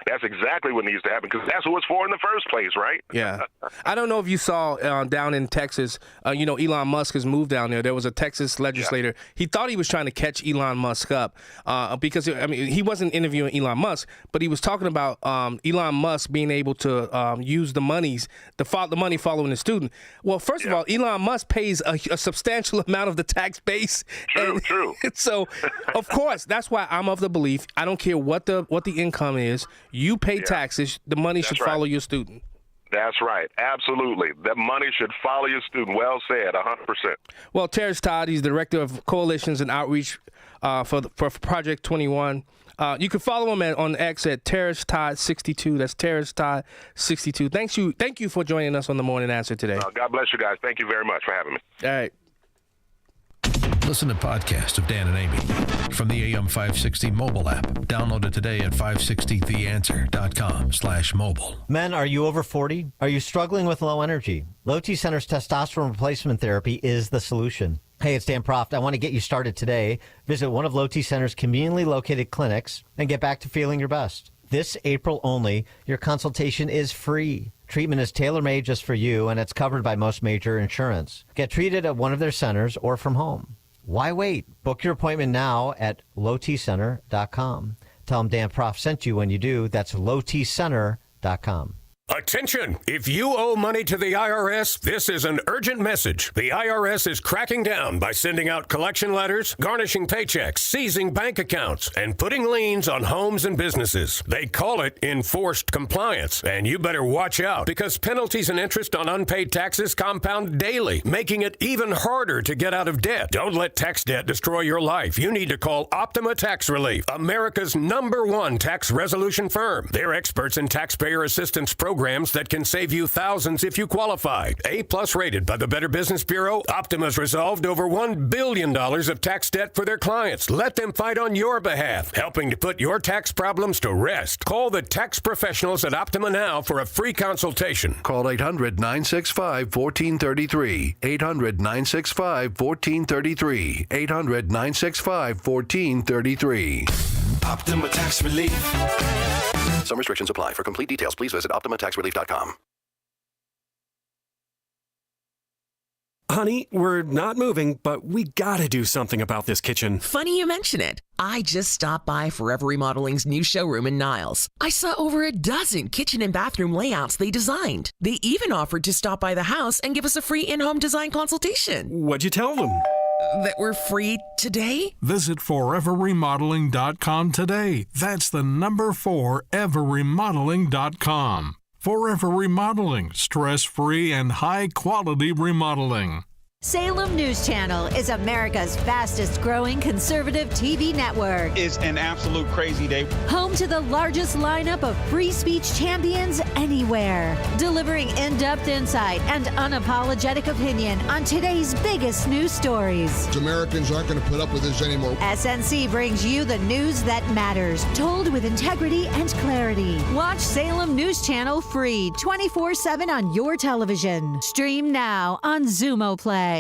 That's exactly what needs to happen, because that's who it's for in the first place, right? Yeah. I don't know if you saw down in Texas, Elon Musk has moved down there. There was a Texas legislator. Yeah. He thought he was trying to catch Elon Musk up because, he wasn't interviewing Elon Musk, but he was talking about Elon Musk being able to use the money following the student. Well, first of all, Elon Musk pays a substantial amount of the tax base. True. So, of course, that's why I'm of the belief, I don't care what the income is, you pay taxes, the money should follow your student. That's right. Absolutely. That money should follow your student. Well said, 100%. Well, Terrence Todd, he's Director of Coalitions and Outreach for Project 21. You can follow him on X at Terrence Todd 62. That's Terrence Todd 62. Thank you for joining us on The Morning Answer today. God bless you guys. Thank you very much for having me. All right. Listen to podcasts of Dan and Amy from the AM 560 mobile app. Download it today at 560theanswer.com/mobile. Men, are you over 40? Are you struggling with low energy? Low T Center's testosterone replacement therapy is the solution. Hey, it's Dan Proft. I want to get you started today. Visit one of Low T Center's conveniently located clinics and get back to feeling your best. This April only, your consultation is free. Treatment is tailor-made just for you, and it's covered by most major insurance. Get treated at one of their centers or from home. Why wait? Book your appointment now at lowtcenter.com. Tell them Dan Proft sent you when you do. That's lowtcenter.com. Attention! If you owe money to the IRS, this is an urgent message. The IRS is cracking down by sending out collection letters, garnishing paychecks, seizing bank accounts, and putting liens on homes and businesses. They call it enforced compliance, and you better watch out because penalties and interest on unpaid taxes compound daily, making it even harder to get out of debt. Don't let tax debt destroy your life. You need to call Optima Tax Relief, America's #1 tax resolution firm. They're experts in taxpayer assistance programs that can save you thousands if you qualify. A+ rated by the Better Business Bureau, Optima's resolved over $1 billion of tax debt for their clients. Let them fight on your behalf, helping to put your tax problems to rest. Call the tax professionals at Optima now for a free consultation. Call 800-965-1433. 800-965-1433. 800-965-1433. Optima Tax Relief. Some restrictions apply. For complete details, please visit OptimaTaxRelief.com. Honey, we're not moving, but we gotta do something about this kitchen. Funny you mention it. I just stopped by Forever Remodeling's new showroom in Niles. I saw over a dozen kitchen and bathroom layouts they designed. They even offered to stop by the house and give us a free in-home design consultation. What'd you tell them? That we're free today? Visit foreverremodeling.com today. That's the number 4, everremodeling.com. Forever Remodeling, stress-free and high-quality remodeling. Salem News Channel is America's fastest growing conservative TV network. It's an absolute crazy day. Home to the largest lineup of free speech champions anywhere. Delivering in-depth insight and unapologetic opinion on today's biggest news stories. Americans aren't going to put up with this anymore. SNC brings you the news that matters, told with integrity and clarity. Watch Salem News Channel free 24/7 on your television. Stream now on Xumo Play.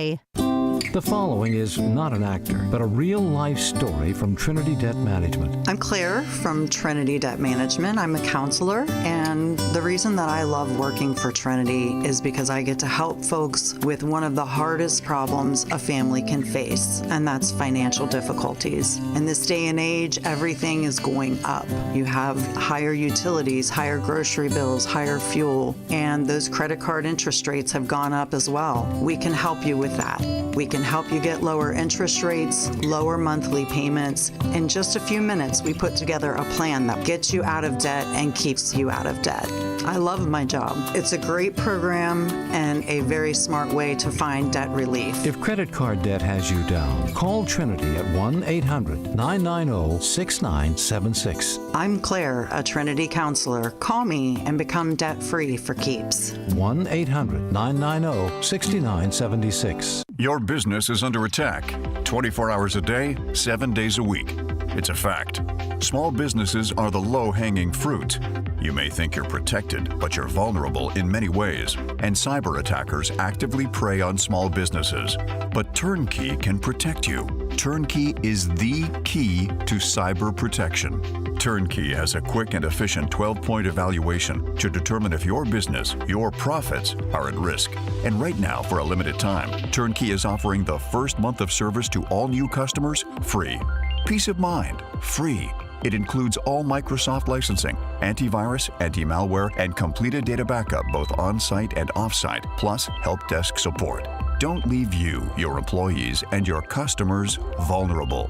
The following is not an actor, but a real-life story from Trinity Debt Management. I'm Claire from Trinity Debt Management. I'm a counselor, and the reason that I love working for Trinity is because I get to help folks with one of the hardest problems a family can face, and that's financial difficulties. In this day and age, everything is going up. You have higher utilities, higher grocery bills, higher fuel, and those credit card interest rates have gone up as well. We can help you with that. We can help you get lower interest rates, lower monthly payments. In just a few minutes, we put together a plan that gets you out of debt and keeps you out of debt. I love my job. It's a great program and a very smart way to find debt relief. If credit card debt has you down, call Trinity at 1-800-990-6976. I'm Claire, a Trinity counselor. Call me and become debt-free for keeps. 1-800-990-6976. Your business is under attack 24 hours a day, 7 days a week. It's a fact. Small businesses are the low-hanging fruit. You may think you're protected, but you're vulnerable in many ways, and cyber attackers actively prey on small businesses. But Turnkey can protect you. Turnkey is the key to cyber protection. Turnkey has a quick and efficient 12-point evaluation to determine if your business, your profits, are at risk. And right now, for a limited time, Turnkey is offering the first month of service to all new customers free. Peace of mind, free. It includes all Microsoft licensing, antivirus, anti-malware, and completed data backup both on-site and off-site, plus help desk support. Don't leave you, your employees, and your customers vulnerable.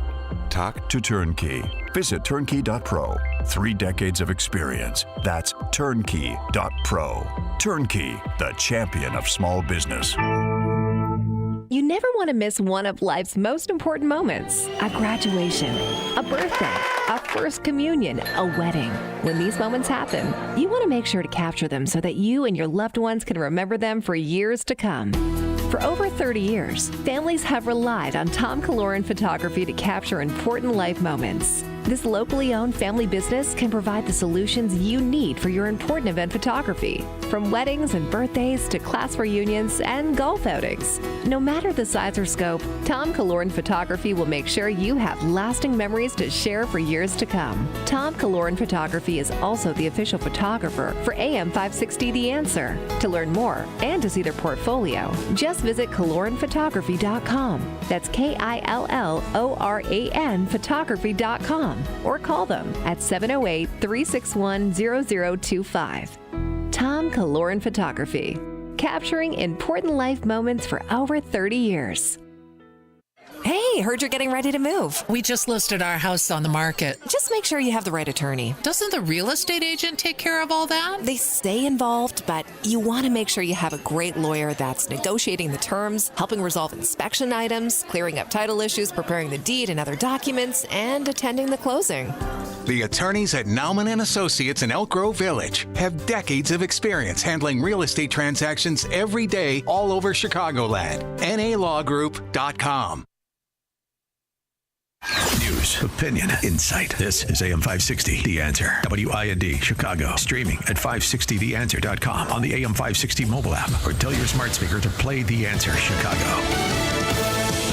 Talk to Turnkey. Visit turnkey.pro. 3 decades of experience. That's turnkey.pro. Turnkey, the champion of small business. You never want to miss one of life's most important moments. A graduation, a birthday, a first communion, a wedding. When these moments happen, you want to make sure to capture them so that you and your loved ones can remember them for years to come. For over 30 years, families have relied on Tom Kaloran Photography to capture important life moments. This locally owned family business can provide the solutions you need for your important event photography, from weddings and birthdays to class reunions and golf outings. No matter the size or scope, Tom Kaloran Photography will make sure you have lasting memories to share for years to come. Tom Kaloran Photography is also the official photographer for AM 560 The Answer. To learn more and to see their portfolio, just visit KaloranPhotography.com. That's KILLORAN photography.com. Or call them at 708-361-0025. Tom Kaloran Photography, capturing important life moments for over 30 years. Hey, heard you're getting ready to move. We just listed our house on the market. Just make sure you have the right attorney. Doesn't the real estate agent take care of all that? They stay involved, but you want to make sure you have a great lawyer that's negotiating the terms, helping resolve inspection items, clearing up title issues, preparing the deed and other documents, and attending the closing. The attorneys at Nauman & Associates in Elk Grove Village have decades of experience handling real estate transactions every day all over Chicagoland. NALawGroup.com. News, opinion, insight. This is AM 560, The Answer. WIND, Chicago. Streaming at 560theanswer.com on the AM 560 mobile app, or tell your smart speaker to play The Answer Chicago.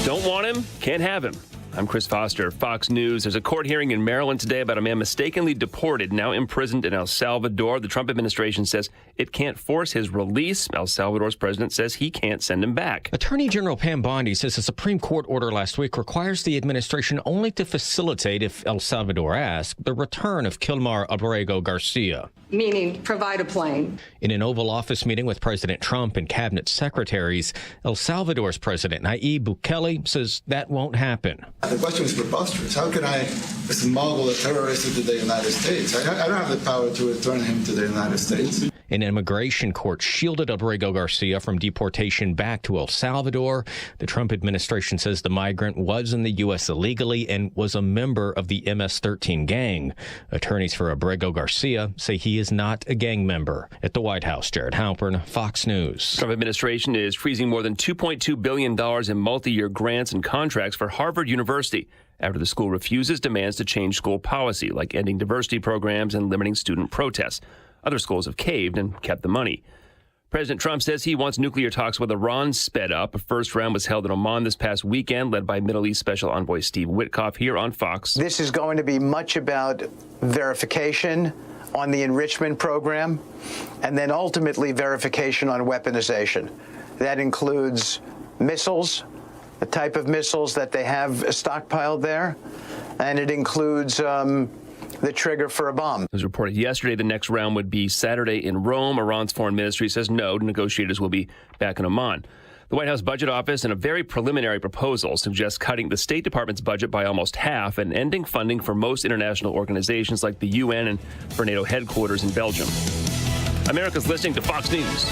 Don't want him? Can't have him. I'm Chris Foster, Fox News. There's a court hearing in Maryland today about a man mistakenly deported, now imprisoned in El Salvador. The Trump administration says it can't force his release. El Salvador's president says he can't send him back. Attorney General Pam Bondi says a Supreme Court order last week requires the administration only to facilitate, if El Salvador asks, the return of Kilmar Abrego Garcia. Meaning provide a plane. In an Oval Office meeting with President Trump and cabinet secretaries, El Salvador's president, Nayib Bukele, says that won't happen. The question is preposterous. How can I smuggle a terrorist into the United States? I don't have the power to return him to the United States. An immigration court shielded Abrego Garcia from deportation back to El Salvador. The Trump administration says the migrant was in the U.S. illegally and was a member of the MS-13 gang. Attorneys for Abrego Garcia say he is not a gang member. At the White House, Jared Halpern, Fox News. Trump administration is freezing more than $2.2 billion in multi-year grants and contracts for Harvard University after the school refuses demands to change school policy, like ending diversity programs and limiting student protests. Other schools have caved and kept the money. President Trump says he wants nuclear talks with Iran sped up. A first round was held in Oman this past weekend, led by Middle East Special Envoy Steve Witkoff here on Fox. This is going to be much about verification on the enrichment program, and then ultimately verification on weaponization. That includes missiles, the type of missiles that they have stockpiled there, and it includes the trigger for a bomb. It was reported yesterday the next round would be Saturday in Rome. Iran's foreign ministry says no, negotiators will be back in Oman. The White House Budget Office, in a very preliminary proposal, suggests cutting the State Department's budget by almost half and ending funding for most international organizations like the UN and for NATO headquarters in Belgium. America's listening to Fox News.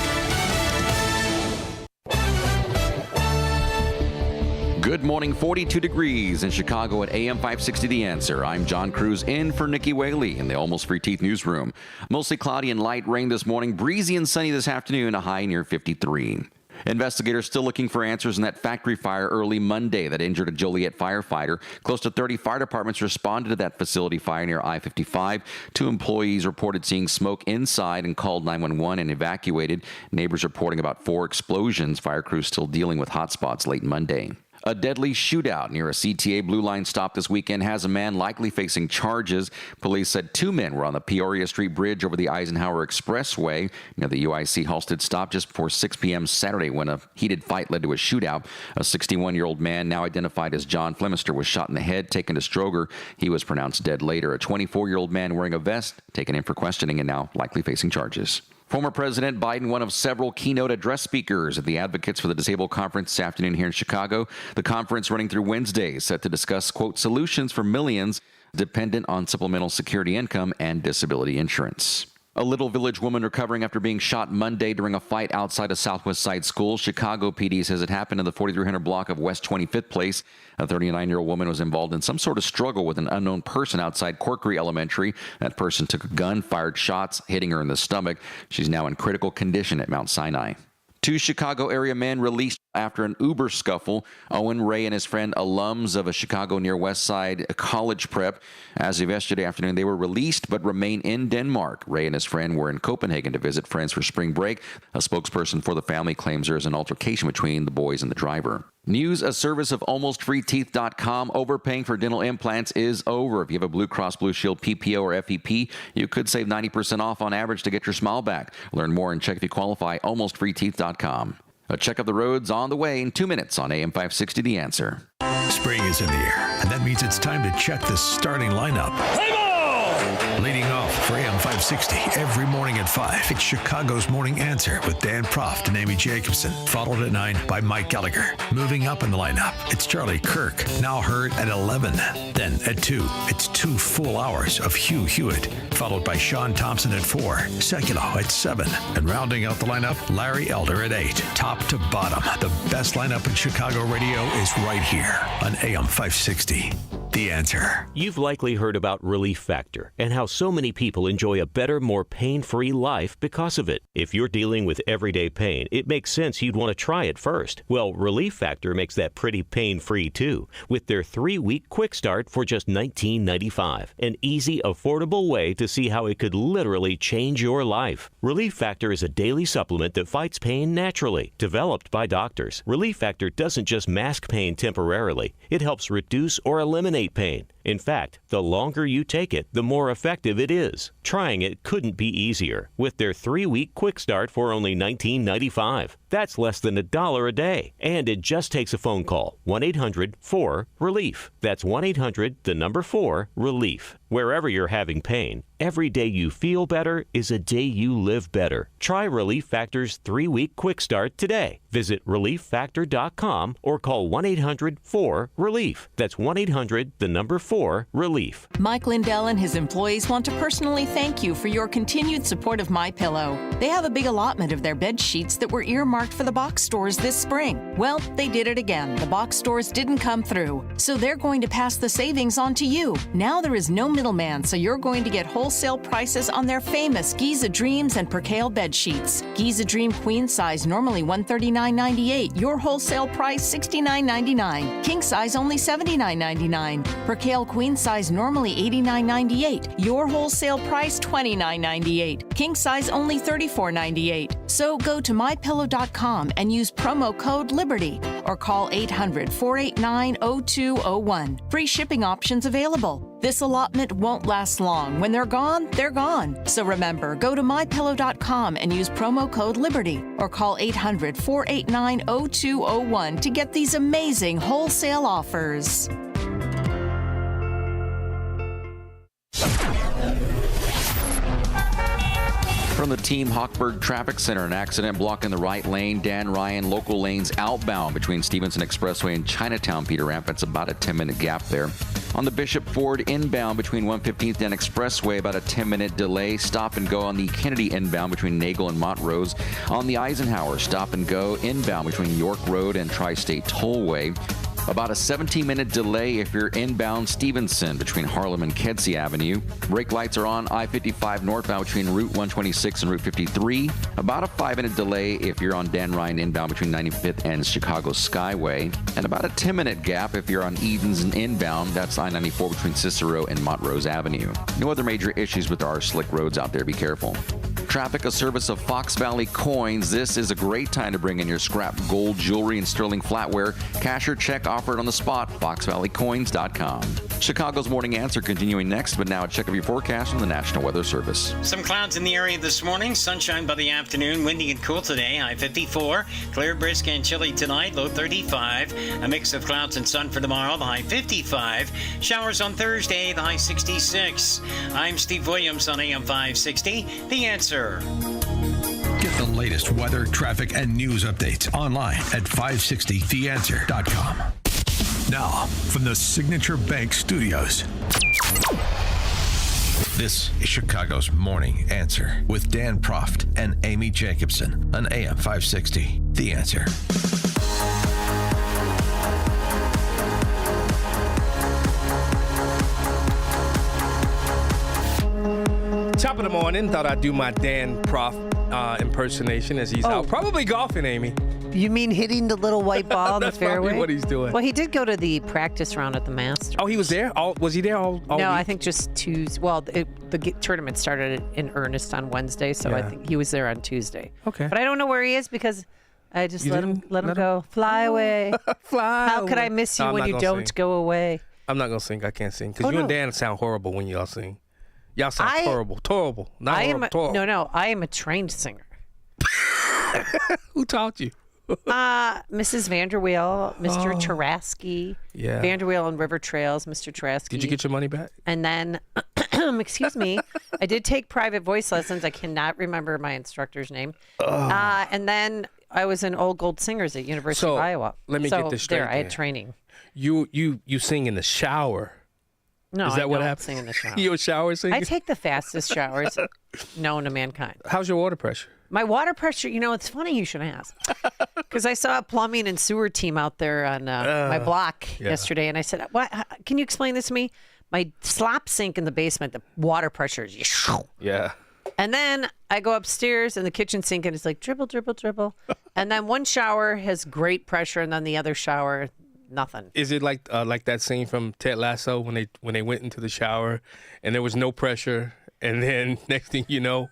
Good morning, 42 degrees in Chicago at AM 560 The Answer. I'm John Cruz in for Nikki Whaley in the Almost Free Teeth newsroom. Mostly cloudy and light rain this morning, breezy and sunny this afternoon, a high near 53. Investigators still looking for answers in that factory fire early Monday that injured a Joliet firefighter. Close to 30 fire departments responded to that facility fire near I-55. 2 employees reported seeing smoke inside and called 911 and evacuated. Neighbors reporting about 4 explosions. Fire crews still dealing with hot spots late Monday. A deadly shootout near a CTA Blue Line stop this weekend has a man likely facing charges. Police said 2 men were on the Peoria Street Bridge over the Eisenhower Expressway near the UIC Halstead stop just before 6 p.m. Saturday when a heated fight led to a shootout. A 61-year-old man, now identified as John Flemister, was shot in the head, taken to Stroger. He was pronounced dead later. A 24-year-old man wearing a vest taken in for questioning and now likely facing charges. Former President Biden, one of several keynote address speakers at the Advocates for the Disabled Conference this afternoon here in Chicago. The conference running through Wednesday is set to discuss, quote, solutions for millions dependent on supplemental security income and disability insurance. A Little Village woman recovering after being shot Monday during a fight outside a Southwest Side school. Chicago PD says it happened in the 4300 block of West 25th Place. A 39-year-old woman was involved in some sort of struggle with an unknown person outside Corkery Elementary. That person took a gun, fired shots, hitting her in the stomach. She's now in critical condition at Mount Sinai. 2 Chicago area men released after an Uber scuffle. Owen Ray and his friend, alums of a Chicago near West Side college prep. As of yesterday afternoon, they were released but remain in Denmark. Ray and his friend were in Copenhagen to visit friends for spring break. A spokesperson for the family claims there is an altercation between the boys and the driver. News, a service of AlmostFreeTeeth.com. Overpaying for dental implants is over. If you have a Blue Cross Blue Shield PPO or FEP, you could save 90% off on average to get your smile back. Learn more and check if you qualify. AlmostFreeTeeth.com. A check of the roads on the way in 2 minutes on AM 560 The Answer. Spring is in the air, and that means it's time to check the starting lineup. Leading off for AM 560 every morning at 5, it's Chicago's Morning Answer with Dan Proft and Amy Jacobson, followed at 9 by Mike Gallagher. Moving up in the lineup, it's Charlie Kirk, now heard at 11. Then at 2, it's 2 full hours of Hugh Hewitt, followed by Sean Thompson at 4, Seculo at 7, and rounding out the lineup, Larry Elder at 8. Top to bottom, the best lineup in Chicago radio is right here on AM 560. The Answer. You've likely heard about Relief Factor and how so many people enjoy a better, more pain-free life because of it. If you're dealing with everyday pain, it makes sense you'd want to try it first. Well, Relief Factor makes that pretty pain-free too, with their 3-week quick start for just $19.95. An easy, affordable way to see how it could literally change your life. Relief Factor is a daily supplement that fights pain naturally. Developed by doctors, Relief Factor doesn't just mask pain temporarily. It helps reduce or eliminate pain. In fact, the longer you take it, the more effective it is. Trying it couldn't be easier with their 3-week quick start for only $19.95. That's less than $1 a day. And it just takes a phone call. 1-800-4-RELIEF. That's 1-800-4-RELIEF. Wherever you're having pain, every day you feel better is a day you live better. Try Relief Factor's 3-week quick start today. Visit ReliefFactor.com or call 1-800-4-RELIEF. That's 1-800-4-RELIEF. Mike Lindell and his employees want to personally thank you for your continued support of MyPillow. They have a big allotment of their bed sheets that were earmarked for the box stores this spring. Well, they did it again. The box stores didn't come through, so they're going to pass the savings on to you. Now there is no middleman, so you're going to get wholesale prices on their famous Giza Dreams and Percale bed sheets. Giza Dream queen size normally $139.98. Your wholesale price $69.99. King size only $79.99. Percale queen size normally $89.98. Your wholesale price $29.98. King size only $34.98. So go to mypillow.com and use promo code LIBERTY or call 800-489-0201. Free shipping options available. This allotment won't last long. When they're gone, they're gone. So remember, go to mypillow.com and use promo code LIBERTY or call 800-489-0201 to get these amazing wholesale offers. From the Team Hochberg Traffic Center, an accident blocking the right lane. Dan Ryan, local lanes outbound between Stevenson Expressway and Chinatown Peter Ramp. It's about a 10-minute gap there. On the Bishop Ford inbound between 115th and Expressway, about a 10-minute delay. Stop and go on the Kennedy inbound between Nagel and Montrose. On the Eisenhower, stop and go inbound between York Road and Tri-State Tollway. About a 17-minute delay if you're inbound Stevenson between Harlem and Kedzie Avenue. Brake lights are on I-55 northbound between Route 126 and Route 53. About a 5-minute delay if you're on Dan Ryan inbound between 95th and Chicago Skyway. And about a 10-minute gap if you're on Edens and inbound. That's I-94 between Cicero and Montrose Avenue. No other major issues with our slick roads out there. Be careful. Traffic, a service of Fox Valley Coins. This is a great time to bring in your scrap gold jewelry and sterling flatware. Cash or check offered on the spot. FoxValleyCoins.com. Chicago's Morning Answer continuing next, but now a check of your forecast from the National Weather Service. Some clouds in the area this morning. Sunshine by the afternoon. Windy and cool today. High 54. Clear, brisk, and chilly tonight. Low 35. A mix of clouds and sun for tomorrow. The high 55. Showers on Thursday. The high 66. I'm Steve Williams on AM 560. The Answer. Get the latest weather, traffic, and news updates online at 560theanswer.com. Now, from the Signature Bank Studios, this is Chicago's Morning Answer with Dan Proft and Amy Jacobson on AM 560. The Answer. Top of the morning, thought I'd do my Dan Proft impersonation as he's out. Probably golfing, Amy. You mean hitting the little white ball in the That's fairway? probably what he's doing. Well, he did go to the practice round at the Masters. Oh, he was there? Was he there all No, week? I think just Tuesday. Well, the tournament started in earnest on Wednesday, so I Yeah. think he was there on Tuesday. Okay. But I don't know where he is because I just You let him go. Fly away. Fly How could away. I miss you No, I'm when not you gonna don't sing. go away? I'm not going to sing. I can't sing. Because Oh, you and no. Dan sound horrible when y'all sing. Y'all sound I- horrible. Terrible. Not I am horrible. Terrible. no. I am a trained singer. Who taught you? Mrs. Vanderweel, Mr. Oh. Tarasky, Yeah. Vanderweel and River Trails, Mr. Tarasky. Did you get your money back? And then, excuse me, I did take private voice lessons. I cannot remember my instructor's name. And then I was in Old Gold Singers at University So, of Iowa. let me so get this straight there, I had then. training. You sing in the shower. No, Is that I what don't happened? sing in the shower. You a shower singer? I take the fastest showers known to mankind. How's your water pressure? My water pressure, it's funny you should ask. Because I saw a plumbing and sewer team out there on my block yesterday, and I said, "What? Can you explain this to me? My slop sink in the basement, the water pressure is..." Yeah. And then I go upstairs in the kitchen sink, and it's like dribble, dribble, dribble. And then one shower has great pressure, and then the other shower, nothing. Is it like that scene from Ted Lasso when they went into the shower and there was no pressure, and then next thing you know,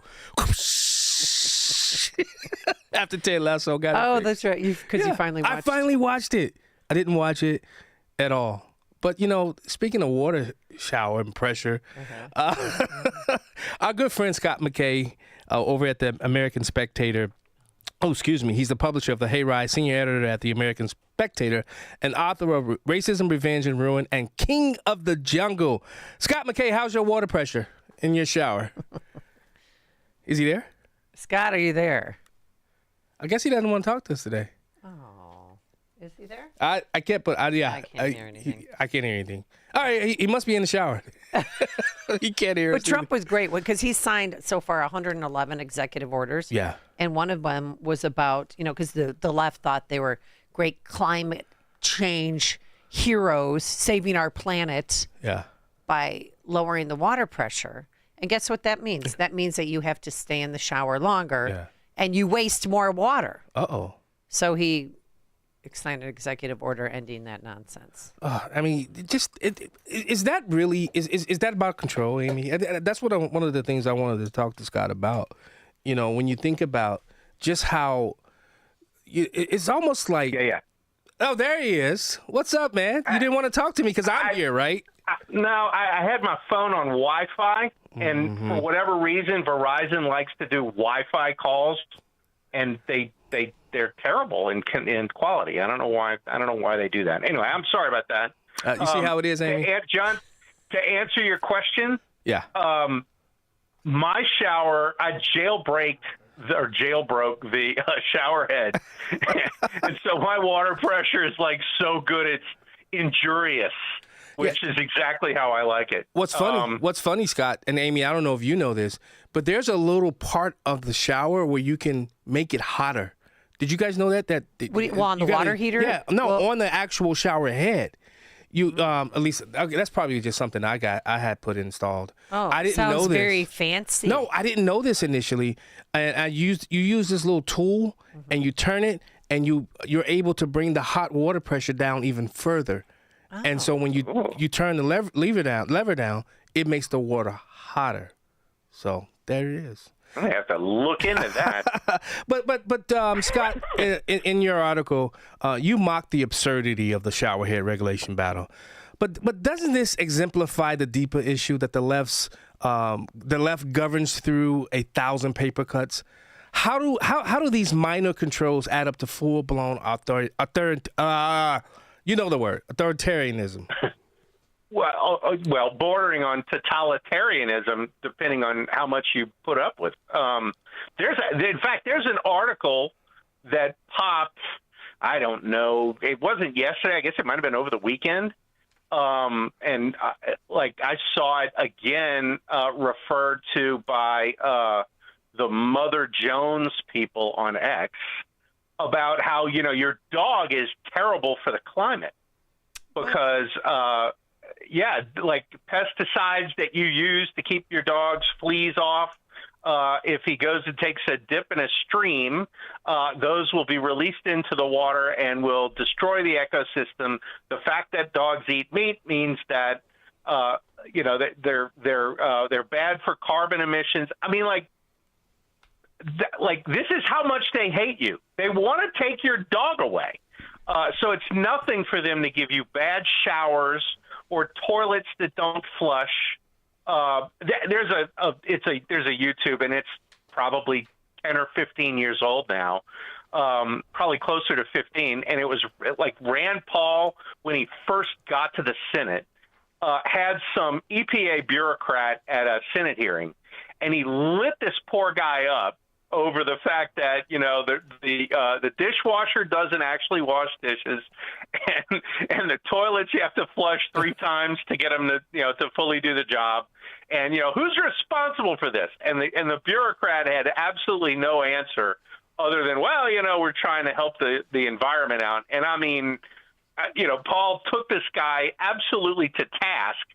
after Ted Lasso got it Oh, fixed. that's right. Because you finally watched. I finally watched it. I didn't watch it at all. But, speaking of water shower and pressure, our good friend Scott McKay over at the American Spectator, he's the publisher of The Hayride, senior editor at the American Spectator, and author of Racism, Revenge, and Ruin, and King of the Jungle. Scott McKay, how's your water pressure in your shower? Is he there? Scott, are you there? I guess he doesn't want to talk to us today. Oh, is he there? I can't put. I can't hear anything. I can't hear anything. All right, he must be in the shower. He can't hear us. But Trump was great because he signed so far 111 executive orders. Yeah. And one of them was about, because the left thought they were great climate change heroes saving our planet Yeah. by lowering the water pressure. And guess what that means? That means that you have to stay in the shower longer and you waste more water. Uh-oh. So he signed an executive order ending that nonsense. I mean, is that really is that about control, Amy? That's one of the things I wanted to talk to Scott about. When you think about just how it's almost like Oh, there he is. What's up, man? You didn't want to talk to me because I'm here, right? No, I had my phone on Wi-Fi, and for whatever reason, Verizon likes to do Wi-Fi calls, and they're terrible in quality. I don't know why they do that. Anyway, I'm sorry about that. You see how it is, Amy? John, to answer your question, yeah. My shower, I jailbroke the shower head, and so my water pressure is like so good it's injurious. Which is exactly how I like it. What's funny, Scott and Amy, I don't know if you know this, but there's a little part of the shower where you can make it hotter. Did you guys know that? On the water heater? Yeah, on the actual shower head. You at least that's probably just something I had put installed. Oh, I didn't sounds know this. very fancy. No, I didn't know this initially. And you use this little tool and you turn it and you're able to bring the hot water pressure down even further. Oh. And so when you turn the lever down, it makes the water hotter. So there it is. I have to look into that. But Scott, in your article, you mocked the absurdity of the showerhead regulation battle. But doesn't this exemplify the deeper issue that the left governs through 1,000 paper cuts? How do these minor controls add up to full-blown authoritarianism? Well, bordering on totalitarianism, depending on how much you put up with. There's an article that popped. I don't know. It wasn't yesterday. I guess it might have been over the weekend. I saw it again referred to by the Mother Jones people on X about how, your dog is terrible for the climate because, like pesticides that you use to keep your dog's fleas off, if he goes and takes a dip in a stream, those will be released into the water and will destroy the ecosystem. The fact that dogs eat meat means that, that they're bad for carbon emissions. I mean, this is how much they hate you. They want to take your dog away. So it's nothing for them to give you bad showers or toilets that don't flush. There's a YouTube, and it's probably 10 or 15 years old now, probably closer to 15. And it was like Rand Paul, when he first got to the Senate, had some EPA bureaucrat at a Senate hearing, and he lit this poor guy up over the fact that the dishwasher doesn't actually wash dishes, and the toilets you have to flush 3 times to get them to fully do the job, and who's responsible for this? And the bureaucrat had absolutely no answer other than, we're trying to help the environment out. And I mean, Paul took this guy absolutely to task,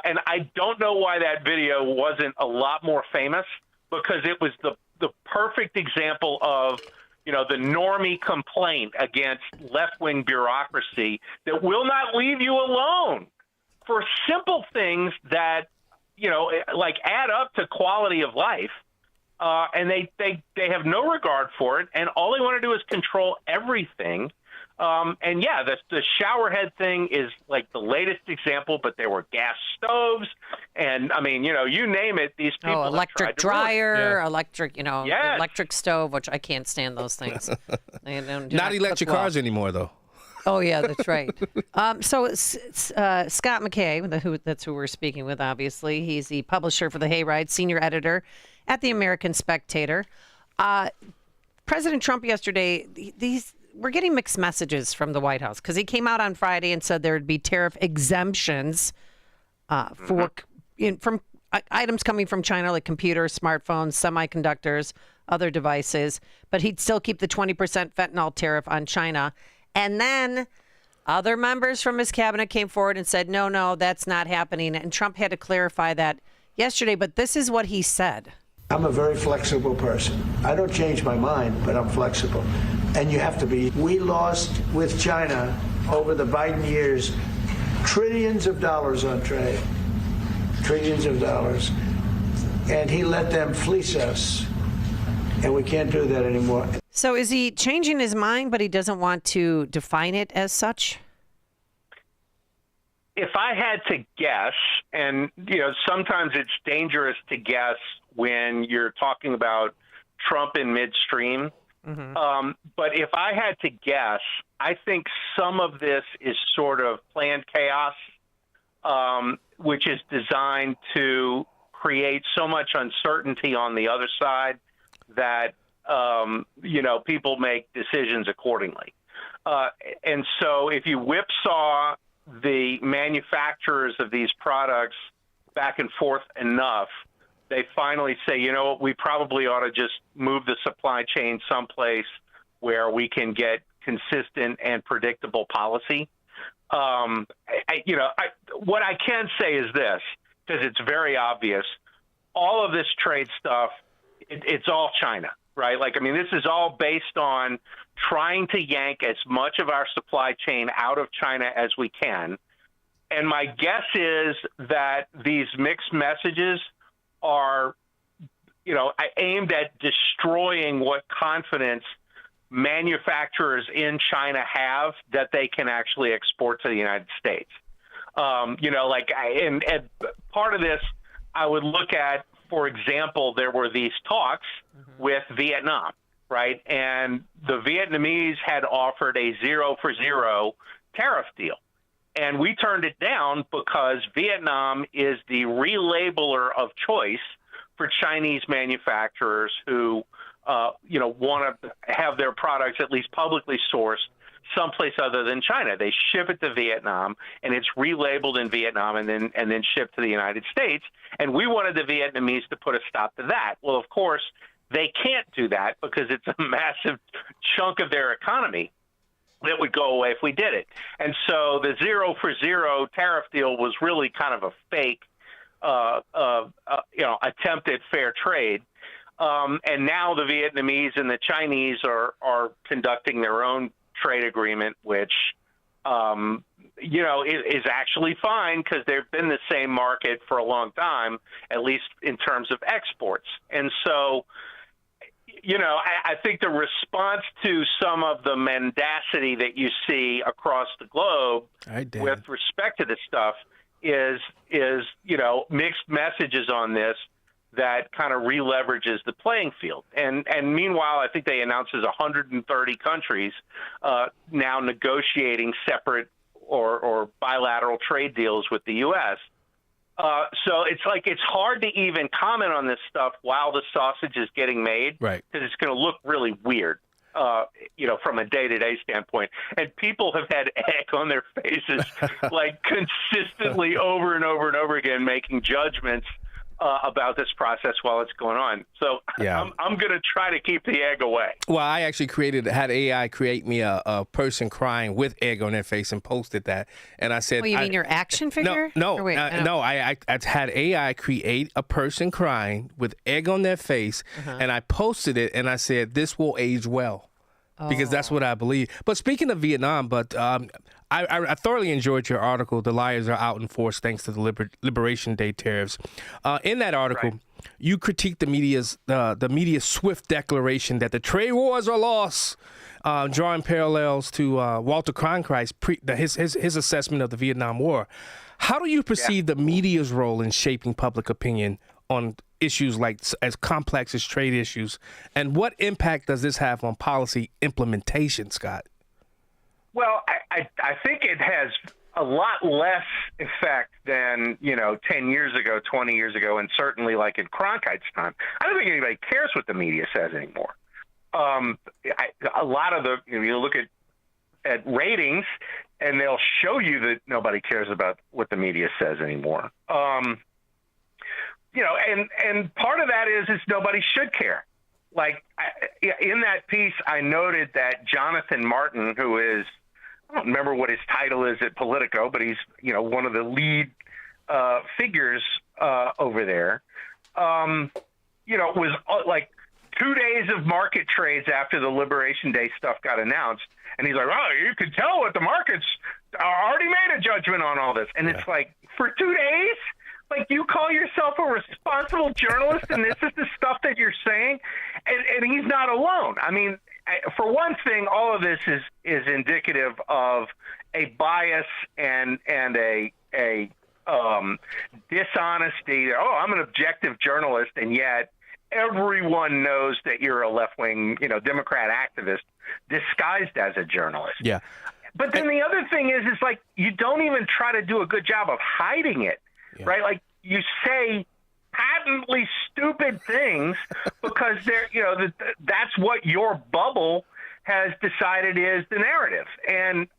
and I don't know why that video wasn't a lot more famous, because it was the perfect example of, the normie complaint against left-wing bureaucracy that will not leave you alone for simple things that, add up to quality of life. And they have no regard for it. And all they want to do is control everything. The showerhead thing is like the latest example, but there were gas stoves, and I mean, you name it. These people, electric dryer, electric stove, which I can't stand those things. Not electric cars anymore, though. Oh yeah, that's right. So Scott McKay, that's who we're speaking with. Obviously, he's the publisher for the Hayride, senior editor at the American Spectator. President Trump yesterday, we're getting mixed messages from the White House, because he came out on Friday and said there would be tariff exemptions from items coming from China, like computers, smartphones, semiconductors, other devices, but he'd still keep the 20% fentanyl tariff on China. And then other members from his cabinet came forward and said, no, that's not happening. And Trump had to clarify that yesterday, but this is what he said. I'm a very flexible person. I don't change my mind, but I'm flexible. And you have to be. We lost with China over the Biden years trillions of dollars on trade. Trillions of dollars. And he let them fleece us. And we can't do that anymore. So is he changing his mind, but he doesn't want to define it as such? If I had to guess, and sometimes it's dangerous to guess when you're talking about Trump in midstream. Mm-hmm. But if I had to guess, I think some of this is sort of planned chaos, which is designed to create so much uncertainty on the other side that, people make decisions accordingly. And so if you whipsaw the manufacturers of these products back and forth enough, they finally say, we probably ought to just move the supply chain someplace where we can get consistent and predictable policy. What I can say is this, because it's very obvious, all of this trade stuff, it's all China, right? This is all based on trying to yank as much of our supply chain out of China as we can. And my guess is that these mixed messages are aimed at destroying what confidence manufacturers in China have that they can actually export to the United States. And part of this, I would look at, for example, there were these talks with Vietnam, right? And the Vietnamese had offered a 0-for-0 tariff deal. And we turned it down because Vietnam is the relabeler of choice for Chinese manufacturers who, want to have their products at least publicly sourced someplace other than China. They ship it to Vietnam, and it's relabeled in Vietnam and then shipped to the United States. And we wanted the Vietnamese to put a stop to that. Well, of course, they can't do that because it's a massive chunk of their economy that would go away if we did it. And so the 0-for-0 tariff deal was really kind of a fake attempt at fair trade. And now the Vietnamese and the Chinese are conducting their own trade agreement, which, is actually fine because they've been the same market for a long time, at least in terms of exports. And so, I think the response to some of the mendacity that you see across the globe with respect to this stuff is mixed messages on this that kind of re-leverages the playing field. And meanwhile, I think they announced there's 130 countries now negotiating separate or bilateral trade deals with the U.S. So it's hard to even comment on this stuff while the sausage is getting made, right? Because it's going to look really weird, from a day-to-day standpoint. And people have had egg on their faces, consistently over and over and over again, making judgments about this process while it's going on. So I'm going to try to keep the egg away. Well, I actually had AI create me a person crying with egg on their face and posted that. And I said, you mean your action figure? No, I had AI create a person crying with egg on their face, and I posted it, and I said, this will age well. Because that's what I believe. But speaking of Vietnam, I thoroughly enjoyed your article, The Liars Are Out in Force Thanks to the Liberation Day Tariffs. In that article, you critiqued the media's swift declaration that the trade wars are lost, drawing parallels to Walter Cronkite's his assessment of the Vietnam War. How do you perceive the media's role in shaping public opinion on issues as complex as trade issues, and what impact does this have on policy implementation, Scott? Well, I think it has a lot less effect than 10 years ago, 20 years ago, and certainly like in Cronkite's time. I don't think anybody cares what the media says anymore. A lot of you look at ratings, and they'll show you that nobody cares about what the media says anymore. And part of that is nobody should care. In that piece, I noted that Jonathan Martin, who is, I don't remember what his title is at Politico, but he's, one of the lead figures over there, was 2 days of market trades after the Liberation Day stuff got announced. And he's like, oh, you can tell what the markets already made a judgment on all this. And it's for 2 days? You call yourself a responsible journalist, and this is the stuff that you're saying, and he's not alone. I mean, for one thing, all of this is indicative of a bias and a dishonesty. Oh, I'm an objective journalist, and yet everyone knows that you're a left-wing, Democrat activist disguised as a journalist. Yeah. But then the other thing is you don't even try to do a good job of hiding it. Yeah. Right? You say patently stupid things because that's what your bubble has decided is the narrative. And,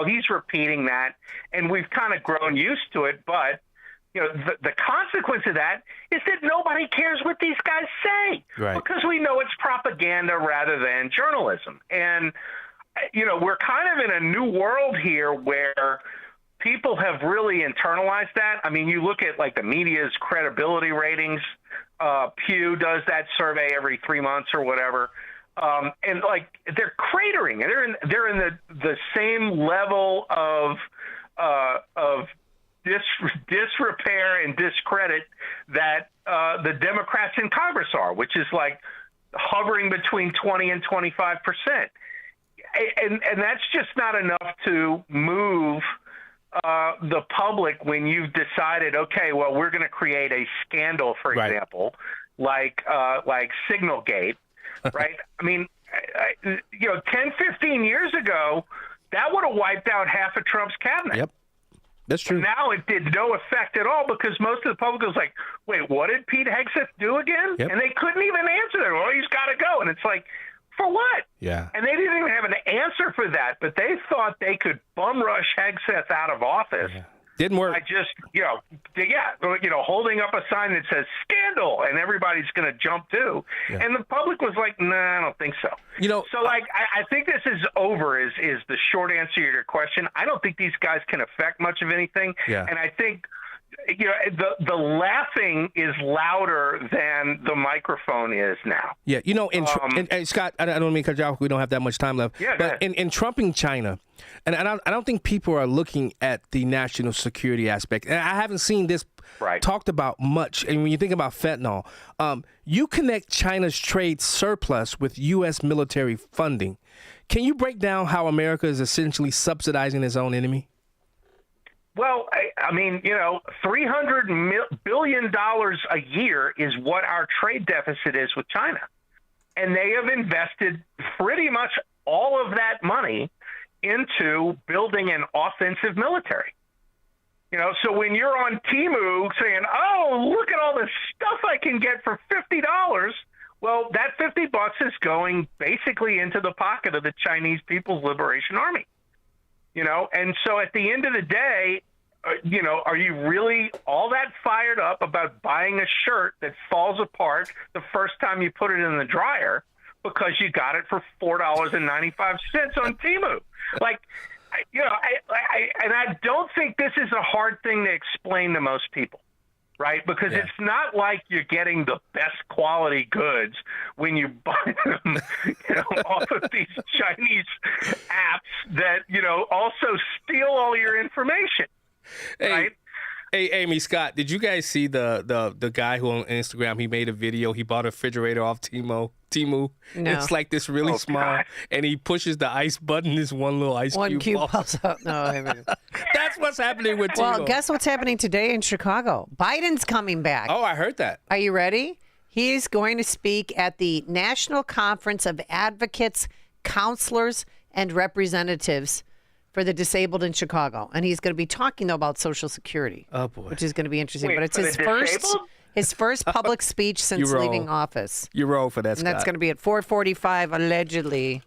he's repeating that, and we've kind of grown used to it. But, the consequence of that is that nobody cares what these guys say because we know it's propaganda rather than journalism. And, we're kind of in a new world here where people have really internalized that. I mean, you look at the media's credibility ratings. Pew does that survey every 3 months or whatever, and they're cratering. They're in the same level of disrepair and discredit that the Democrats in Congress are, which is like hovering between 20 and 25%. And that's just not enough to move the public when you've decided, okay, well, we're going to create a scandal, for example, like Signalgate, right? I mean, 10, 15 years ago, that would have wiped out half of Trump's cabinet. Yep. That's true. And now it did no effect at all because most of the public was like, wait, what did Pete Hegseth do again? Yep. And they couldn't even answer that. Well, he's got to go. And it's like, for what? Yeah. And they didn't even have an answer for that, but they thought they could bum rush Hegseth out of office. Yeah. Didn't work. I just, holding up a sign that says scandal and everybody's going to jump too. Yeah. And the public was like, nah, I don't think so. So I think this is over is the short answer to your question. I don't think these guys can affect much of anything. Yeah. And I think, the laughing is louder than the microphone is now. Yeah, and Scott, I don't mean to cut you off. We don't have that much time left. Yeah, but in trumping China, and I don't think people are looking at the national security aspect. And I haven't seen this talked about much. And when you think about fentanyl, you connect China's trade surplus with U.S. military funding. Can you break down how America is essentially subsidizing its own enemy? Well, I mean, $300 billion a year is what our trade deficit is with China. And they have invested pretty much all of that money into building an offensive military. So when you're on Temu saying, oh, look at all this stuff I can get for $50, well, that $50 is going basically into the pocket of the Chinese People's Liberation Army. And so at the end of the day, are you really all that fired up about buying a shirt that falls apart the first time you put it in the dryer because you got it for $4.95 on Temu? I don't think this is a hard thing to explain to most people. Right? Because it's not like you're getting the best quality goods when you buy them, off of these Chinese apps that, also steal all your information. Hey, right? Hey, Amy, Scott, did you guys see the guy who on Instagram, he made a video, he bought a refrigerator off Temu. No. It's like this really small, God. And he pushes the ice button, this one little ice cube falls pops up. No, I mean. That's what's happening with Temu. Well, guess what's happening today in Chicago? Biden's coming back. Oh, I heard that. Are you ready? He's going to speak at the National Conference of Advocates, Counselors, and Representatives for the Disabled in Chicago. And he's going to be talking, though, about Social Security. Oh, boy. Which is going to be interesting. Wait, but it's his first public speech since leaving office. You roll for that, Scott. And that's going to be at 4:45, allegedly,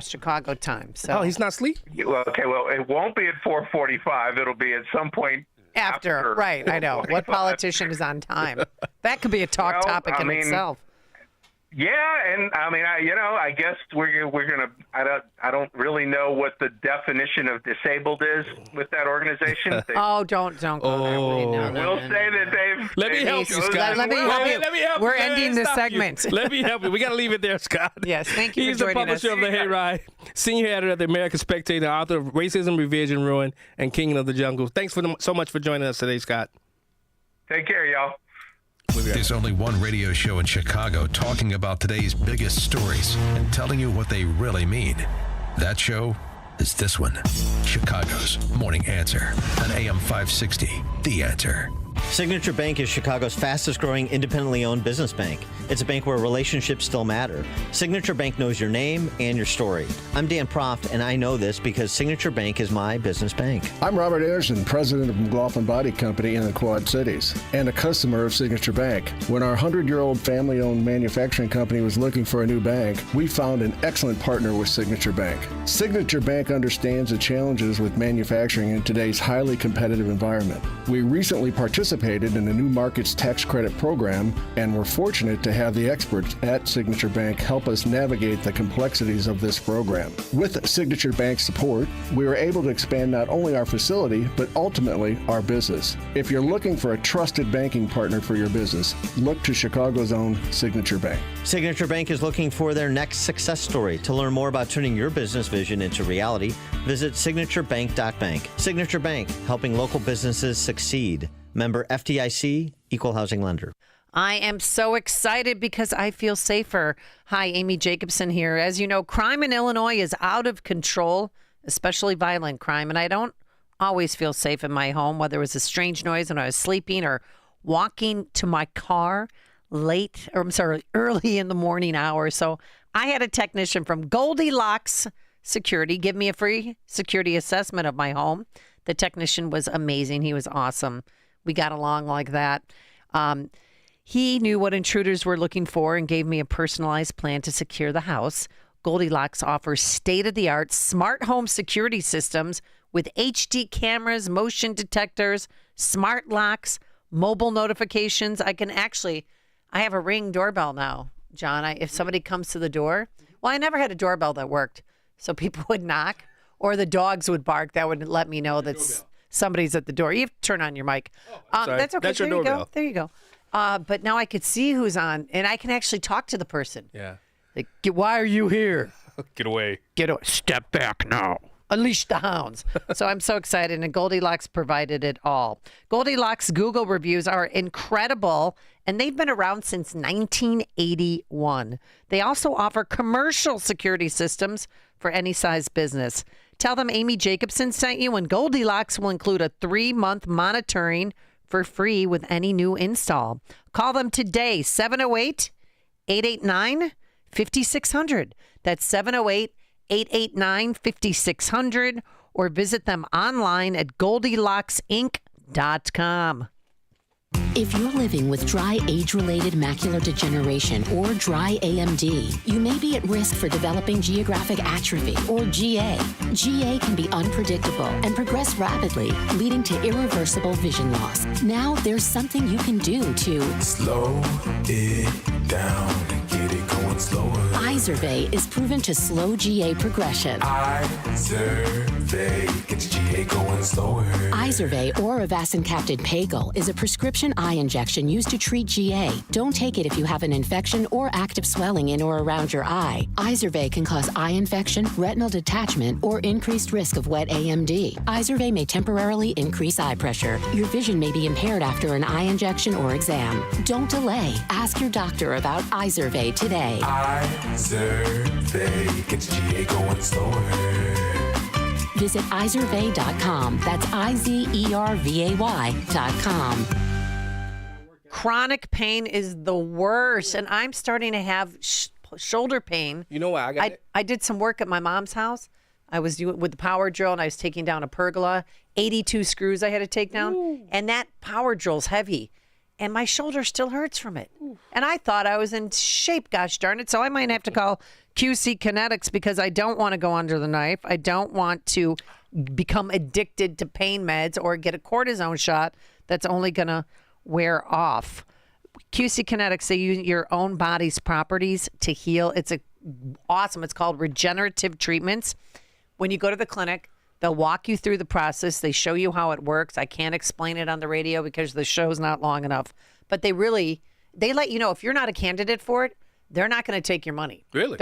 Chicago time. So. Oh, he's not asleep? Okay, well, it won't be at 4:45. It'll be at some point after. Right, I know. What politician is on time? That could be a topic in itself. Yeah, and I guess we're gonna. I don't really know what the definition of disabled is with that organization. Don't go there. We'll say that they've. Let me help you, Scott. Let me help you. We're ending this segment. Let me help you. We got to leave it there, Scott. Yes, thank you. He's the publisher of the Hayride, senior editor of the American Spectator, author of Racism, Revenge, and Ruin, and King of the Jungle. Thanks so much for joining us today, Scott. Take care, y'all. There's only one radio show in Chicago talking about today's biggest stories and telling you what they really mean. That show is this one, Chicago's Morning Answer on AM 560, The Answer. Signature Bank is Chicago's fastest growing independently owned business bank. It's a bank where relationships still matter. Signature Bank knows your name and your story. I'm Dan Proft, and I know this because Signature Bank is my business bank. I'm Robert Anderson, president of McLaughlin Body Company in the Quad Cities, and a customer of Signature Bank. When our 100-year-old family-owned manufacturing company was looking for a new bank, we found an excellent partner with Signature Bank. Signature Bank understands the challenges with manufacturing in today's highly competitive environment. We recently participated in the New Markets Tax Credit Program, and we're fortunate to have the experts at Signature Bank help us navigate the complexities of this program. With Signature Bank's support, we were able to expand not only our facility, but ultimately our business. If you're looking for a trusted banking partner for your business, look to Chicago's own Signature Bank. Signature Bank is looking for their next success story. To learn more about turning your business vision into reality, visit signaturebank.bank. Signature Bank, helping local businesses succeed. Member FDIC, Equal housing lender. I am so excited because I feel safer. Hi, Amy Jacobson here. As you know, crime in Illinois is out of control, especially violent crime. And I don't always feel safe in my home, whether it was a strange noise when I was sleeping or walking to my car early in the morning hours. So I had a technician from Goldilocks Security give me a free security assessment of my home. The technician was amazing. He was awesome. We got along like that. He knew what intruders were looking for and gave me a personalized plan to secure the house. Goldilocks offers state-of-the-art smart home security systems with HD cameras, motion detectors, smart locks, mobile notifications. I have a Ring doorbell now, John. If somebody comes to the door, well, I never had a doorbell that worked. So people would knock or the dogs would bark. That would let me know that somebody's at the door. You have to turn on your mic. That's okay. That's your doorbell. There you go. But now I could see who's on, and I can actually talk to the person. Yeah. Like, why are you here? Get away. Get away. Step back now. Unleash the hounds. So I'm so excited, and Goldilocks provided it all. Goldilocks Google reviews are incredible, and they've been around since 1981. They also offer commercial security systems for any size business. Tell them Amy Jacobson sent you, and Goldilocks will include a 3-month monitoring for free with any new install. Call them today, 708-889-5600. That's 708-889-5600, or visit them online at GoldilocksInc.com. If you're living with dry age-related macular degeneration or dry AMD, you may be at risk for developing geographic atrophy or GA. GA can be unpredictable and progress rapidly, leading to irreversible vision loss. Now there's something you can do to slow it down and get it going slower. Izervay is proven to slow GA progression. Izervay gets GA going slower. Izervay or avacincaptad pagel is a prescription eye injection used to treat GA. Don't take it if you have an infection or active swelling in or around your eye. Izervay can cause eye infection, retinal detachment, or increased risk of wet AMD. Izervay may temporarily increase eye pressure. Your vision may be impaired after an eye injection or exam. Don't delay. Ask your doctor about Izervay today. Izervay gets GA going slower. Visit Izervay.com. That's IZERVAY.com. Chronic pain is the worst, and I'm starting to have shoulder pain. You know why? I did some work at my mom's house. I was doing with the power drill, and I was taking down a pergola. 82 screws I had to take down, and that power drill's heavy, and my shoulder still hurts from it. And I thought I was in shape, gosh darn it, so I might have to call QC Kinetics because I don't want to go under the knife. I don't want to become addicted to pain meds or get a cortisone shot that's only going to wear off. QC Kinetics, they use your own body's properties to heal. It's awesome. It's called regenerative treatments. When you go to the clinic, they'll walk you through the process. They show you how it works. I can't explain it on the radio because the show's not long enough. But they let you know if you're not a candidate for it, they're not going to take your money. Really?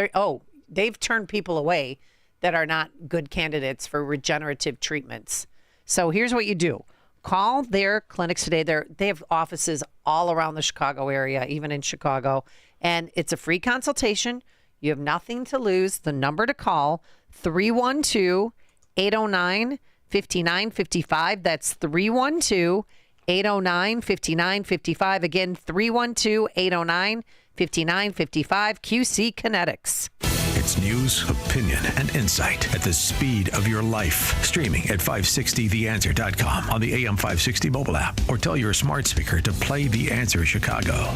They've turned people away that are not good candidates for regenerative treatments. So here's what you do. Call their clinics today. They have offices all around the Chicago area, even in Chicago. And it's a free consultation. You have nothing to lose. The number to call, 312-809-5955. That's 312-809-5955. Again, 312-809-5955. QC Kinetics. It's news, opinion, and insight at the speed of your life. Streaming at 560theanswer.com on the AM 560 mobile app, or tell your smart speaker to play The Answer Chicago.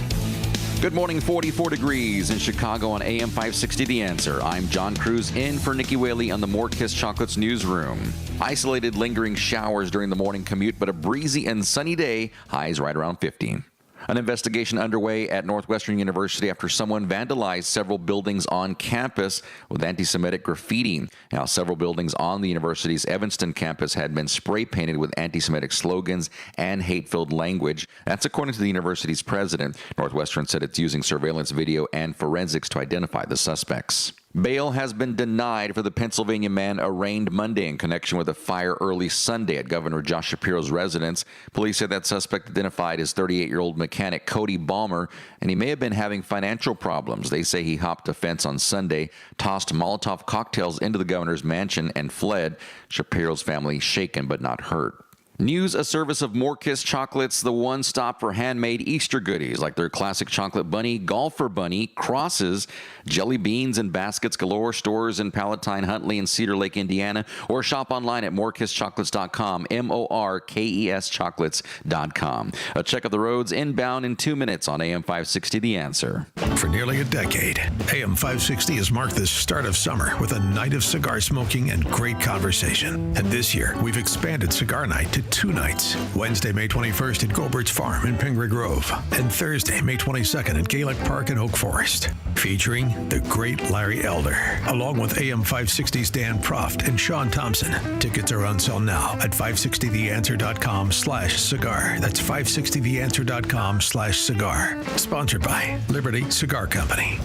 Good morning, 44 degrees in Chicago on AM 560 The Answer. I'm John Cruz in for Nikki Whaley on the More Kiss Chocolates newsroom. Isolated lingering showers during the morning commute, but a breezy and sunny day, highs right around 15. An investigation underway at Northwestern University after someone vandalized several buildings on campus with anti-Semitic graffiti. Now, several buildings on the university's Evanston campus had been spray painted with anti-Semitic slogans and hate-filled language. That's according to the university's president. Northwestern said it's using surveillance video and forensics to identify the suspects. Bail has been denied for the Pennsylvania man arraigned Monday in connection with a fire early Sunday at Governor Josh Shapiro's residence. Police said that suspect identified as 38-year-old mechanic Cody Balmer, and he may have been having financial problems. They say he hopped a fence on Sunday, tossed Molotov cocktails into the governor's mansion, and fled. Shapiro's family shaken but not hurt. News a service of More Kiss Chocolates, the one stop for handmade Easter goodies like their classic chocolate bunny, golfer bunny, crosses, jelly beans, and baskets galore. Stores in Palatine, Huntley, and Cedar Lake, Indiana, or shop online at morekisschocolates.com, MORKES chocolates.com. Check out the roads inbound in 2 minutes on AM 560 The Answer. For nearly a decade, AM 560 has marked the start of summer with a night of cigar smoking and great conversation. And this year, we've expanded Cigar Night to 2 nights. Wednesday, May 21st at Goldbert's Farm in Pingree Grove, and Thursday, May 22nd at Gaelic Park in Oak Forest, featuring the great Larry Elder, along with AM 560's Dan Proft and Sean Thompson. Tickets are on sale now at 560theanswer.com/cigar. That's 560theanswer.com/cigar. Sponsored by Liberty Cigar Company.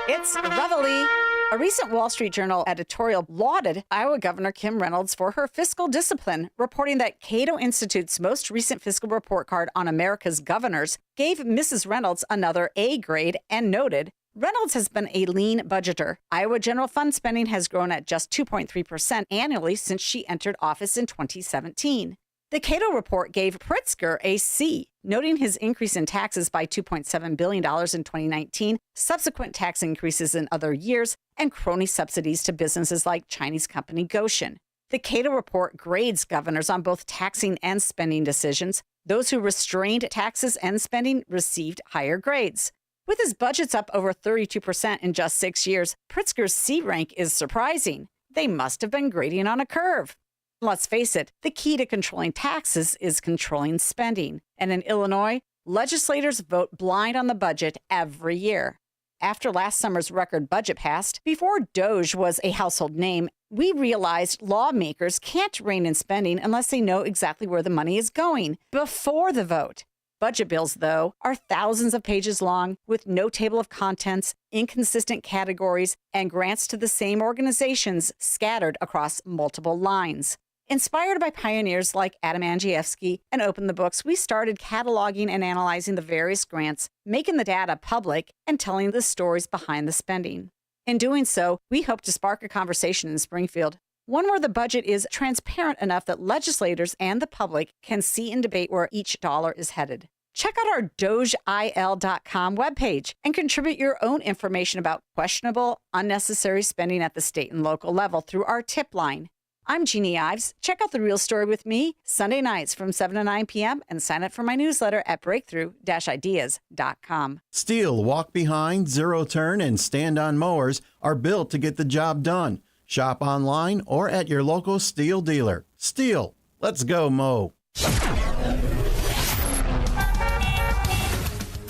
It's Reveille. A recent Wall Street Journal editorial lauded Iowa Governor Kim Reynolds for her fiscal discipline, reporting that Cato Institute's most recent fiscal report card on America's governors gave Mrs. Reynolds another A grade and noted, Reynolds has been a lean budgeter. Iowa general fund spending has grown at just 2.3% annually since she entered office in 2017. The Cato report gave Pritzker a C, noting his increase in taxes by $2.7 billion in 2019, subsequent tax increases in other years, and crony subsidies to businesses like Chinese company Goshen. The Cato report grades governors on both taxing and spending decisions. Those who restrained taxes and spending received higher grades. With his budgets up over 32% in just 6 years, Pritzker's C rank is surprising. They must have been grading on a curve. Let's face it, the key to controlling taxes is controlling spending. And in Illinois, legislators vote blind on the budget every year. After last summer's record budget passed, before DOGE was a household name, we realized lawmakers can't rein in spending unless they know exactly where the money is going before the vote. Budget bills, though, are thousands of pages long with no table of contents, inconsistent categories, and grants to the same organizations scattered across multiple lines. Inspired by pioneers like Adam Andrzejewski and Open the Books, we started cataloging and analyzing the various grants, making the data public, and telling the stories behind the spending. In doing so, we hope to spark a conversation in Springfield, one where the budget is transparent enough that legislators and the public can see and debate where each dollar is headed. Check out our DogeIL.com webpage and contribute your own information about questionable, unnecessary spending at the state and local level through our tip line. I'm Jeannie Ives. Check out The Real Story with me Sunday nights from 7 to 9 p.m. and sign up for my newsletter at breakthrough-ideas.com. Steel, walk behind, zero turn, and stand-on mowers are built to get the job done. Shop online or at your local Steel dealer. Steel, let's go mow.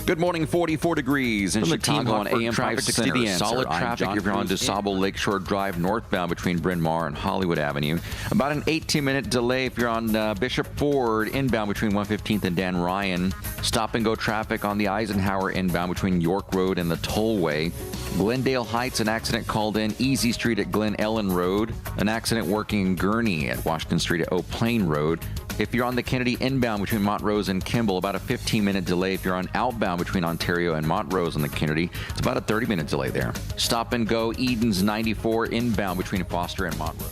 Good morning, 44 degrees in Chicago on AM 560 The Answer. Solid traffic if you're on DeSable Lakeshore Drive northbound between Bryn Mawr and Hollywood Avenue. About an 18-minute delay if you're on Bishop Ford inbound between 115th and Dan Ryan. Stop-and-go traffic on the Eisenhower inbound between York Road and the Tollway. Glendale Heights, an accident called in. Easy Street at Glen Ellen Road. An accident working in Gurnee at Washington Street at O'Plain Road. If you're on the Kennedy inbound between Montrose and Kimball, about a 15-minute delay. If you're on outbound between Ontario and Montrose on the Kennedy, it's about a 30-minute delay there. Stop and go Edens 94 inbound between Foster and Montrose.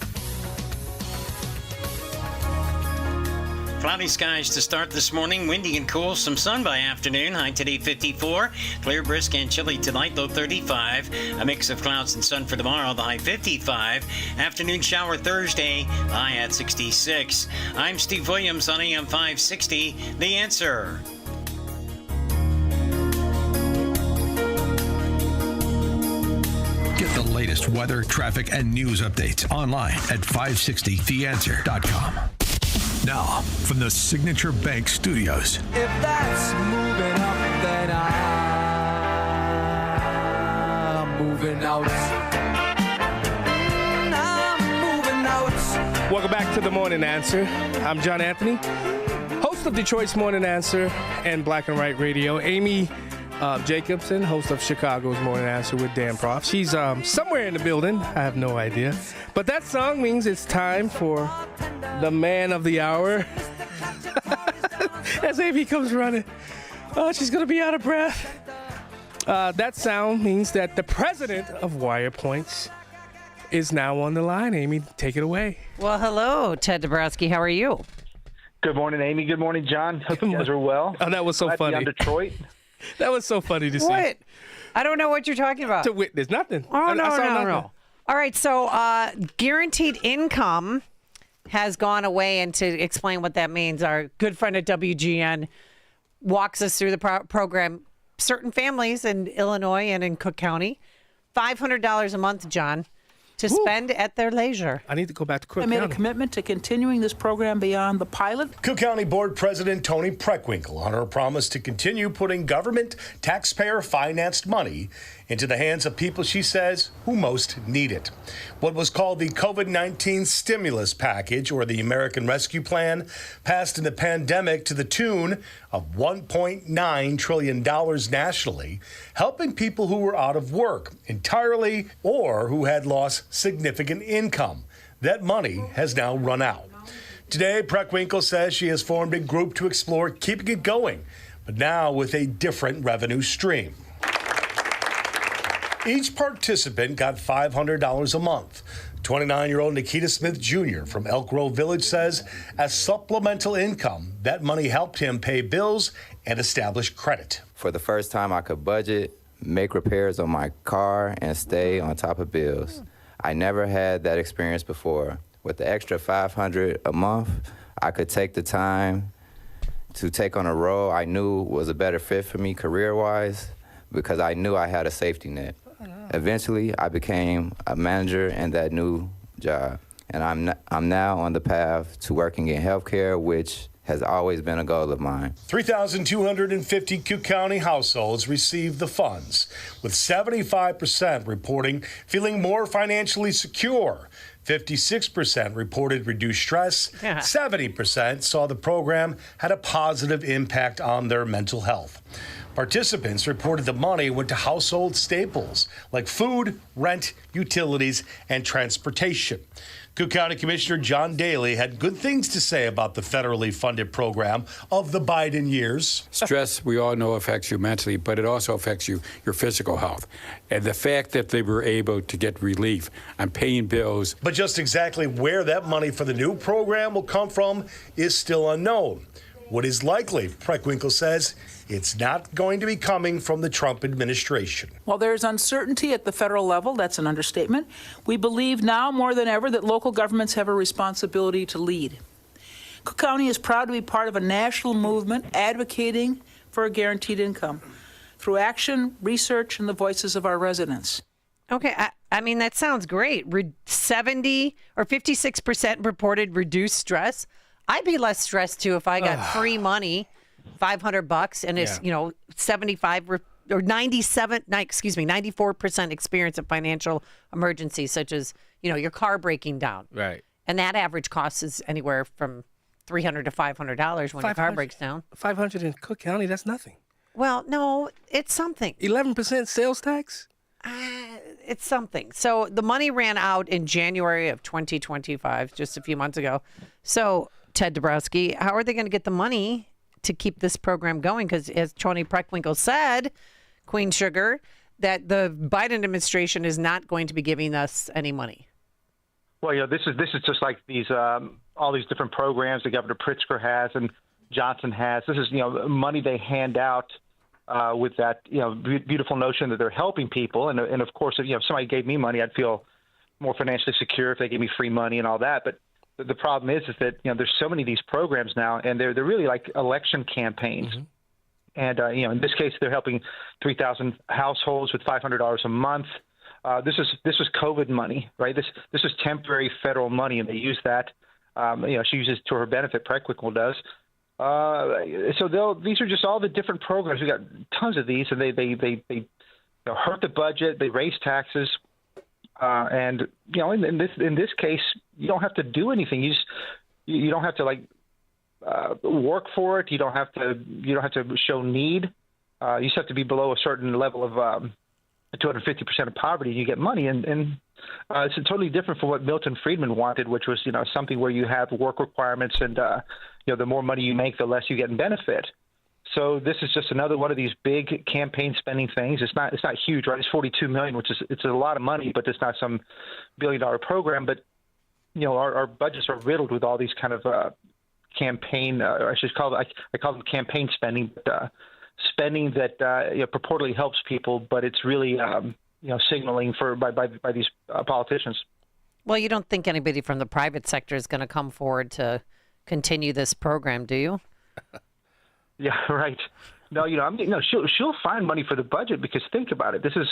Cloudy skies to start this morning. Windy and cool. Some sun by afternoon. High today 54. Clear, brisk, and chilly tonight. Low 35. A mix of clouds and sun for tomorrow. The high 55. Afternoon shower Thursday. High at 66. I'm Steve Williams on AM 560. The Answer. Get the latest weather, traffic, and news updates online at 560theanswer.com. Now, from the Signature Bank Studios. If that's moving up, then I'm moving out. I'm moving out. Welcome back to the Morning Answer. I'm John Anthony, host of Detroit's Morning Answer and Black and White Radio. Amy Jacobson, host of Chicago's Morning Answer with Dan Proft. She's somewhere in the building. I have no idea. But that song means it's time for the man of the hour. As Amy comes running. Oh, she's going to be out of breath. That sound means that the president of Wire Points is now on the line. Amy, take it away. Well, hello, Ted Dabrowski. How are you? Good morning, Amy. Good morning, John. Hope you guys are well. Oh, that was so funny. On Detroit. That was so funny to see. What? I don't know what you're talking about. To witness nothing. Oh, no. All right, so guaranteed income has gone away, and to explain what that means, our good friend at WGN walks us through the program. Certain families in Illinois and in Cook County, $500 a month, John, to spend at their leisure. I need to go back to Cook County. County. I made a commitment to continuing this program beyond the pilot. Cook County Board President Tony Preckwinkle on her promise to continue putting government taxpayer-financed money into the hands of people she says who most need it. What was called the COVID-19 stimulus package, or the American Rescue Plan, passed in the pandemic to the tune of $1.9 trillion nationally, helping people who were out of work entirely or who had lost significant income. That money has now run out. Today, Preckwinkle says she has formed a group to explore keeping it going, but now with a different revenue stream. Each participant got $500 a month. 29-year-old Nikita Smith Jr. from Elk Grove Village says as supplemental income, that money helped him pay bills and establish credit. For the first time, I could budget, make repairs on my car, and stay on top of bills. I never had that experience before. With the extra $500 a month, I could take the time to take on a role I knew was a better fit for me career-wise because I knew I had a safety net. Eventually, I became a manager in that new job, and I'm now on the path to working in healthcare, which has always been a goal of mine. 3,250 Cook County households received the funds, with 75% reporting feeling more financially secure. 56% reported reduced stress. 70% saw the program had a positive impact on their mental health. Participants reported the money went to household staples like food, rent, utilities, and transportation. Cook County Commissioner John Daly had good things to say about the federally funded program of the Biden years. Stress, we all know, affects you mentally, but it also affects your physical health. And the fact that they were able to get relief on paying bills. But just exactly where that money for the new program will come from is still unknown. What is likely, Preckwinkle says, it's not going to be coming from the Trump administration. While there is uncertainty at the federal level, that's an understatement, we believe now more than ever that local governments have a responsibility to lead. Cook County is proud to be part of a national movement advocating for a guaranteed income through action, research, and the voices of our residents. Okay, I mean, that sounds great. 70 or 56% reported reduced stress. I'd be less stressed too if I got free money, $500, and it's 75 or 94% experience of financial emergencies, such as your car breaking down. Right. And that average cost is anywhere from $300 to $500 when your car breaks down. $500 in Cook County, that's nothing. Well, no, it's something. 11% sales tax? It's something. So the money ran out in January of 2025, just a few months ago. So, Ted Dabrowski, how are they going to get the money to keep this program going? Because as Tony Preckwinkle said, Queen Sugar, that the Biden administration is not going to be giving us any money. Well, this is just like these all these different programs that Governor Pritzker has and Johnson has. This is money they hand out with that beautiful notion that they're helping people. And of course, if somebody gave me money, I'd feel more financially secure if they gave me free money and all that. But the problem is that there's so many of these programs now, and they're really like election campaigns. Mm-hmm. And in this case, they're helping 3,000 households with $500 a month. This was COVID money, right? This is temporary federal money, and they use that. She uses to her benefit. Preckwinkle does. So these are just all the different programs. We got tons of these, and they hurt the budget. They raise taxes. And in this case, you don't have to do anything. You don't have to work for it. You don't have to show need. you just have to be below a certain level of 250% of poverty, and you get money. And it's totally different from what Milton Friedman wanted, which was, something where you have work requirements and, the more money you make, the less you get in benefit. So this is just another one of these big campaign spending things. It's not huge, right? It's $42 million, it's a lot of money, but it's not some billion-dollar program. But our budgets are riddled with all these kind of campaign. I call them campaign spending, but spending that purportedly helps people, but it's really signaling by these politicians. Well, you don't think anybody from the private sector is going to come forward to continue this program, do you? Yeah, right. No, she'll find money for the budget, because think about it. This is,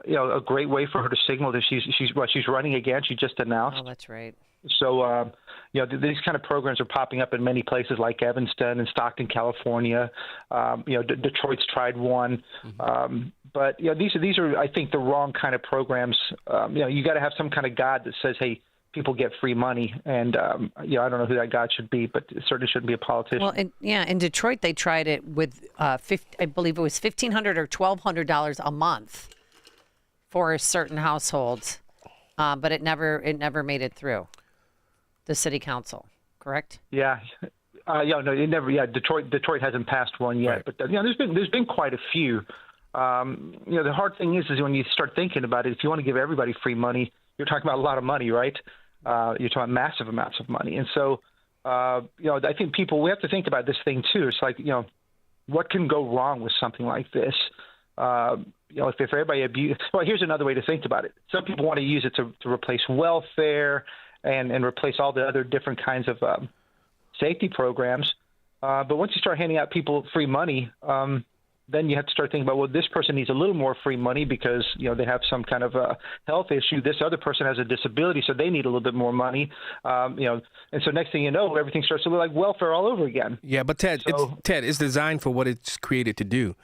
a great way for her to signal that she's running again. She just announced. Oh, that's right. So, these kind of programs are popping up in many places like Evanston and Stockton, California. Detroit's tried one. Mm-hmm. But these are, I think, the wrong kind of programs. You got to have some kind of God that says, hey, people get free money. And, I don't know who that God should be, but it certainly shouldn't be a politician. Well, in Detroit, they tried it with, I believe it was $1,500 or $1,200 a month for certain households. But it never made it through the city council, correct? Yeah. No, it never. Yeah, Detroit hasn't passed one yet, right. But there's been quite a few. The hard thing is when you start thinking about it, if you want to give everybody free money, you're talking about a lot of money, right? You're talking about massive amounts of money, and so I think we have to think about this thing too. It's like what can go wrong with something like this? If everybody well, here's another way to think about it. Some people want to use it to replace welfare and replace all the other different kinds of safety programs. But once you start handing out people free money, then you have to start thinking about, well, this person needs a little more free money because, they have some kind of a health issue. This other person has a disability, so they need a little bit more money. And so next thing you know, everything starts to look like welfare all over again. Yeah, but Ted, it's designed for what it's created to do.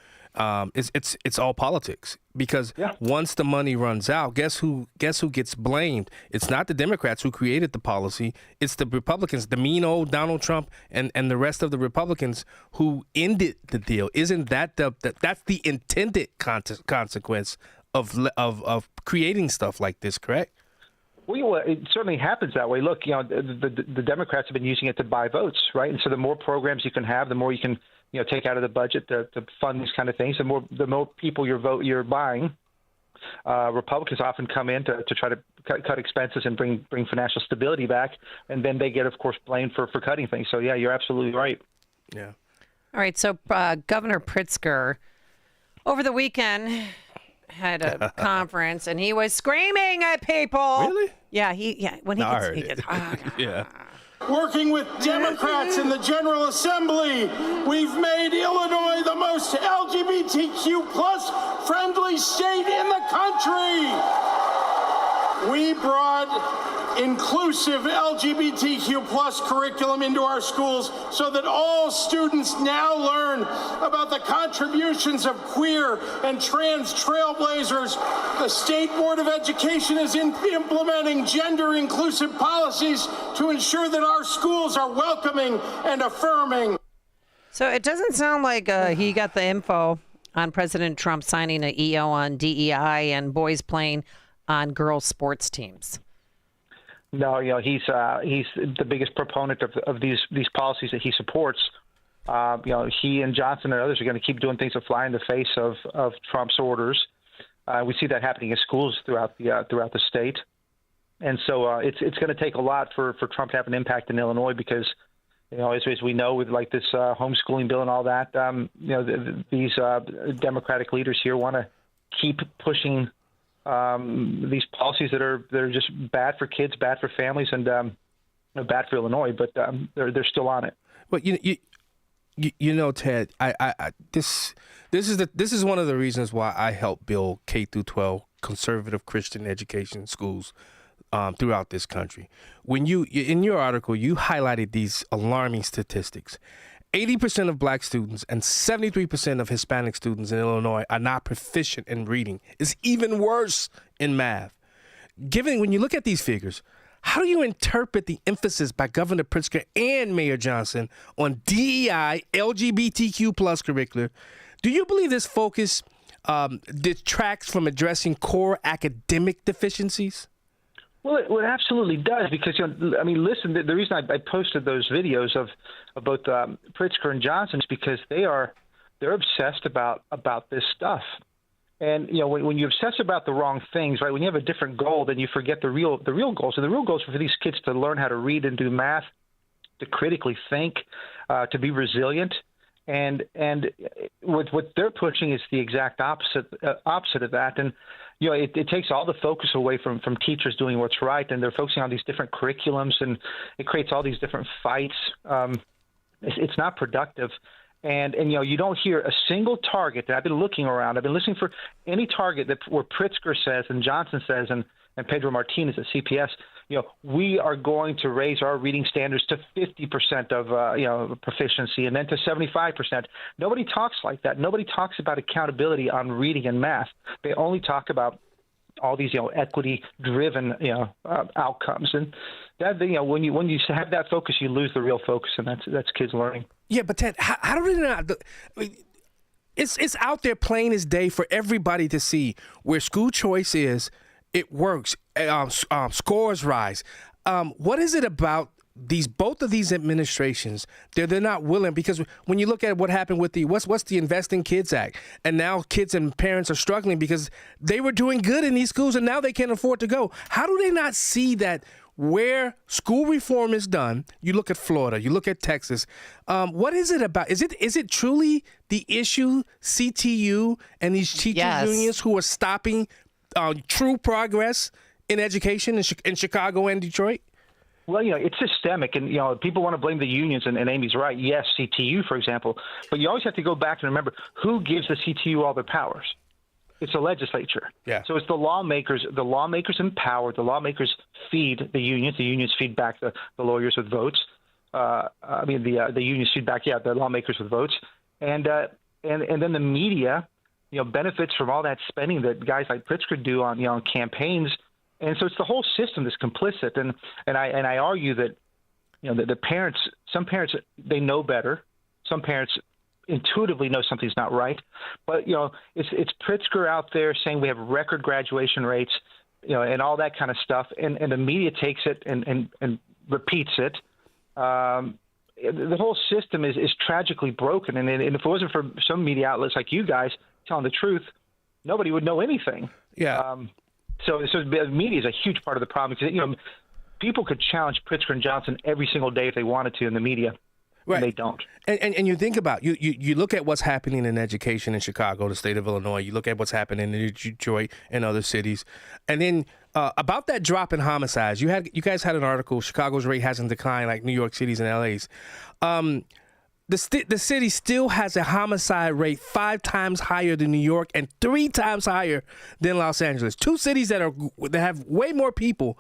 It's all politics, because once the money runs out, guess who gets blamed? It's not the Democrats who created the policy. It's the Republicans, the mean old Donald Trump and the rest of the Republicans who ended the deal. Isn't that that's the intended consequence of creating stuff like this, correct? Well, it certainly happens that way. Look, the Democrats have been using it to buy votes, right? And so the more programs you can have, the more you can take out of the budget to fund these kind of things. The more people you're buying. Republicans often come in to try to cut expenses and bring financial stability back, and then they get, of course, blamed for cutting things. So yeah, you're absolutely right. Yeah. All right. So Governor Pritzker over the weekend had a conference, and he was screaming at people. Really? Yeah. When he gets yeah. Working with Democrats in the General Assembly, we've made Illinois the most LGBTQ plus friendly state in the country. We brought inclusive LGBTQ plus curriculum into our schools so that all students now learn about the contributions of queer and trans trailblazers. The State Board of Education is implementing gender inclusive policies to ensure that our schools are welcoming and affirming. So it doesn't sound like he got the info on President Trump signing an EO on DEI and boys playing on girls' sports teams. No, he's the biggest proponent of these policies that he supports. He and Johnson and others are going to keep doing things that fly in the face of Trump's orders. We see that happening in schools throughout the state, and so it's going to take a lot for Trump to have an impact in Illinois, because as we know, with like this homeschooling bill and all that, these Democratic leaders here want to keep pushing these policies that are just bad for kids, bad for families, and bad for Illinois. But they're still on it. Well, Ted, this is one of the reasons why I helped build K-12 conservative Christian education schools throughout this country. When in your article, you highlighted these alarming statistics. 80% of black students and 73% of Hispanic students in Illinois are not proficient in reading. It's even worse in math. When you look at these figures, how do you interpret the emphasis by Governor Pritzker and Mayor Johnson on DEI, LGBTQ plus curricular, Do you believe this focus detracts from addressing core academic deficiencies? Well, it absolutely does, because I mean, listen. The reason I posted those videos of both Pritzker and Johnson is because they're obsessed about this stuff. And when you obsess about the wrong things, right? When you have a different goal, then you forget the real goals. And the real goals are for these kids to learn how to read and do math, to critically think, to be resilient. And what they're pushing is the exact opposite of that. And it takes all the focus away from teachers doing what's right, and they're focusing on these different curriculums, and it creates all these different fights. It's not productive. And you don't hear a single target. I've been looking around. I've been listening for any target where Pritzker says and Johnson says and Pedro Martinez at CPS, we are going to raise our reading standards to 50% of proficiency, and then to 75%. Nobody talks like that. Nobody talks about accountability on reading and math. They only talk about all these equity-driven outcomes, and that when you have that focus, you lose the real focus, and that's kids learning. Yeah, but Ted, how do they not? It's out there plain as day for everybody to see where school choice is. It works. Scores rise. What is it about both of these administrations? They're not willing, because when you look at what happened with the what's the Invest in Kids Act, and now kids and parents are struggling because they were doing good in these schools and now they can't afford to go. How do they not see that where school reform is done? You look at Florida, you look at Texas. What is it about? Is it truly the issue, CTU and these teachers unions, who are stopping true progress in education in Chicago and Detroit? Well, it's systemic, and people want to blame the unions, and Amy's right. Yes, CTU, for example, but you always have to go back and remember who gives the CTU all their powers. It's the legislature. Yeah. So it's the lawmakers. The lawmakers empower. The lawmakers feed the unions. The unions feed back the lawyers with votes. The unions feed back the lawmakers with votes, and then the media, benefits from all that spending that guys like Pritzker do on campaigns. And so it's the whole system that's complicit. And I argue that, the parents, some parents, they know better. Some parents intuitively know something's not right. But, it's Pritzker out there saying we have record graduation rates, and all that kind of stuff. And the media takes it and repeats it. The whole system is tragically broken. And if it wasn't for some media outlets like you guys telling the truth, nobody would know anything. Yeah. So media is a huge part of the problem, because people could challenge Pritzker and Johnson every single day if they wanted to in the media, right? And they don't. And you think about you look at what's happening in education in Chicago, the state of Illinois. You look at what's happening in Detroit and other cities, and then about that drop in homicides. You guys had an article. Chicago's rate hasn't declined like New York City's and LA's. The city still has a homicide rate 5 times higher than New York and 3 times higher than Los Angeles. 2 cities that have way more people.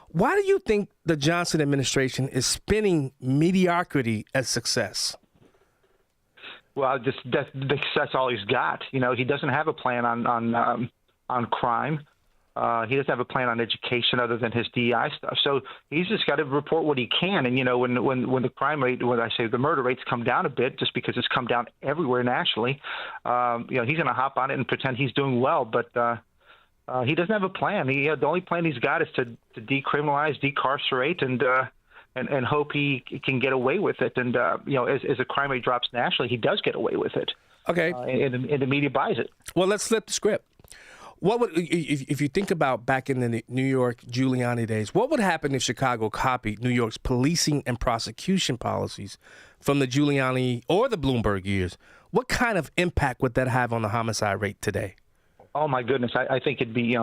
Why do you think the Johnson administration is spinning mediocrity as success? Well, that's all he's got. He doesn't have a plan on crime. He doesn't have a plan on education other than his DEI stuff. So he's just got to report what he can. And, when the crime rate, when I say the murder rates come down a bit, just because it's come down everywhere nationally, he's going to hop on it and pretend he's doing well. But he doesn't have a plan. The only plan he's got is to decriminalize, decarcerate, and hope he can get away with it. And, as the crime rate drops nationally, he does get away with it. Okay. And the media buys it. Well, let's flip the script. What would, if you think about back in the New York Giuliani days, what would happen if Chicago copied New York's policing and prosecution policies from the Giuliani or the Bloomberg years? What kind of impact would that have on the homicide rate today? Oh my goodness, I think it'd be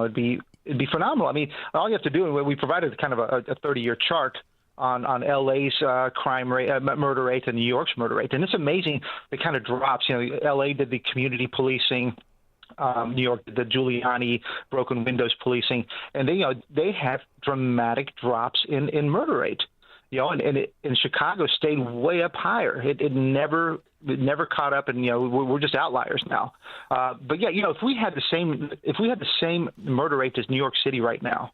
phenomenal. I mean, all you have to do, we provided kind of a 30-year chart on LA's crime rate, murder rate, and New York's murder rate, and it's amazing the kind of drops. LA did the community policing. New York, the Giuliani broken windows policing, and they have dramatic drops in murder rate. And Chicago stayed way up higher. It never caught up, and we're just outliers now. But if we had the same murder rate as New York City right now,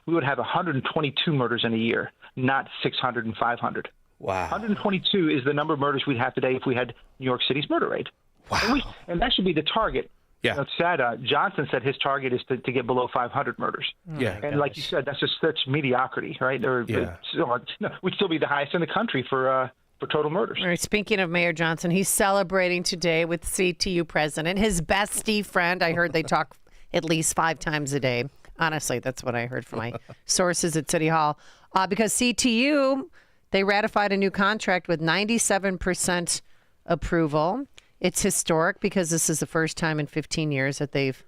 we would have 122 murders in a year, not 600 and 500. Wow. 122 is the number of murders we'd have today if we had New York City's murder rate. Wow. And that should be the target. Yeah. It's sad. Johnson said his target is to get below 500 murders. Yeah. And like you said, that's just such mediocrity, right? We'd still be the highest in the country for total murders. All right, speaking of Mayor Johnson, he's celebrating today with CTU president, his bestie friend. I heard they talk at least 5 times a day. Honestly, that's what I heard from my sources at City Hall. Because CTU, they ratified a new contract with 97% approval. It's historic because this is the first time in 15 years that they've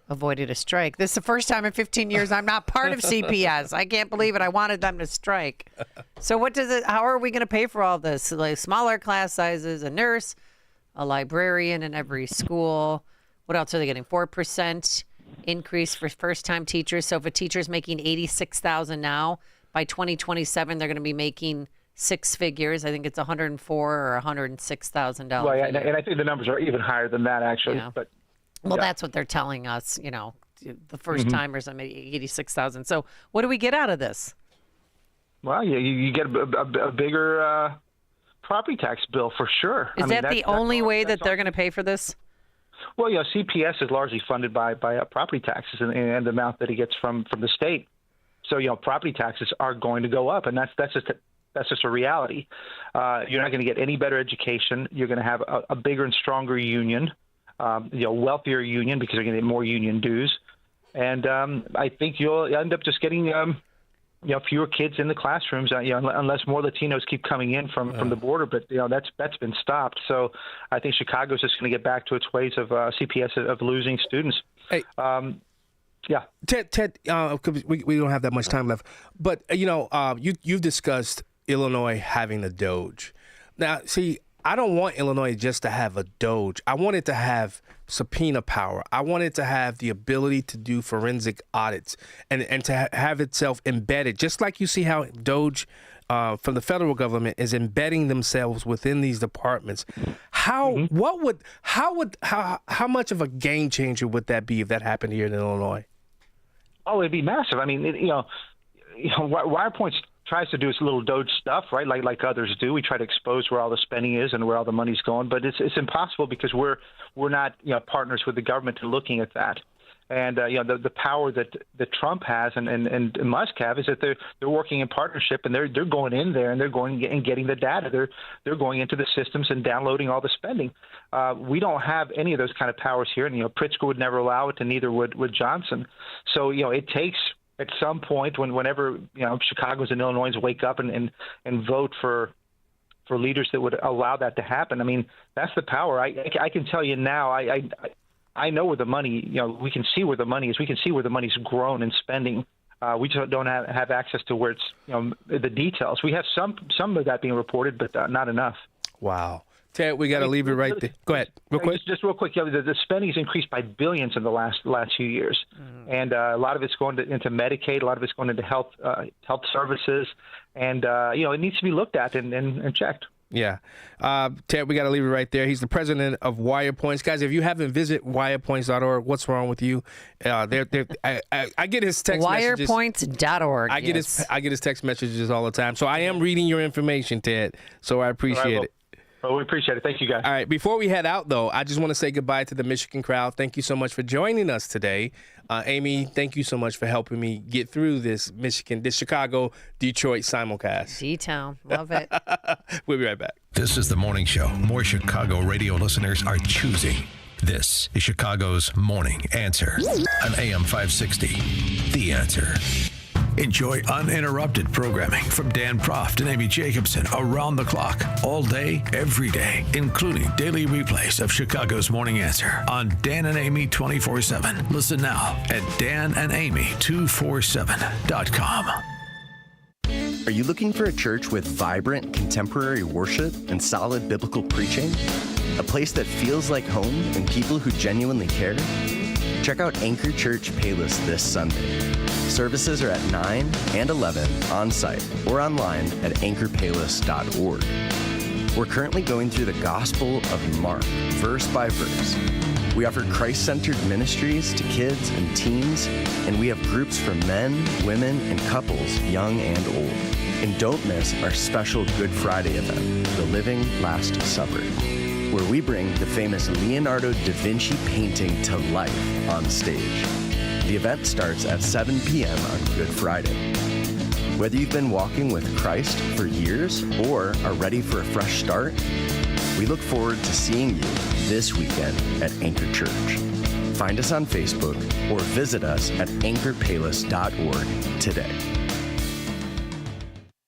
avoided a strike. This is the first time in 15 years I'm not part of CPS. I can't believe it. I wanted them to strike. So how are we going to pay for all this? Like smaller class sizes, a nurse, a librarian in every school. What else are they getting? 4% increase for first-time teachers. So if a teacher's making $86,000 now, by 2027 they're going to be making 6 figures. I think it's $104,000 or $106,000. Well, yeah, and I think the numbers are even higher than that, actually. Yeah. But that's what they're telling us. The first timers are making $86,000. So what do we get out of this? Well, you get a bigger property tax bill for sure. Is that the only way that they're going to pay for this? Well, CPS is largely funded by property taxes and the amount that it gets from the state. So property taxes are going to go up, and that's just a reality. You're not going to get any better education. You're going to have a bigger and stronger union, wealthier union because you're going to get more union dues. And I think you'll end up just getting, fewer kids in the classrooms, unless more Latinos keep coming in from the border. But, that's been stopped. So I think Chicago's just going to get back to its ways of CPS of losing students. Hey. Yeah, Ted. We don't have that much time left, but you've discussed Illinois having a Doge. Now, see, I don't want Illinois just to have a Doge. I want it to have subpoena power. I want it to have the ability to do forensic audits and to have itself embedded, just like you see how Doge from the federal government is embedding themselves within these departments. How much of a game changer would that be if that happened here in Illinois? Oh, it'd be massive. I mean, WirePoint tries to do its little Doge stuff, right? Like others do. We try to expose where all the spending is and where all the money's going, but it's impossible because we're not partners with the government in looking at that. And the power that Trump has and Musk have is that they're working in partnership, and they're going in there and they're going and getting the data. They're going into the systems and downloading all the spending. We don't have any of those kind of powers here, and Pritzker would never allow it, and neither would Johnson. So it takes at some point whenever Chicagoans and Illinois wake up and vote for leaders that would allow that to happen. I mean, that's the power. I can tell you now. I know where the money, we can see where the money is. We can see where the money's grown in spending. We just don't have access to where it's, the details. We have some of that being reported, but not enough. Wow. Ted, we got to leave it right there. Go ahead, real quick. Just real quick, the spending's increased by billions in the last few years, and a lot of it's going into Medicaid, a lot of it's going into health services, and it needs to be looked at and checked. Yeah. Ted, we got to leave it right there. He's the president of WirePoints. Guys, if you haven't visited wirepoints.org, what's wrong with you? I get his text messages. Wirepoints.org. I get his text messages all the time. So I am reading your information, Ted. So I appreciate it. Well, we appreciate it. Thank you, guys. All right. Before we head out, though, I just want to say goodbye to the Michigan crowd. Thank you so much for joining us today. Amy, thank you so much for helping me get through this Chicago-Detroit simulcast. D-Town. Love it. We'll be right back. This is the morning show more Chicago radio listeners are choosing. This is Chicago's Morning Answer on AM 560. The Answer. Enjoy uninterrupted programming from Dan Proft and Amy Jacobson around the clock, all day, every day, including daily replays of Chicago's Morning Answer on Dan and Amy 24/7. Listen now at danandamy247.com. Are you looking for a church with vibrant contemporary worship and solid biblical preaching? A place that feels like home and people who genuinely care? Check out Anchor Church Payless this Sunday. Services are at 9 and 11 on site or online at anchorpayless.org. We're currently going through the Gospel of Mark, verse by verse. We offer Christ-centered ministries to kids and teens, and we have groups for men, women, and couples, young and old. And don't miss our special Good Friday event, the Living Last Supper. where we bring the famous Leonardo da Vinci painting to life on stage. The event starts at 7 p.m. on Good Friday. Whether you've been walking with Christ for years or are ready for a fresh start, we look forward to seeing you this weekend at Anchor Church. Find us on Facebook or visit us at anchorpalis.org today.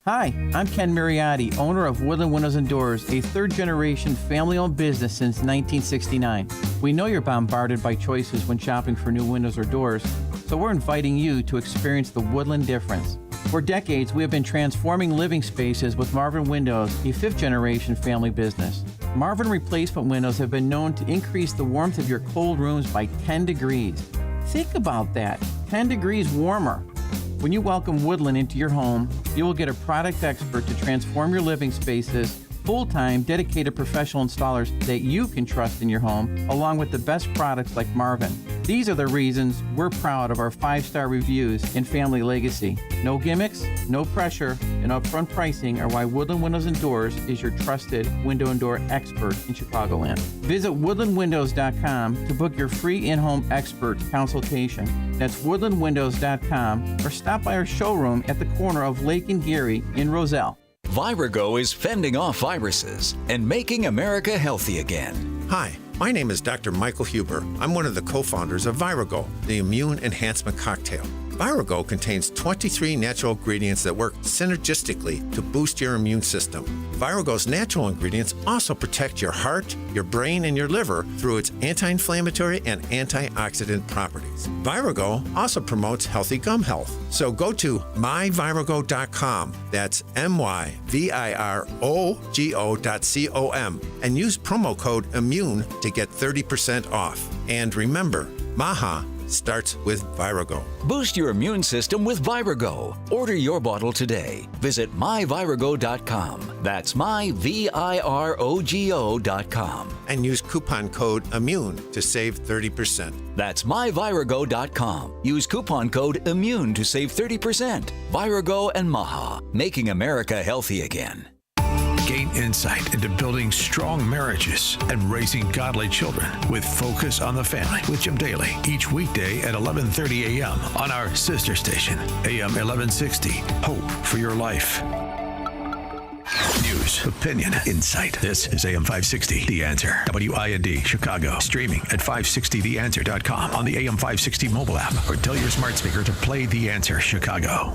Hi, I'm Ken Mariotti, owner of Woodland Windows and Doors, a third-generation family-owned business since 1969. We know you're bombarded by choices when shopping for new windows or doors, so we're inviting you to experience the Woodland difference. For decades, we have been transforming living spaces with Marvin Windows, a fifth-generation family business. Marvin replacement windows have been known to increase the warmth of your cold rooms by 10 degrees. Think about that, 10 degrees warmer. When you welcome Woodland into your home, you will get a product expert to transform your living spaces, full-time, dedicated professional installers that you can trust in your home, along with the best products like Marvin. These are the reasons we're proud of our 5-star reviews and family legacy. No gimmicks, no pressure, and upfront pricing are why Woodland Windows and Doors is your trusted window and door expert in Chicagoland. Visit woodlandwindows.com to book your free in-home expert consultation. That's woodlandwindows.com, or stop by our showroom at the corner of Lake and Geary in Roselle. Virago is fending off viruses and making America healthy again. Hi, my name is Dr. Michael Huber. I'm one of the co-founders of Virago, the immune enhancement cocktail. Virago contains 23 natural ingredients that work synergistically to boost your immune system. Virago's natural ingredients also protect your heart, your brain, and your liver through its anti-inflammatory and antioxidant properties. Virago also promotes healthy gum health. So go to myvirago.com, that's myvirogo.com, and use promo code IMMUNE to get 30% off. And remember, Maha starts with Virago. Boost your immune system with Virago. Order your bottle today. Visit myvirago.com. That's myvirogo.com. And use coupon code IMMUNE to save 30%. That's myvirago.com. Use coupon code IMMUNE to save 30%. Virago and Maha, making America healthy again. Gain insight into building strong marriages and raising godly children with Focus on the Family with Jim Daly each weekday at 11:30 a.m. on our sister station, AM 1160. Hope for your life. News, opinion, insight. This is AM 560, The Answer. WIND, Chicago. Streaming at 560theanswer.com on the AM 560 mobile app, or tell your smart speaker to play The Answer Chicago.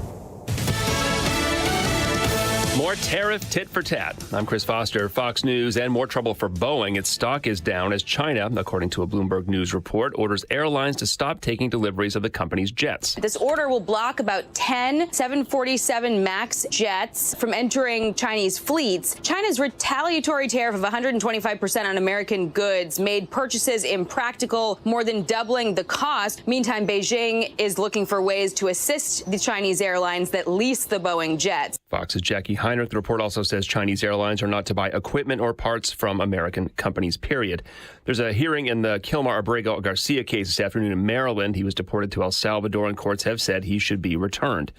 More tariff tit for tat. I'm Chris Foster, Fox News, and more trouble for Boeing. Its stock is down as China, according to a Bloomberg News report, orders airlines to stop taking deliveries of the company's jets. This order will block about 10 747 MAX jets from entering Chinese fleets. China's retaliatory tariff of 125% on American goods made purchases impractical, more than doubling the cost. Meantime, Beijing is looking for ways to assist the Chinese airlines that lease the Boeing jets. Fox's Jackie Heinrich. The report also says Chinese airlines are not to buy equipment or parts from American companies, period. There's a hearing in the Kilmar Abrego Garcia case this afternoon in Maryland. He was deported to El Salvador, and courts have said he should be returned.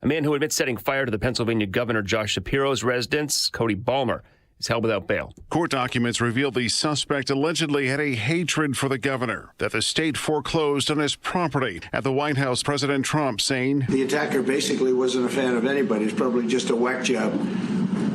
A man who admits setting fire to the Pennsylvania Governor Josh Shapiro's residence, Cody Balmer, is held without bail. Court documents reveal the suspect allegedly had a hatred for the governor, that the state foreclosed on his property. At the White House, President Trump saying the attacker basically wasn't a fan of anybody. It's probably just a whack job.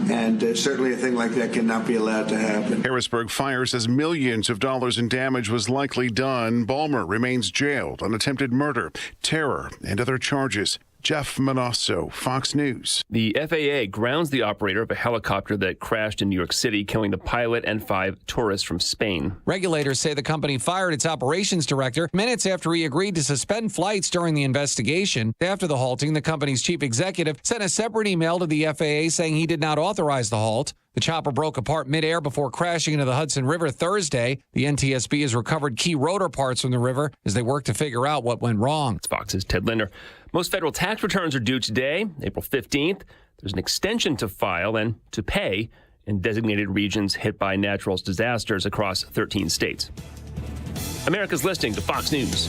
And certainly a thing like that cannot be allowed to happen. Harrisburg Fire says millions of dollars in damage was likely done. Balmer remains jailed on attempted murder, terror, and other charges. Jeff Manasso, Fox News. The FAA grounds the operator of a helicopter that crashed in New York City, killing the pilot and 5 tourists from Spain. Regulators say the company fired its operations director minutes after he agreed to suspend flights during the investigation. After the halting, the company's chief executive sent a separate email to the FAA saying he did not authorize the halt. The chopper broke apart midair before crashing into the Hudson River Thursday. The NTSB has recovered key rotor parts from the river as they work to figure out what went wrong. It's Fox's Ted Linder. Most federal tax returns are due today, April 15th. There's an extension to file and to pay in designated regions hit by natural disasters across 13 states. America's listening to Fox News.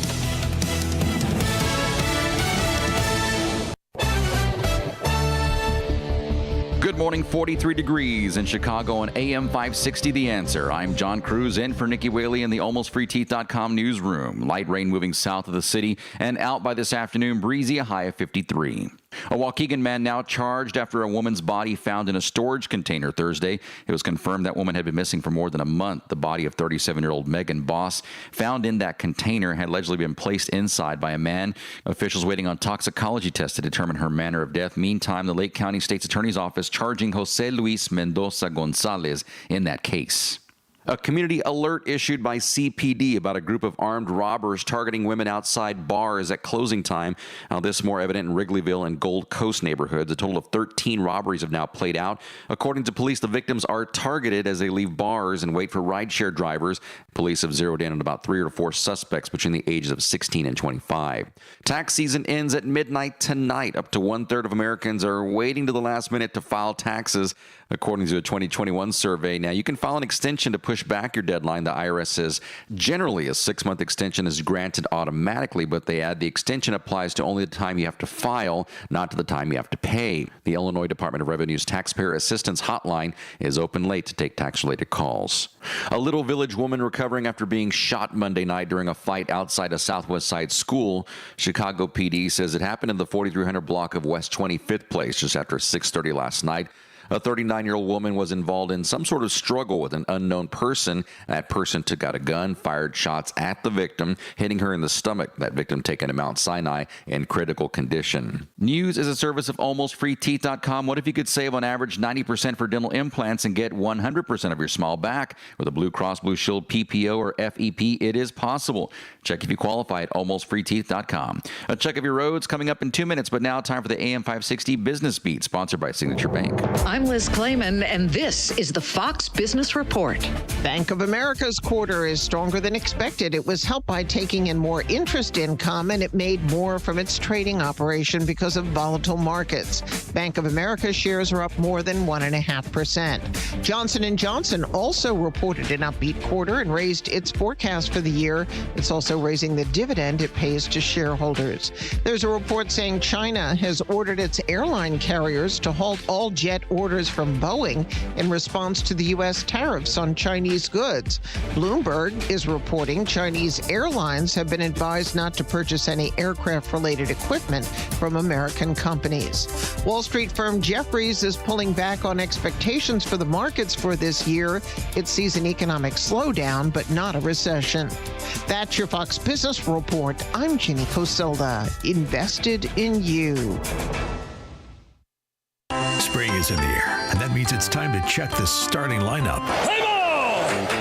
Good morning, 43 degrees in Chicago on AM 560 The Answer. I'm John Cruz in for Nikki Whaley in the AlmostFreeTeeth.com newsroom. Light rain moving south of the city and out by this afternoon, breezy, a high of 53. A Waukegan man now charged after a woman's body found in a storage container Thursday. It was confirmed that woman had been missing for more than a month. The body of 37-year-old Megan Boss, found in that container, had allegedly been placed inside by a man. Officials waiting on toxicology tests to determine her manner of death. Meantime, the Lake County State's Attorney's Office charging Jose Luis Mendoza Gonzalez in that case. A community alert issued by CPD about a group of armed robbers targeting women outside bars at closing time. This more evident in Wrigleyville and Gold Coast neighborhoods. A total of 13 robberies have now played out. According to police, the victims are targeted as they leave bars and wait for rideshare drivers. Police have zeroed in on about 3 or 4 suspects between the ages of 16 and 25. Tax season ends at midnight tonight. Up to 1/3 of Americans are waiting to the last minute to file taxes, according to a 2021 survey. Now, you can file an extension to push back your deadline. The IRS says generally a 6-month extension is granted automatically, but they add the extension applies to only the time you have to file, not to the time you have to pay. The Illinois Department of Revenue's Taxpayer Assistance Hotline is open late to take tax-related calls. A Little Village woman recovering after being shot Monday night during a fight outside a Southwest Side school. Chicago PD says it happened in the 4300 block of West 25th Place just after 6:30 last night. A 39-year-old woman was involved in some sort of struggle with an unknown person. That person took out a gun, fired shots at the victim, hitting her in the stomach. That victim taken to Mount Sinai in critical condition. News is a service of AlmostFreeTeeth.com. What if you could save on average 90% for dental implants and get 100% of your smile back? With a Blue Cross Blue Shield PPO or FEP, it is possible. Check if you qualify at AlmostFreeTeeth.com. A check of your roads coming up in 2 minutes, but now time for the AM 560 Business Beat, sponsored by Signature Bank. I'm Liz Clayman, and this is the Fox Business Report. Bank of America's quarter is stronger than expected. It was helped by taking in more interest income, and it made more from its trading operation because of volatile markets. Bank of America shares are up more than 1.5%. Johnson & Johnson also reported an upbeat quarter and raised its forecast for the year. It's also raising the dividend it pays to shareholders. There's a report saying China has ordered its airline carriers to halt all jet orders from Boeing in response to the U.S. tariffs on Chinese goods. Bloomberg is reporting Chinese airlines have been advised not to purchase any aircraft-related equipment from American companies. Wall Street firm Jefferies is pulling back on expectations for the markets for this year. It sees an economic slowdown, but not a recession. That's your Fox Business Report. I'm Ginny Coselda, invested in you. Spring is in the air, and that means it's time to check the starting lineup. Play ball!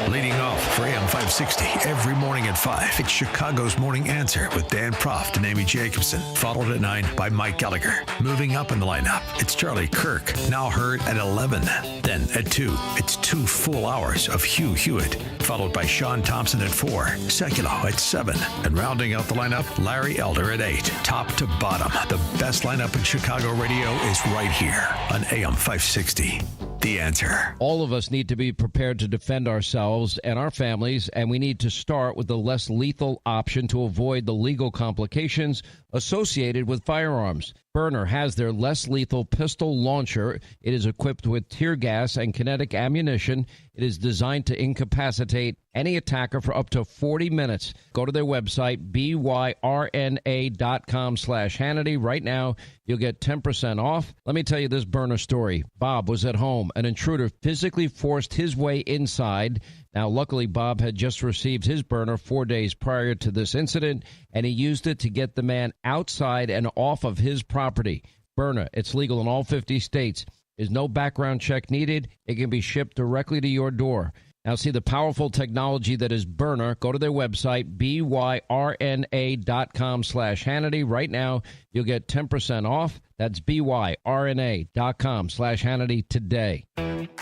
Leading off for AM 560 every morning at 5, it's Chicago's Morning Answer with Dan Proft and Amy Jacobson, followed at 9 by Mike Gallagher. Moving up in the lineup, it's Charlie Kirk, now heard at 11. Then at 2, it's 2 full hours of Hugh Hewitt, followed by Sean Thompson at 4, Seculo at 7, and rounding out the lineup, Larry Elder at 8. Top to bottom, the best lineup in Chicago radio is right here on AM 560. The Answer. All of us need to be prepared to defend ourselves and our families, and we need to start with the less lethal option to avoid the legal complications associated with firearms. Byrna has their less lethal pistol launcher. It is equipped with tear gas and kinetic ammunition. It is designed to incapacitate any attacker for up to 40 minutes. Go to their website, byrna.com/Hannity. Right now, you'll get 10% off. Let me tell you this Byrna story. Bob was at home. An intruder physically forced his way inside. Now, luckily, Bob had just received his Byrna 4 days prior to this incident, and he used it to get the man outside and off of his property. Byrna, it's legal in all 50 states. There's no background check needed. It can be shipped directly to your door. Now, see the powerful technology that is Byrna. Go to their website, byrna.com/Hannity. Right now, you'll get 10% off. That's byrna.com/Hannity today.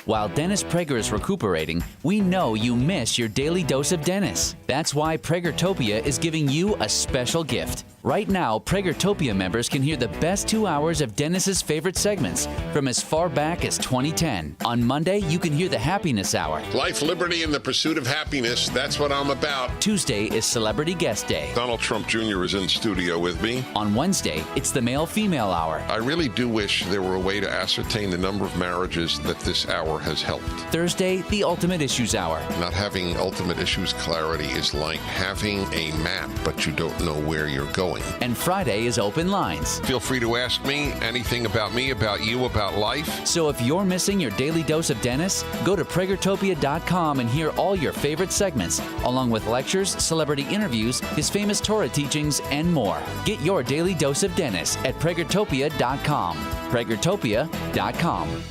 While Dennis Prager is recuperating, we know you miss your daily dose of Dennis. That's why Pragertopia is giving you a special gift. Right now, Pragertopia members can hear the best 2 hours of Dennis's favorite segments from as far back as 2010. On Monday, you can hear the Happiness Hour. Life, liberty, and the pursuit of happiness. That's what I'm about. Tuesday is Celebrity Guest Day. Donald Trump Jr. is in studio with me. On Wednesday, it's the Male-Female Hour. I really do wish there were a way to ascertain the number of marriages that this hour has helped. Thursday, the Ultimate Issues Hour. Not having ultimate issues clarity is like having a map, but you don't know where you're going. And Friday is Open Lines. Feel free to ask me anything about me, about you, about life. So if you're missing your daily dose of Dennis, go to PragerTopia.com and hear all your favorite segments, along with lectures, celebrity interviews, his famous Torah teachings, and more. Get your daily dose of Dennis at PragerTopia.com. PragerTopia.com.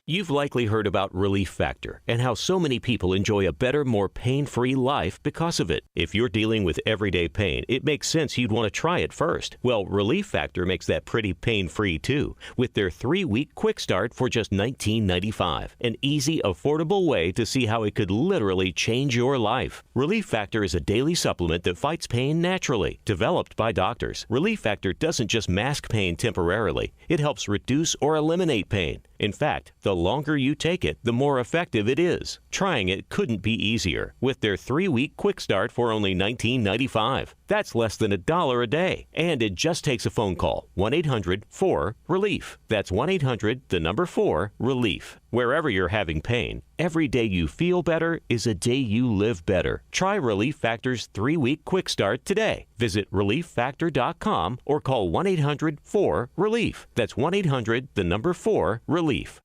You've likely heard about Relief Factor and how so many people enjoy a better, more pain-free life because of it. If you're dealing with everyday pain, it makes sense you'd want to try it first. Well, Relief Factor makes that pretty pain-free too, with their 3-week quick start for just $19.95. An easy, affordable way to see how it could literally change your life. Relief Factor is a daily supplement that fights pain naturally, developed by doctors. Relief Factor doesn't just mask pain temporarily, it helps reduce or eliminate pain. In fact, the longer you take it, the more effective it is. Trying it couldn't be easier with their 3-week quick start for only $19.95. That's less than $1 a day. And it just takes a phone call. 1-800-4-RELIEF. That's 1-800-4-RELIEF. Wherever you're having pain, every day you feel better is a day you live better. Try Relief Factor's 3-week quick start today. Visit ReliefFactor.com or call 1-800-4-RELIEF. That's 1-800-4-RELIEF.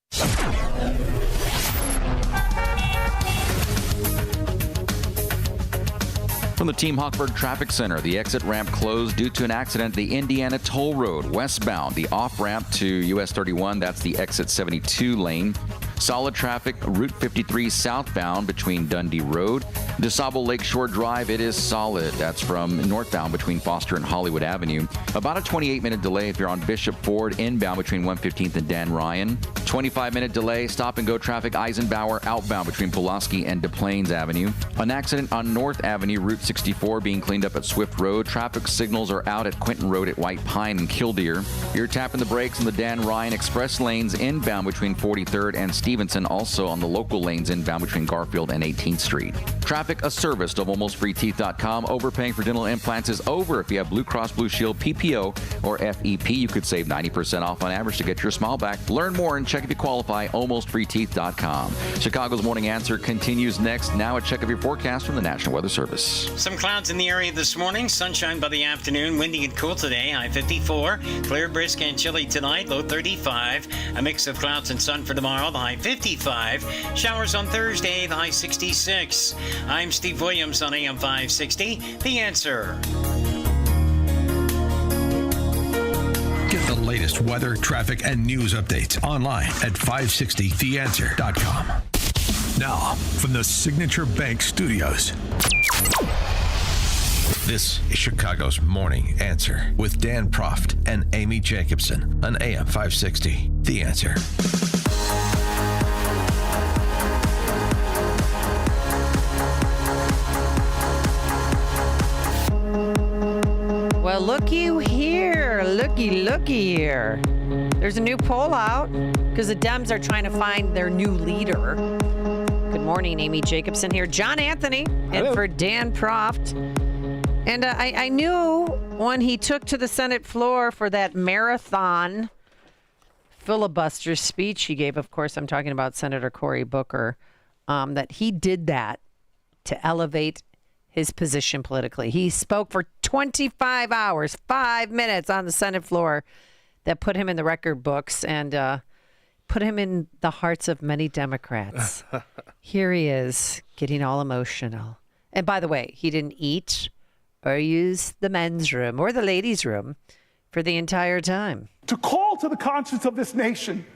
From the Team Hochberg Traffic Center, the exit ramp closed due to an accident at the Indiana Toll Road westbound. The off-ramp to US 31, that's the exit 72 lane. Solid traffic, Route 53 southbound between Dundee Road. DeSable Lakeshore Drive, it is solid. That's from northbound between Foster and Hollywood Avenue. About a 28-minute delay if you're on Bishop Ford inbound between 115th and Dan Ryan. 25-minute delay, stop-and-go traffic, Eisenhower outbound between Pulaski and Des Plaines Avenue. An accident on North Avenue, Route 64 being cleaned up at Swift Road. Traffic signals are out at Quinton Road at White Pine and Killdeer. You're tapping the brakes on the Dan Ryan Express lanes inbound between 43rd and Stevenson, also on the local lanes inbound between Garfield and 18th Street. Traffic, a service of AlmostFreeTeeth.com. Overpaying for dental implants is over. If you have Blue Cross Blue Shield, PPO, or FEP, you could save 90% off on average to get your smile back. Learn more and check if you qualify. AlmostFreeTeeth.com. Chicago's Morning Answer continues next. Now a check of your forecast from the National Weather Service. Some clouds in the area this morning. Sunshine by the afternoon. Windy and cool today. High 54. Clear, brisk, and chilly tonight. Low 35. A mix of clouds and sun for tomorrow. The high 55. Showers on Thursday. The high 66. I'm Steve Williams on AM 560. The Answer. Get the latest weather, traffic, and news updates online at 560theanswer.com. Now, from the Signature Bank Studios, this is Chicago's Morning Answer with Dan Proft and Amy Jacobson on AM 560. The Answer. Well, looky here. There's a new poll out because the Dems are trying to find their new leader. Good morning, Amy Jacobson here. John Anthony and for Dan Proft. And I knew when he took to the Senate floor for that marathon filibuster speech he gave, of course, I'm talking about Senator Cory Booker, that he did that to elevate his position politically. He spoke for 25 hours, 5 minutes on the Senate floor that put him in the record books and put him in the hearts of many Democrats. Here he is getting all emotional. And by the way, he didn't eat or use the men's room or the ladies' room for the entire time. To call to the conscience of this nation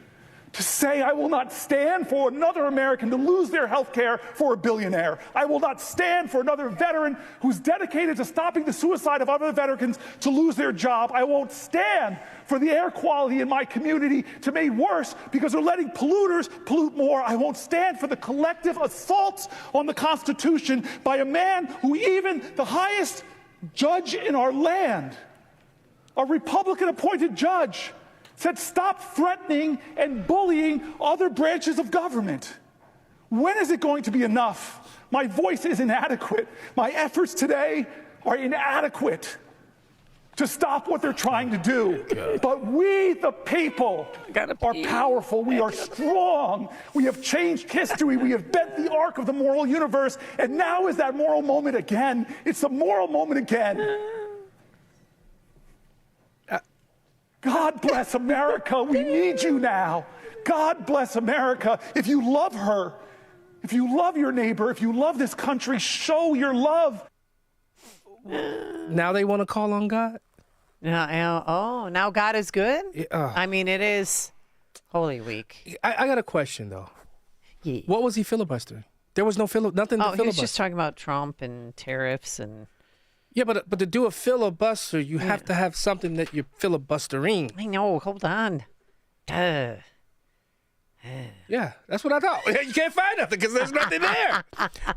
to say, I will not stand for another American to lose their health care for a billionaire. I will not stand for another veteran who's dedicated to stopping the suicide of other veterans to lose their job. I won't stand for the air quality in my community to be made worse because they're letting polluters pollute more. I won't stand for the collective assaults on the Constitution by a man who even the highest judge in our land, a Republican-appointed judge, said, stop threatening and bullying other branches of government. When is it going to be enough? My voice is inadequate. My efforts today are inadequate. to stop what they're trying to do. But we, the people, are powerful. We are strong. We have changed history. We have bent the arc of the moral universe. And now is that moral moment again. It's a moral moment again. God bless America. We need you now. God bless America. If you love her, if you love your neighbor, if you love this country, show your love. Now they want to call on God? Now God is good? I mean, it is Holy Week. I got a question, though. Yeah. What was he filibustering? There was nothing to filibuster. He was just talking about Trump and tariffs and... Yeah, but to do a filibuster, you have to have something that you're filibustering. I know. Hold on. Yeah, that's what I thought. You can't find nothing because there's nothing there.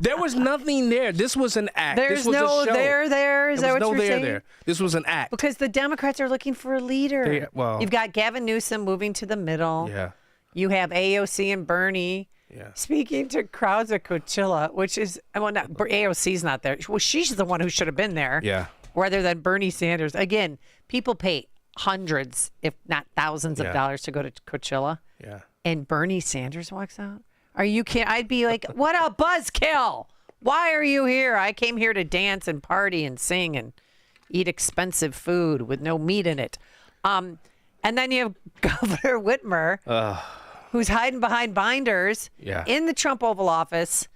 There was nothing there. This was an act. There's this was no a show. there. Is that what you're saying? There. This was an act. Because the Democrats are looking for a leader. You've got Gavin Newsom moving to the middle. Yeah. You have AOC and Bernie. Yeah. Speaking to crowds at Coachella, which is, AOC's not there. Well, she's the one who should have been there. Yeah. Rather than Bernie Sanders. Again, people pay hundreds, if not thousands of dollars to go to Coachella. Yeah. And Bernie Sanders walks out. Are you kidding? I'd be like, what a buzzkill. Why are you here? I came here to dance and party and sing and eat expensive food with no meat in it. And then you have Governor Whitmer. Who's hiding behind binders in the Trump Oval Office.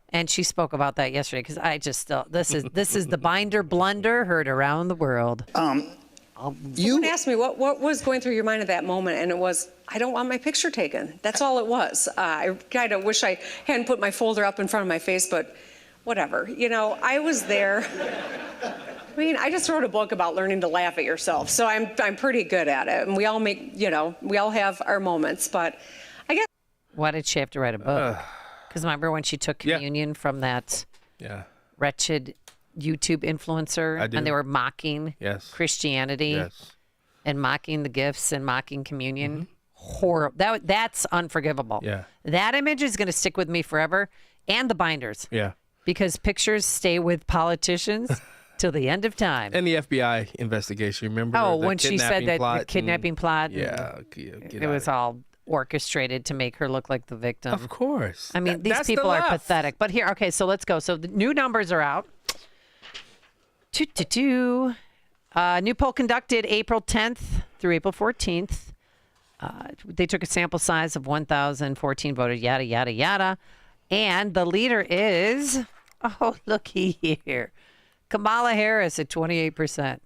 And she spoke about that yesterday because I just still, this is the binder blunder heard around the world. Someone asked me what was going through your mind at that moment, and it was, I don't want my picture taken. That's all it was. I kind of wish I hadn't put my folder up in front of my face, but whatever. You know, I was there. I mean, I just wrote a book about learning to laugh at yourself, so I'm pretty good at it. And we all we all have our moments, but I guess. Why did she have to write a book? Because remember when she took communion from that wretched YouTube influencer, and they were mocking Christianity and mocking the gifts and mocking communion. Horrible. That's unforgivable. Yeah. That image is going to stick with me forever, and the binders. Yeah. Because pictures stay with politicians till the end of time. And the FBI investigation, remember? Oh, when she said that the kidnapping plot. Yeah. It was all orchestrated to make her look like the victim. Of course. I mean, these people are pathetic. But here, okay, so let's go. So the new numbers are out. New poll conducted April 10th through April 14th. They took a sample size of 1,014 voted, yada, yada, yada. And the leader is, looky here, Kamala Harris at 28%.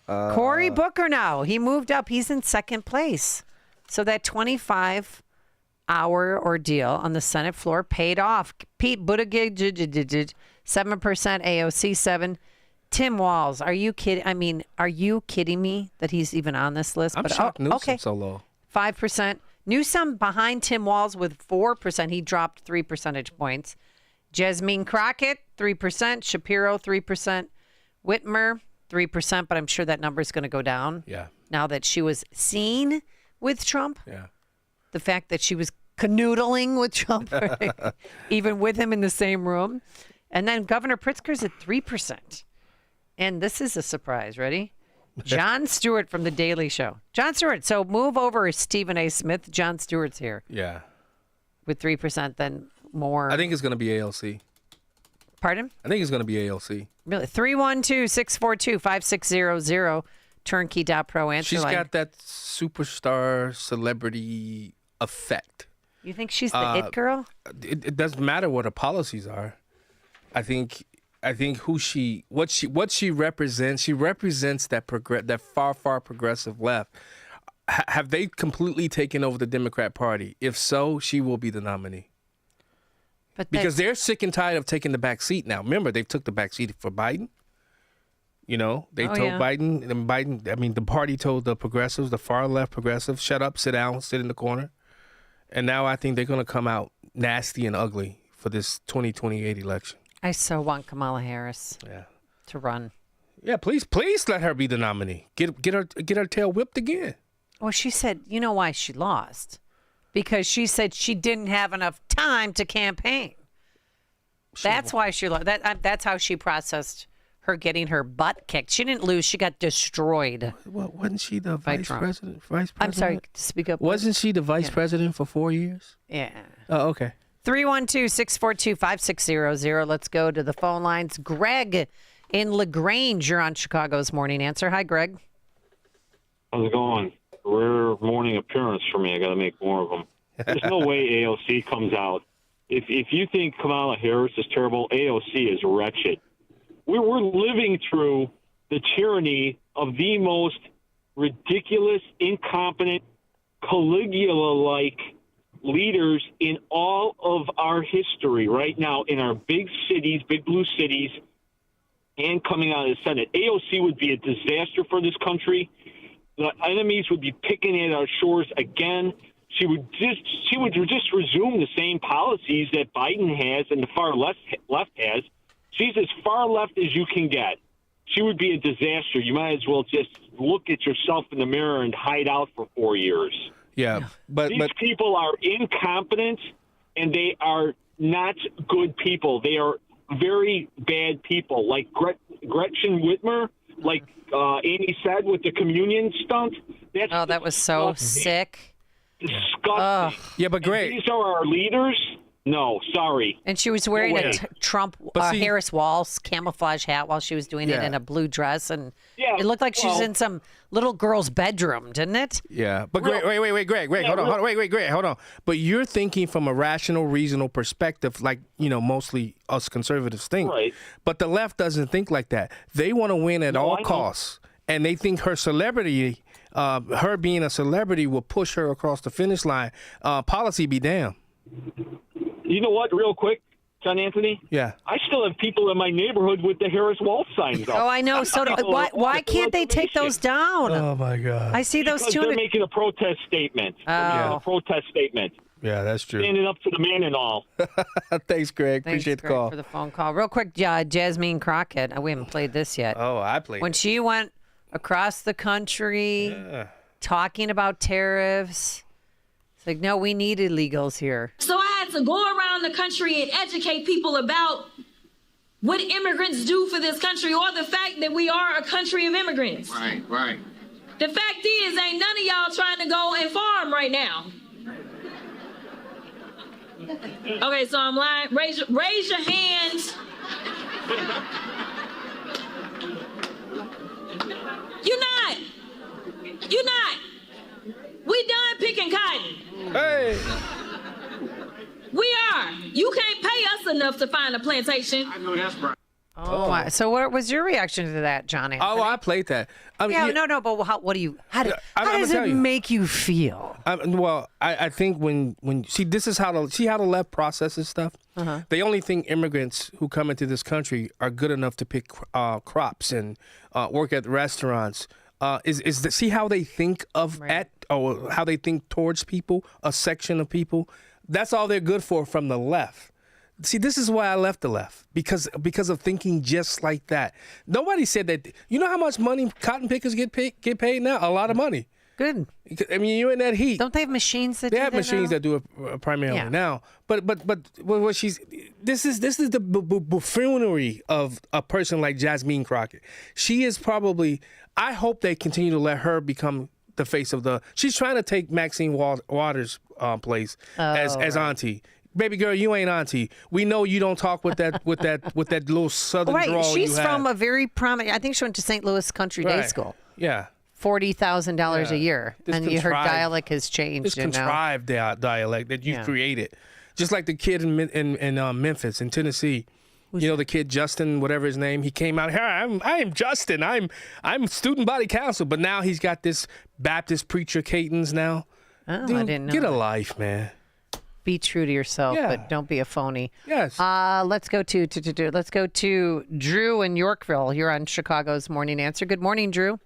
Cory Booker now, he moved up. He's in second place. So that 25-hour ordeal on the Senate floor paid off. Pete Buttigieg, 7%, AOC, 7%. Tim Walz, are you kidding? I mean, are you kidding me that he's even on this list? I'm shocked Newsom's so low. 5%. Newsom behind Tim Walz with 4%. He dropped 3 percentage points. Jasmine Crockett, 3%. Shapiro, 3%. Whitmer, 3%, but I'm sure that number is going to go down. Yeah. Now that she was seen with Trump. Yeah. The fact that she was canoodling with Trump, right? Even with him in the same room. And then Governor Pritzker's at 3%. And this is a surprise. Ready? Jon Stewart from The Daily Show. Jon Stewart. So move over Stephen A. Smith. Jon Stewart's here. Yeah. With 3%, then more. I think it's going to be ALC. Pardon? I think it's going to be ALC. Really? 312-642-5600. Turnkey.pro answer She's line. got that superstar celebrity effect. You think she's the it girl? It doesn't matter what her policies are. I think what she represents. She represents that far progressive left. Have they completely taken over the Democrat Party? If so, she will be the nominee. Because they're sick and tired of taking the back seat now. Remember, they took the back seat for Biden. You know, they told Biden, and Biden, I mean, the party told the progressives, the far left progressives, shut up, sit down, sit in the corner. And now I think they're going to come out nasty and ugly for this 2028 election. I so want Kamala Harris to run. Yeah, please let her be the nominee. Get her tail whipped again. Well, she said, you know why she lost? Because she said she didn't have enough time to campaign. That's why she lost. That's how she processed her getting her butt kicked. She didn't lose. She got destroyed. Well, wasn't she the vice Trump. president? I'm sorry, speak up. Wasn't she the vice president for 4 years? Yeah. Oh, okay. 312-642-5600. Let's go to the phone lines. Greg in LaGrange, you're on Chicago's Morning Answer. Hi, Greg. How's it going? Rare morning appearance for me. I got to make more of them. There's no way AOC comes out. If you think Kamala Harris is terrible, AOC is wretched. We're living through the tyranny of the most ridiculous, incompetent, Caligula-like leaders in all of our history right now in our big cities, big blue cities, and coming out of the Senate. AOC would be a disaster for this country. The enemies would be picking at our shores again. She would just resume the same policies that Biden has and the far left has. She's as far left as you can get. She would be a disaster. You might as well just look at yourself in the mirror and hide out for 4 years. Yeah, but these people are incompetent and they are not good people. They are very bad people, like Gretchen Whitmer, like Amy said with the communion stunt. That was so sick. Disgusting. Yeah, but great. These are our leaders. No, sorry. And she was wearing a Trump Harris Walls camouflage hat while she was doing it in a blue dress, and it looked like she was in some little girl's bedroom, didn't it? Yeah, but Greg, wait, Greg, hold on, Greg, hold on. But you're thinking from a rational, reasonable perspective, like mostly us conservatives think. Right. But the left doesn't think like that. They want to win at all costs, and they think her celebrity, her being a celebrity, will push her across the finish line. Policy be damned. You know what, real quick, John Anthony? Yeah. I still have people in my neighborhood with the Harris Wall signs up. Oh, I know. So why can't they take those down? Oh, my God. I see those because two. They're making a protest statement. Oh. A protest statement. Yeah, that's true. Standing up to the man and all. Thanks, Greg. Thanks, Appreciate the Greg, call. for the phone call. Real quick, Jasmine Crockett. We haven't played this yet. Oh, I played When it. she went across the country talking about tariffs. It's like, no, we need illegals here. So I had to go around the country and educate people about what immigrants do for this country, or the fact that we are a country of immigrants. Right, right. The fact is, ain't none of y'all trying to go and farm right now. Okay, so I'm lying. Raise your hands. You're not. We done picking cotton. Hey. We are. You can't pay us enough to find a plantation. I know that's right. Oh, so what was your reaction to that, John Anthony? Oh, I played that. No, but how does it make you feel? I think when see, this is how the left processes stuff. They only think immigrants who come into this country are good enough to pick crops and work at restaurants. See how they think or how they think towards people, a section of people. That's all they're good for from the left. See, this is why I left the left, because of thinking just like that. Nobody said that. You know how much money cotton pickers get paid now? A lot of money. Good. I mean, you're in that heat. Don't they have machines that they do have that machines now? that do it primarily now. But what this is the buffoonery of a person like Jasmine Crockett. She is probably. I hope they continue to let her become the face of the. She's trying to take Maxine Waters' place as auntie. Baby girl, you ain't auntie. We know you don't talk with that little southern drawl you have. She's from a very prominent. I think she went to St. Louis Country Day School. Yeah. $40,000 a year, and her dialect has changed. This contrived dialect that you created, just like the kid in Memphis, in Tennessee. The kid Justin, whatever his name, he came out here. I am Justin. I'm student body council, but now he's got this Baptist preacher cadence now. Oh, Dude, I didn't know. Get a life, man. Be true to yourself, but don't be a phony. Yes. Let's go to Drew in Yorkville. You're on Chicago's Morning Answer. Good morning, Drew.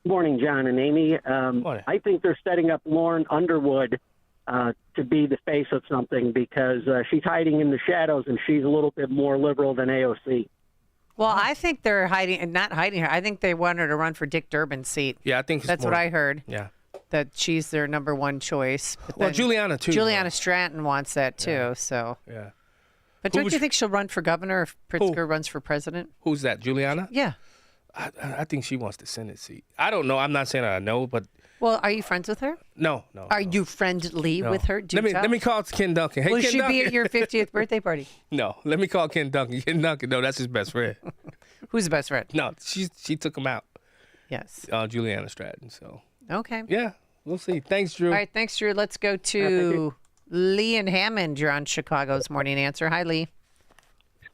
Good morning, John and Amy. I think they're setting up Lauren Underwood to be the face of something because she's hiding in the shadows and she's a little bit more liberal than AOC. Well, I think they're not hiding her. I think they want her to run for Dick Durbin's seat. Yeah, I think that's what I heard. Yeah. That she's their number one choice. But Juliana too. Juliana Stratton wants that too. Yeah. So yeah, But don't you think she'll run for governor if Pritzker runs for president? Who's that, Juliana? Yeah. I think she wants the Senate seat. I don't know. I'm not saying I know, but Well, are you friends with her? no. Are you friendly No. with her? Let me call Ken Duncan. Hey, Will Ken she Duncan. be at your 50th birthday party? No, let me call Ken Duncan. Ken Duncan, no, that's his best friend. Who's the best friend? No, she took him out. Yes. Juliana Stratton. So Okay. yeah, we'll see. Thanks, Drew. All right, thanks, Drew. Let's go to Lee and Hammond. You're on Chicago's Morning Answer. Hi, Lee.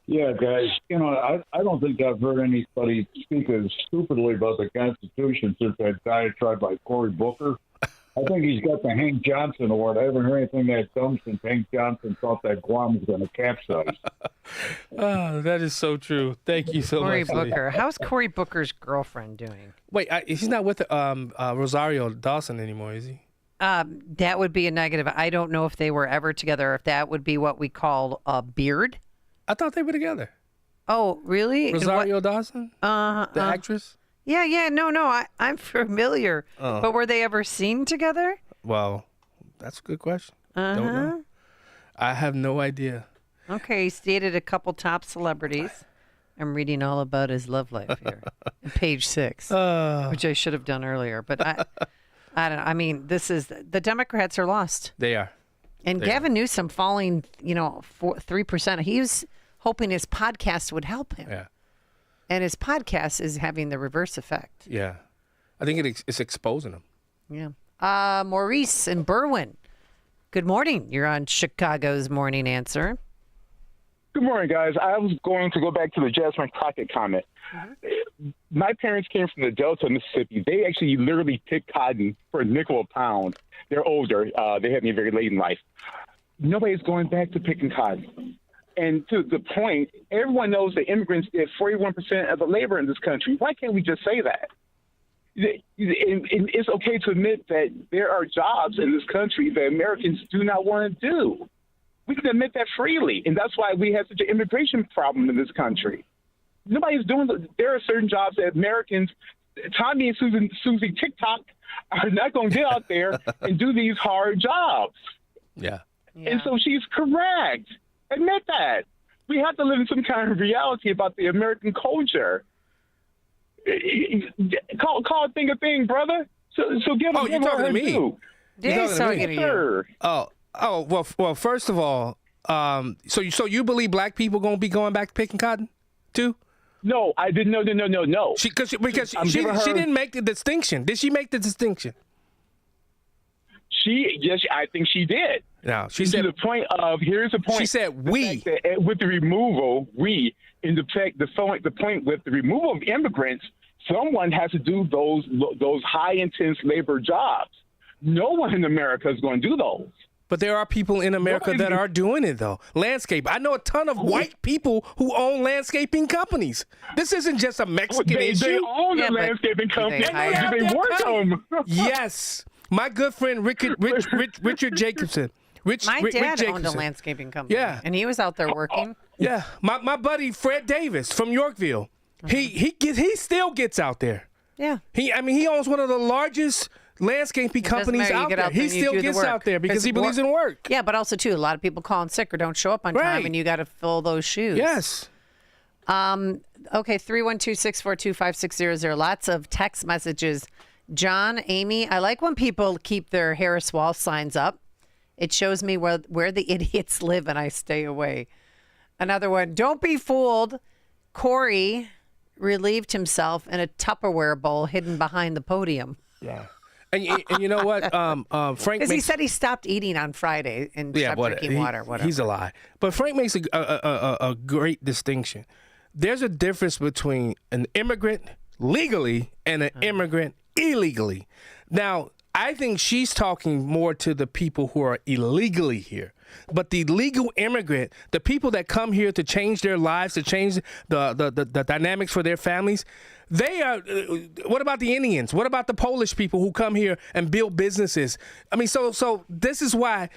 Yeah, guys, I don't think I've heard anybody speak as stupidly about the Constitution since that diatribe by Cory Booker. I think he's got the Hank Johnson Award. I haven't heard anything that dumb since Hank Johnson thought that Guam was going to capsize. Oh, that is so true. Thank you so Cory much, Lee. Booker. How's Cory Booker's girlfriend doing? Wait, he's not with Rosario Dawson anymore, is he? That would be a negative. I don't know if they were ever together, if that would be what we call a beard. I thought they were together. Oh, really? Rosario Dawson? The actress? Yeah. No. I'm familiar. Oh. But were they ever seen together? Well, that's a good question. Don't know. I have no idea. Okay, he's dated a couple top celebrities. I'm reading all about his love life here. Page 6, which I should have done earlier. But I don't know. I mean, the Democrats are lost. They are. And Gavin Newsom falling, 3%. He was hoping his podcast would help him. Yeah. And his podcast is having the reverse effect. Yeah. I think it's exposing him. Yeah. Maurice in Berwyn. Good morning. You're on Chicago's Morning Answer. Good morning, guys. I was going to go back to the Jasmine Crockett comment. My parents came from the Delta, Mississippi. They actually literally picked cotton for a nickel a pound. They're older. They had me very late in life. Nobody's going back to picking cotton. And to the point, everyone knows that immigrants did 41% of the labor in this country. Why can't we just say that? It's okay to admit that there are jobs in this country that Americans do not want to do. We can admit that freely, and that's why we have such an immigration problem in this country. Nobody's doing there are certain jobs that Americans, Tommy and Susie TikTok, are not going to get out there and do these hard jobs. Yeah. And so she's correct. Admit that. We have to live in some kind of reality about the American culture. Call a thing a thing, brother. So give you're talking to me. Due. Yeah, he's talking to you. Well, first of all, so you believe black people going to be going back to picking cotton too? No, I didn't. No. Because she didn't make the distinction. Did she make the distinction? Yes, I think she did. No, she to said the point of here's the point. She said we with the removal in the point with the removal of immigrants, someone has to do those high intense labor jobs. No one in America is going to do those. But there are people in America that are doing it, though. Landscape. I know a ton of white people who own landscaping companies. This isn't just a Mexican issue. They own the landscaping company. Do they work them? Yes. My good friend Richard Jacobson. My dad Jacobson. owned a landscaping company. Yeah. And he was out there working. Yeah. My buddy Fred Davis from Yorkville. He still gets out there. Yeah. He owns one of the largest landscaping companies out there. He still gets out there because he believes in work. Yeah, but also too, a lot of people call in sick or don't show up on time, and you got to fill those shoes. Yes. Okay, 312-642-5600. Lots of text messages. John, Amy, I like when people keep their Harris Wall signs up. It shows me where the idiots live, and I stay away. Another one. Don't be fooled. Corey relieved himself in a Tupperware bowl hidden behind the podium. Yeah. And you know what? Frank, because he said he stopped eating on Friday and stopped drinking water. Whatever. He's a lie. But Frank makes a great distinction. There's a difference between an immigrant legally and an immigrant illegally. Now, I think she's talking more to the people who are illegally here. But the legal immigrant, the people that come here to change their lives, to change the dynamics for their families, they are. What about the Indians? What about the Polish people who come here and build businesses? I mean, so this is why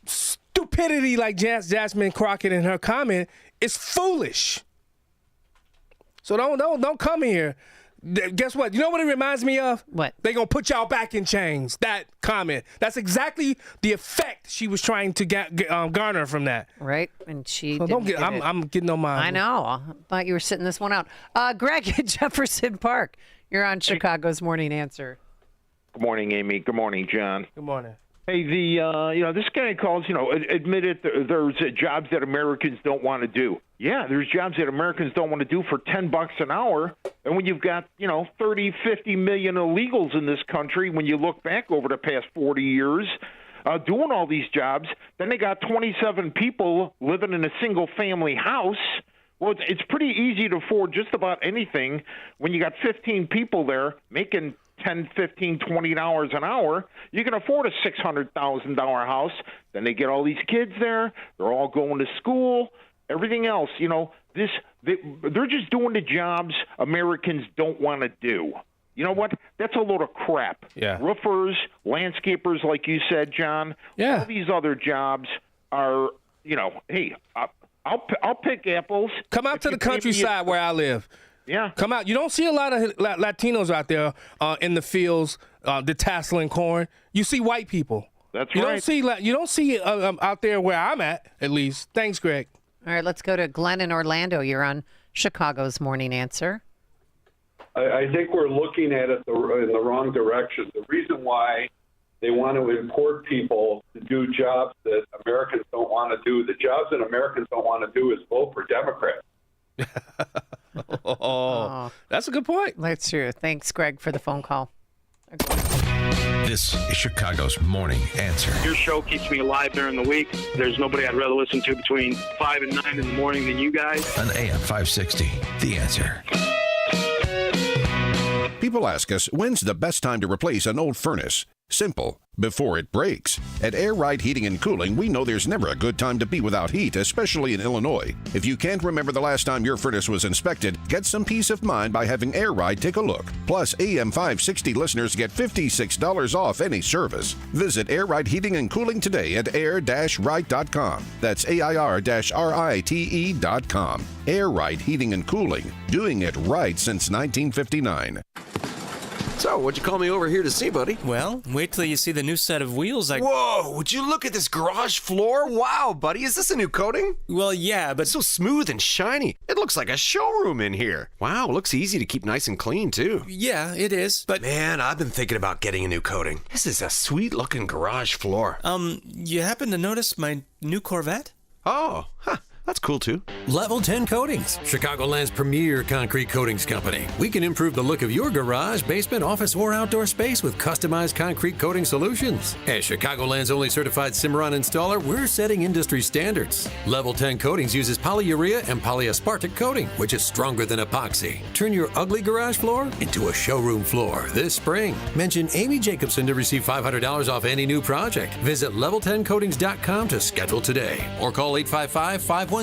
stupidity like Jasmine Crockett in her comment is foolish. So don't come here Guess what? You know what it reminds me of? What? They gonna put y'all back in chains. That comment. That's exactly the effect she was trying to garner from that. Right, and she. So didn't get it. I'm getting on my. I know. I thought you were sitting this one out. Greg at Jefferson Park. You're on Chicago's Morning Answer. Good morning, Amy. Good morning, John. Good morning. Hey, this guy calls, admitted there's jobs that Americans don't want to do. Yeah, there's jobs that Americans don't want to do for $10 an hour. And when you've got, 30, 50 million illegals in this country, when you look back over the past 40 years, doing all these jobs, then they got 27 people living in a single-family house. Well, it's pretty easy to afford just about anything when you got 15 people there making $10, $15, $20 an hour. You can afford a $600,000 house. Then they get all these kids there. They're all going to school. Everything else, they're just doing the jobs Americans don't want to do. You know what? That's a load of crap. Yeah. Roofers, landscapers, like you said, John. Yeah. All these other jobs are, hey, I'll pick apples. Come out to the countryside where I live. Yeah. Come out. You don't see a lot of Latinos out there in the fields detasseling corn. You see white people. That's right. You don't see out there where I'm at least. Thanks, Greg. All right, let's go to Glenn in Orlando. You're on Chicago's Morning Answer. I think we're looking at it in the wrong direction. The reason why they want to import people to do jobs that Americans don't want to do, the jobs that Americans don't want to do is vote for Democrats. Oh, that's a good point. That's true. Thanks, Greg, for the phone call. This is Chicago's Morning Answer. Your show keeps me alive during the week. There's nobody I'd rather listen to between 5 and 9 in the morning than you guys. On AM 560, The Answer. People ask us, when's the best time to replace an old furnace? Simple. Before it breaks. At Air Ride Heating and Cooling, we know there's never a good time to be without heat, especially in Illinois. If you can't remember the last time your furnace was inspected, get some peace of mind by having Air Ride take a look. Plus, AM 560 listeners get $56 off any service. Visit Air Ride Heating and Cooling today at air-rite.com. That's AIR-RITE.com. Air Ride Heating and Cooling. Doing it right since 1959. So, what'd you call me over here to see, buddy? Well, wait till you see the new set of wheels Whoa, would you look at this garage floor? Wow, buddy, is this a new coating? Well, yeah, but... It's so smooth and shiny. It looks like a showroom in here. Wow, looks easy to keep nice and clean, too. Yeah, it is, but... Man, I've been thinking about getting a new coating. This is a sweet-looking garage floor. You happen to notice my new Corvette? Oh, huh. That's cool, too. Level 10 Coatings, Chicagoland's premier concrete coatings company. We can improve the look of your garage, basement, office, or outdoor space with customized concrete coating solutions. As Chicagoland's only certified Cimarron installer, we're setting industry standards. Level 10 Coatings uses polyurea and polyaspartic coating, which is stronger than epoxy. Turn your ugly garage floor into a showroom floor this spring. Mention Amy Jacobson to receive $500 off any new project. Visit level10coatings.com to schedule today or call 855-510-2628.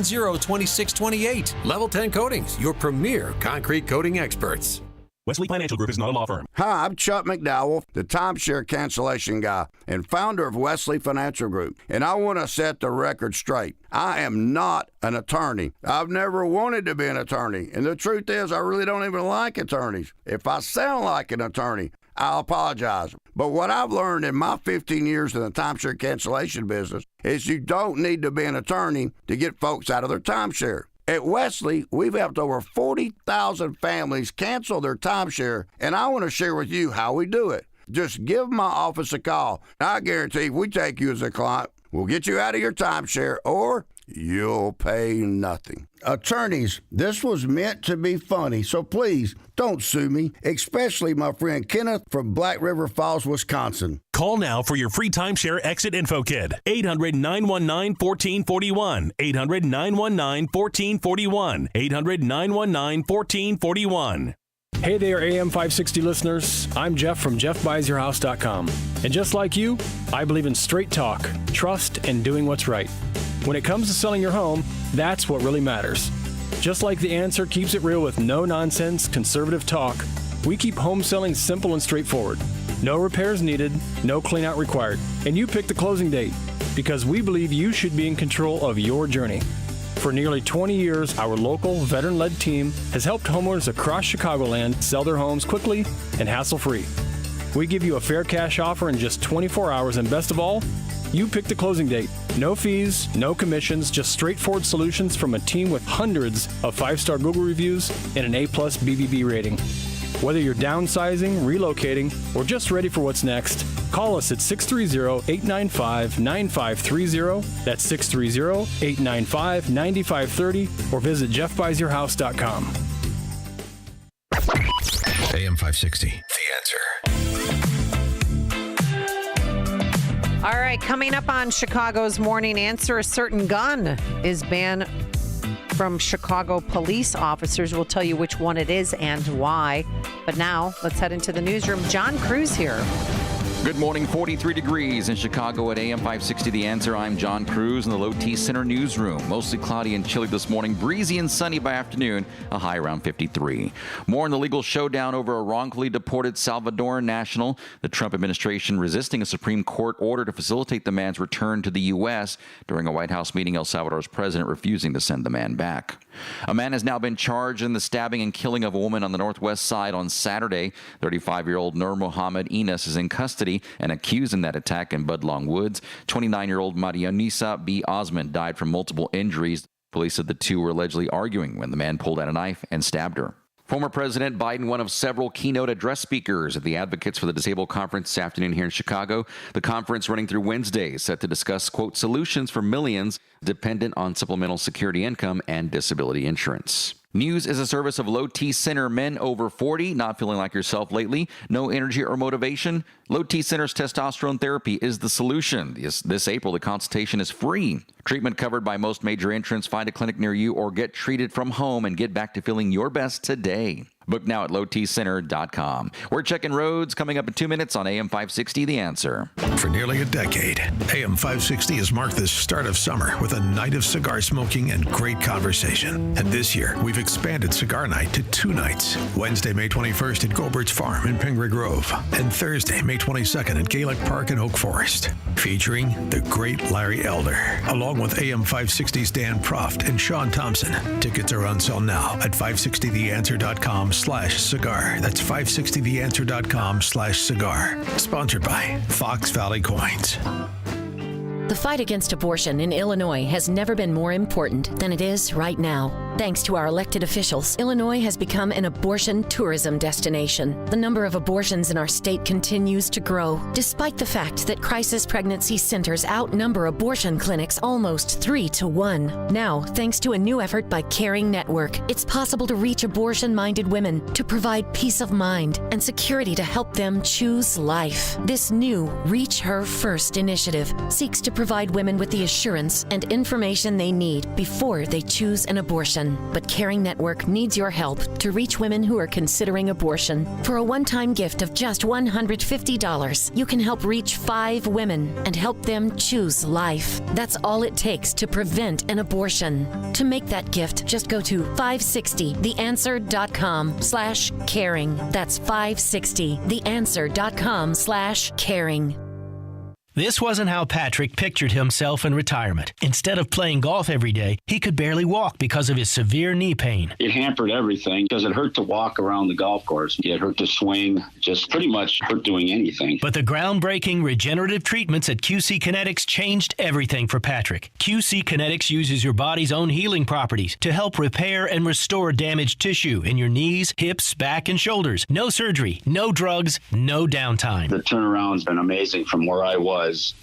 Level 10 Coatings, your premier concrete coating experts. Wesley Financial Group is not a law firm. Hi, I'm Chuck McDowell, the timeshare cancellation guy and founder of Wesley Financial Group. And I want to set the record straight. I am not an attorney. I've never wanted to be an attorney. And the truth is, I really don't even like attorneys. If I sound like an attorney, I'll apologize. But what I've learned in my 15 years in the timeshare cancellation business is you don't need to be an attorney to get folks out of their timeshare. At Wesley, we've helped over 40,000 families cancel their timeshare, and I want to share with you how we do it. Just give my office a call. I guarantee if we take you as a client, we'll get you out of your timeshare, or you'll pay nothing. Attorneys, this was meant to be funny, so please don't sue me, especially my friend Kenneth from Black River Falls, Wisconsin. Call now for your free timeshare exit info kit. 800-919-1441. 800-919-1441. 800-919-1441. Hey there, AM 560 listeners. I'm Jeff from JeffBuysYourHouse.com. And just like you, I believe in straight talk, trust, and doing what's right. When it comes to selling your home, that's what really matters. Just like The Answer keeps it real with no-nonsense, conservative talk, we keep home selling simple and straightforward. No repairs needed, no clean-out required. And you pick the closing date, because we believe you should be in control of your journey. For nearly 20 years, our local veteran-led team has helped homeowners across Chicagoland sell their homes quickly and hassle-free. We give you a fair cash offer in just 24 hours, and best of all, you pick the closing date. No fees, no commissions, just straightforward solutions from a team with hundreds of 5-star Google reviews and an A+ BBB rating. Whether you're downsizing, relocating, or just ready for what's next, call us at 630-895-9530. That's 630-895-9530, or visit jeffbuysyourhouse.com. AM 560, The Answer. All right, coming up on Chicago's Morning Answer, a certain gun is banned from Chicago police officers. We'll tell you which one it is and why. But now, let's head into the newsroom. John Cruz here. Good morning, 43 degrees in Chicago at AM 560 The Answer. I'm John Cruz in the Low T Center newsroom. Mostly cloudy and chilly this morning, breezy and sunny by afternoon, a high around 53. More on the legal showdown over a wrongfully deported Salvadoran national. The Trump administration resisting a Supreme Court order to facilitate the man's return to the U.S. During a White House meeting, El Salvador's president refusing to send the man back. A man has now been charged in the stabbing and killing of a woman on the Northwest Side on Saturday. 35-year-old Nur Mohammed Enos is in custody and accused in that attack in Budlong Woods. 29-year-old Marianisa B. Osmond died from multiple injuries. Police said the two were allegedly arguing when the man pulled out a knife and stabbed her. Former President Biden, one of several keynote address speakers at the Advocates for the Disabled Conference this afternoon here in Chicago. The conference running through Wednesday is set to discuss, quote, solutions for millions dependent on supplemental security income and disability insurance. News is a service of Low T Center. Men over 40, not feeling like yourself lately, no energy or motivation? Low T Center's testosterone therapy is the solution. This April, the consultation is free. Treatment covered by most major insurance. Find a clinic near you or get treated from home and get back to feeling your best today. Book now at lowtcenter.com. We're checking roads coming up in 2 minutes on AM 560 The Answer. For nearly a decade, AM 560 has marked the start of summer with a night of cigar smoking and great conversation. And this year, we've expanded Cigar Night to 2 nights. Wednesday, May 21st at Gobert's Farm in Pingree Grove. And Thursday, May 22nd at Gaelic Park in Oak Forest. Featuring the great Larry Elder, along with AM 560's Dan Proft and Sean Thompson. Tickets are on sale now at 560theanswer.com/cigar. That's 560theanswer.com/cigar. Sponsored by Fox Valley Coins. The fight against abortion in Illinois has never been more important than it is right now. Thanks to our elected officials, Illinois has become an abortion tourism destination. The number of abortions in our state continues to grow, despite the fact that crisis pregnancy centers outnumber abortion clinics almost 3-to-1. Now, thanks to a new effort by Caring Network, it's possible to reach abortion-minded women to provide peace of mind and security to help them choose life. This new Reach Her First initiative seeks to provide women with the assurance and information they need before they choose an abortion. But Caring Network needs your help to reach women who are considering abortion. For a one-time gift of just $150, you can help reach 5 women and help them choose life. That's all it takes to prevent an abortion. To make that gift, just go to 560theanswer.com/caring. That's 560theanswer.com/caring. This wasn't how Patrick pictured himself in retirement. Instead of playing golf every day, he could barely walk because of his severe knee pain. It hampered everything because it hurt to walk around the golf course. It hurt to swing, just pretty much hurt doing anything. But the groundbreaking regenerative treatments at QC Kinetics changed everything for Patrick. QC Kinetics uses your body's own healing properties to help repair and restore damaged tissue in your knees, hips, back, and shoulders. No surgery, no drugs, no downtime. The turnaround's been amazing from where I was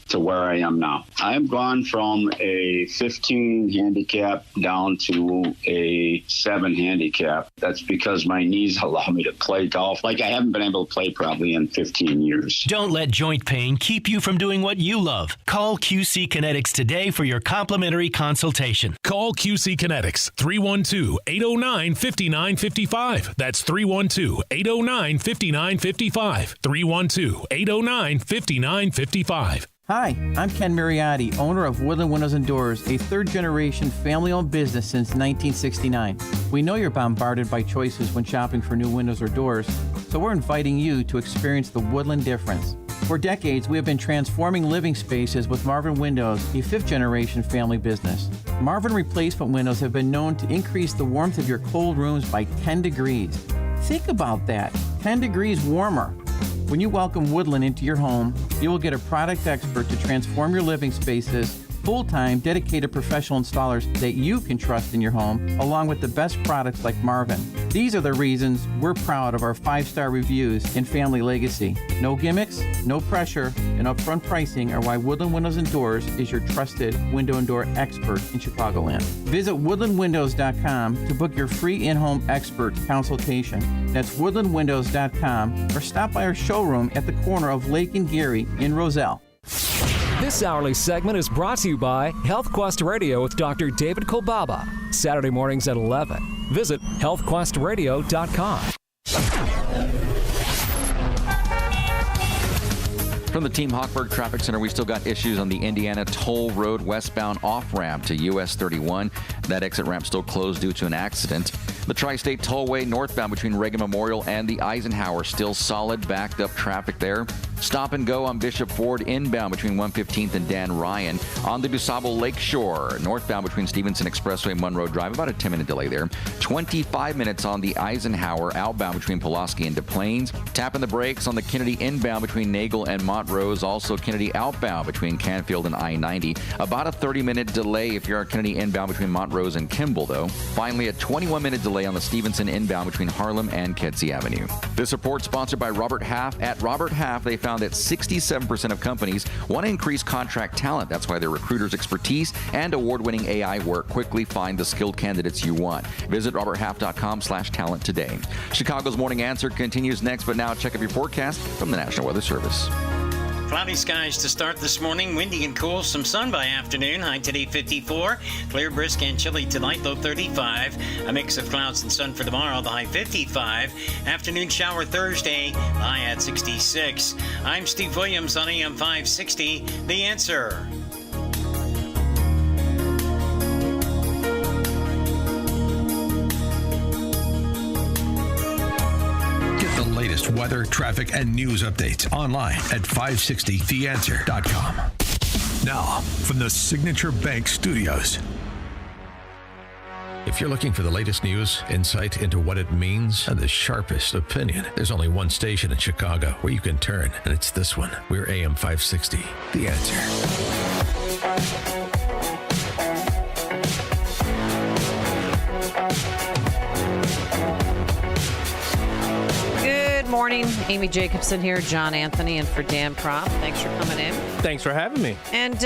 to where I am now. I've gone from a 15 handicap down to a 7 handicap. That's because my knees allow me to play golf like I haven't been able to play probably in 15 years. Don't let joint pain keep you from doing what you love. Call QC Kinetics today for your complimentary consultation. Call QC Kinetics, 312-809-5955. That's 312-809-5955. 312-809-5955. Hi, I'm Ken Mariotti, owner of Woodland Windows and Doors, a third-generation family-owned business since 1969. We know you're bombarded by choices when shopping for new windows or doors, so we're inviting you to experience the Woodland difference. For decades, we have been transforming living spaces with Marvin Windows, a fifth-generation family business. Marvin replacement windows have been known to increase the warmth of your cold rooms by 10 degrees. Think about that, 10 degrees warmer. When you welcome Woodland into your home, you will get a product expert to transform your living spaces, full-time, dedicated professional installers that you can trust in your home, along with the best products like Marvin. These are the reasons we're proud of our 5-star reviews and family legacy. No gimmicks, no pressure, and upfront pricing are why Woodland Windows and Doors is your trusted window and door expert in Chicagoland. Visit woodlandwindows.com to book your free in-home expert consultation. That's woodlandwindows.com, or stop by our showroom at the corner of Lake and Geary in Roselle. This hourly segment is brought to you by Health Quest Radio with Dr. David Kolbaba. Saturday mornings at 11. Visit healthquestradio.com. From the Team Hochberg Traffic Center, we still got issues on the Indiana Toll Road westbound off-ramp to US 31. That exit ramp still closed due to an accident. The Tri-State Tollway northbound between Reagan Memorial and the Eisenhower still solid, backed up traffic there. Stop and go on Bishop Ford inbound between 115th and Dan Ryan. On the DuSable Lake Shore, northbound between Stevenson Expressway, Monroe Drive, about a 10-minute delay there. 25 minutes on the Eisenhower outbound between Pulaski and Des Plaines. Tapping the brakes on the Kennedy inbound between Nagel and Montrose. Also Kennedy outbound between Canfield and I-90. About a 30-minute delay if you're Kennedy inbound between Montrose and Kimball, though. Finally, a 21-minute delay on the Stevenson inbound between Harlem and Kedzie Avenue. This report sponsored by Robert Half. At Robert Half, they found that 67% of companies want to increase contract talent. That's why their recruiters' expertise and award-winning AI work quickly find the skilled candidates you want. Visit roberthalf.com/talent today. Chicago's Morning Answer continues next, but now check out your forecast from the National Weather Service. Cloudy skies to start this morning. Windy and cool. Some sun by afternoon. High today 54. Clear, brisk, and chilly tonight. Low 35. A mix of clouds and sun for tomorrow. The high 55. Afternoon shower Thursday. High at 66. I'm Steve Williams on AM 560. The Answer. Latest weather, traffic, and news updates online at 560theanswer.com. Now, from the Signature Bank Studios. If you're looking for the latest news, insight into what it means, and the sharpest opinion, there's only one station in Chicago where you can turn, and it's this one. We're AM 560, The Answer. Good morning. Amy Jacobson here, John Anthony, and for Dan Proft. Thanks for coming in. Thanks for having me. And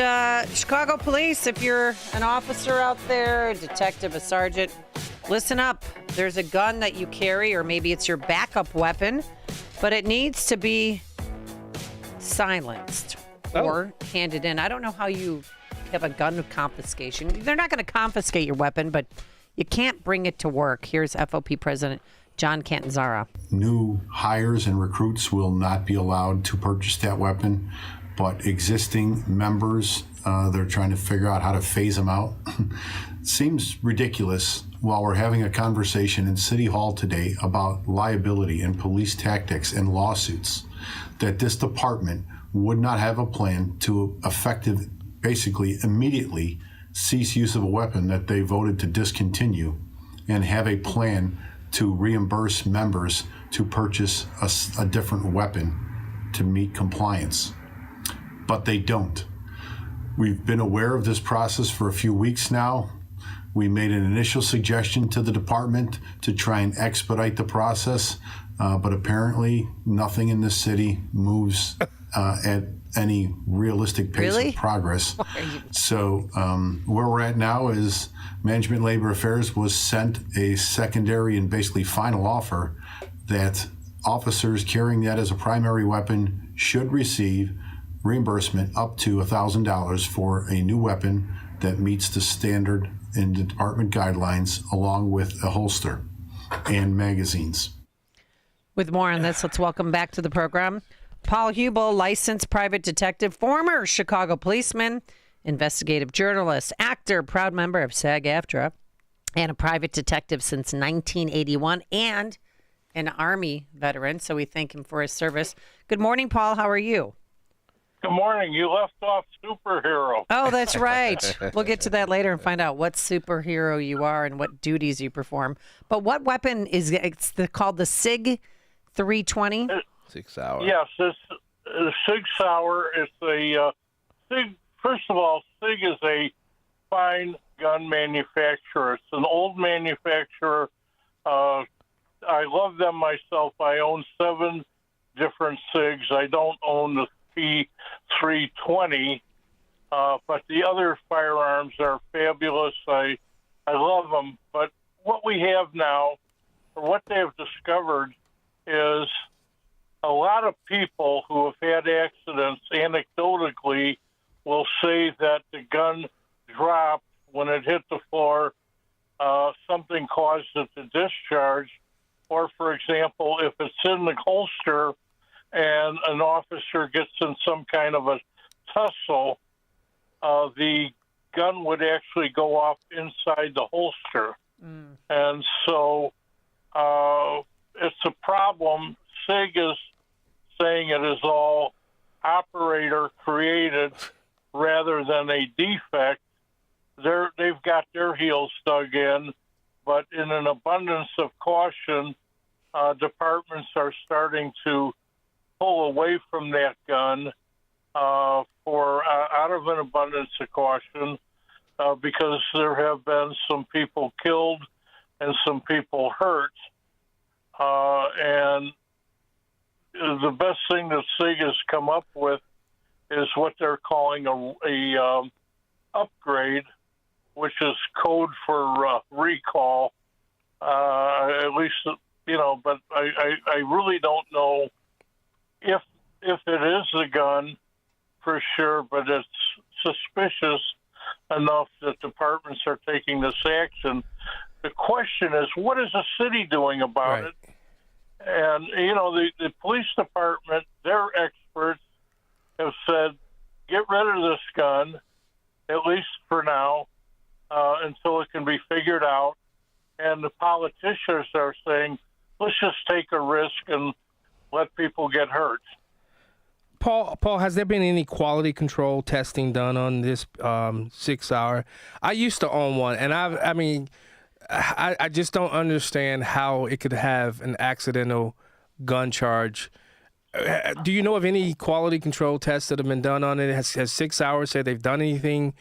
Chicago Police, if you're an officer out there, a detective, a sergeant, listen up. There's a gun that you carry, or maybe it's your backup weapon, but it needs to be silenced or handed in. I don't know how you have a gun confiscation. They're not going to confiscate your weapon, but you can't bring it to work. Here's FOP President John Catanzara. New hires and recruits will not be allowed to purchase that weapon, but existing members, they're trying to figure out how to phase them out. Seems ridiculous while we're having a conversation in City Hall today about liability and police tactics and lawsuits, that this department would not have a plan to basically immediately cease use of a weapon that they voted to discontinue and have a plan to reimburse members to purchase a different weapon to meet compliance. But they don't. We've been aware of this process for a few weeks now. We made an initial suggestion to the department to try and expedite the process, but apparently nothing in this city moves at any realistic pace of progress. So where we're at now is Management Labor Affairs was sent a secondary and basically final offer that officers carrying that as a primary weapon should receive reimbursement up to $1,000 for a new weapon that meets the standard in the department guidelines, along with a holster and magazines. With more on this, let's welcome back to the program Paul Hubel, licensed private detective, former Chicago policeman, investigative journalist, actor, proud member of SAG-AFTRA, and a private detective since 1981, and an Army veteran. So we thank him for his service. Good morning, Paul. How are you? Good morning. You left off superhero. Oh, that's right. We'll get to that later and find out what superhero you are and what duties you perform. But what weapon is called the SIG 320? 6 Sauer. Yes, it's SIG Sauer. It's a SIG. First of all, SIG is a fine gun manufacturer. It's an old manufacturer. I love them myself. I own 7 different SIGs. I don't own the P320, but the other firearms are fabulous. I love them. But what we have now, or what they have discovered, is a lot of people who have had accidents anecdotally will say that the gun dropped when it hit the floor. Something caused it to discharge. Or, for example, if it's in the holster and an officer gets in some kind of a tussle, the gun would actually go off inside the holster. And so it's a problem. SIG is saying it is all operator created rather than a defect. They've got their heels dug in, but in an abundance of caution, departments are starting to pull away from that gun out of an abundance of caution because there have been some people killed and some people hurt. And the best thing that SIG has come up with is what they're calling a upgrade, which is code for recall. At least, but I really don't know if it is a gun for sure, but it's suspicious enough that departments are taking this action. The question is, what is the city doing about it? And, the police department, their experts have said, get rid of this gun, at least for now, until it can be figured out. And the politicians are saying, let's just take a risk and let people get hurt. Paul, has there been any quality control testing done on this 6 Sauer? I used to own one, and I just don't understand how it could have an accidental gun charge. Do you know of any quality control tests that have been done on it? Has 6 Sauer said they've done anything?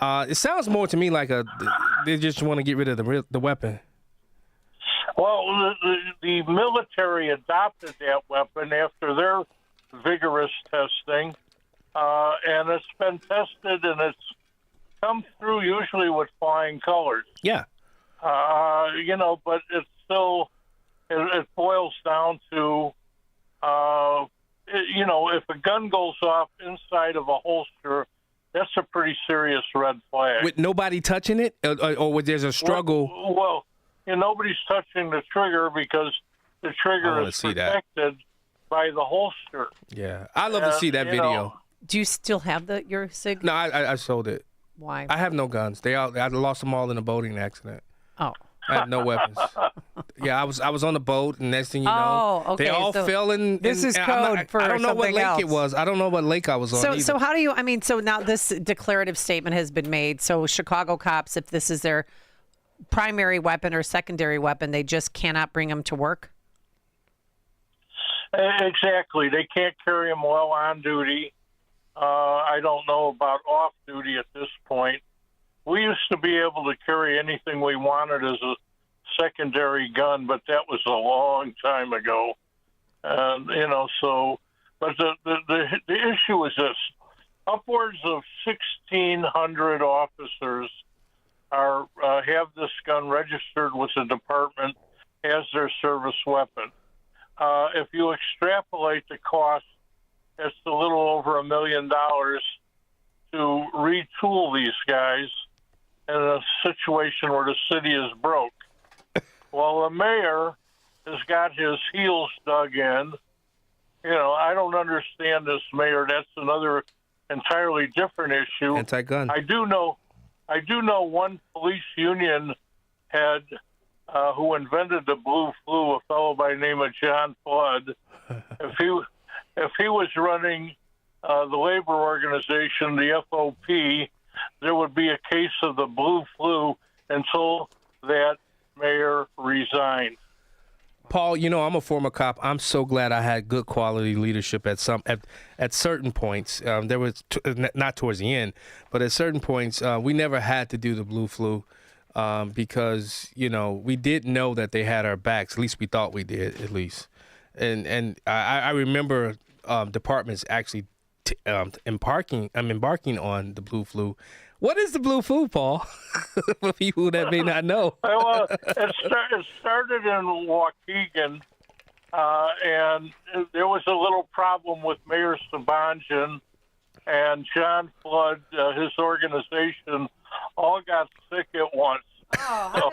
It sounds more to me like they just want to get rid of the weapon. Well, the military adopted that weapon after their vigorous testing, and it's been tested, and it's come through usually with flying colors. Yeah. But it's still, it boils down to, if a gun goes off inside of a holster, that's a pretty serious red flag. With nobody touching it, or there's a struggle? Well, nobody's touching the trigger because the trigger is protected by the holster. Yeah, I love to see that video. Do you still have your SIG? No, I sold it. Why? I have no guns. I lost them all in a boating accident. Oh. I had no weapons. Yeah, I was on the boat, and next thing you know, okay. they all fell in. This is code for I don't know what lake else. it was. I don't know what lake I was on. So how do you? So now this declarative statement has been made. So Chicago cops, if this is their primary weapon or secondary weapon, they just cannot bring them to work. Exactly, they can't carry them while on duty. I don't know about off duty at this point. We used to be able to carry anything we wanted as a secondary gun, but that was a long time ago. And but the issue is this: upwards of 1,600 officers have this gun registered with the department as their service weapon. If you extrapolate the cost, it's a little over $1 million to retool these guys in a situation where the city is broke. Well, the mayor has got his heels dug in. I don't understand this mayor. That's another entirely different issue. Anti-gun. I do know one police union head who invented the blue flu, a fellow by the name of John Flood. If he was running the labor organization, the FOP, there would be a case of the blue flu until that mayor resigned. Paul, I'm a former cop. I'm so glad I had good quality leadership at certain points. There was not towards the end, but at certain points, we never had to do the blue flu because we did know that they had our backs. At least we thought we did. At least, and I remember departments actually embarking on the blue flu. What is the blue flu, Paul? For people that may not know. Well, it started in Waukegan, and there was a little problem with Mayor Sabanjan and John Flood, his organization, all got sick at once. Oh,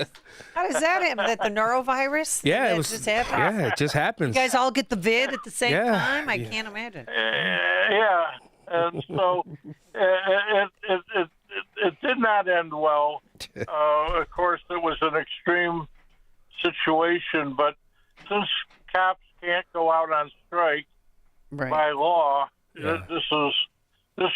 how does that happen? That the norovirus? Yeah, just happens? Yeah, it just happens. You guys all get the vid at the same time? I can't imagine. Yeah, and so it did not end well. Of course, it was an extreme situation, but since cops can't go out on strike by law, this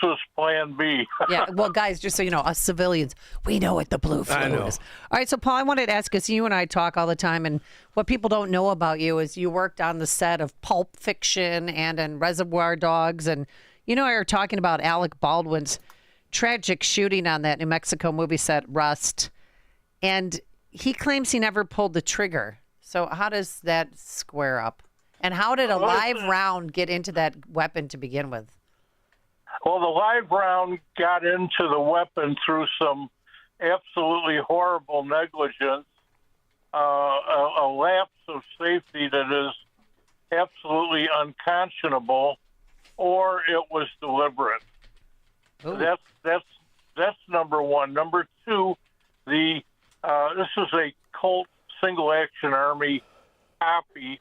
was Plan B. Yeah, well, guys, just so you know, us civilians, we know what the blue flu is. All right, so Paul, I wanted to ask, because you and I talk all the time, and what people don't know about you is you worked on the set of Pulp Fiction and in Reservoir Dogs, and we were talking about Alec Baldwin's tragic shooting on that New Mexico movie set, Rust, and he claims he never pulled the trigger. So how does that square up? And how did a live round get into that weapon to begin with? Well, the live round got into the weapon through some absolutely horrible negligence, a lapse of safety that is absolutely unconscionable, or it was deliberate. That's number one. Number two, this is a Colt Single Action Army copy,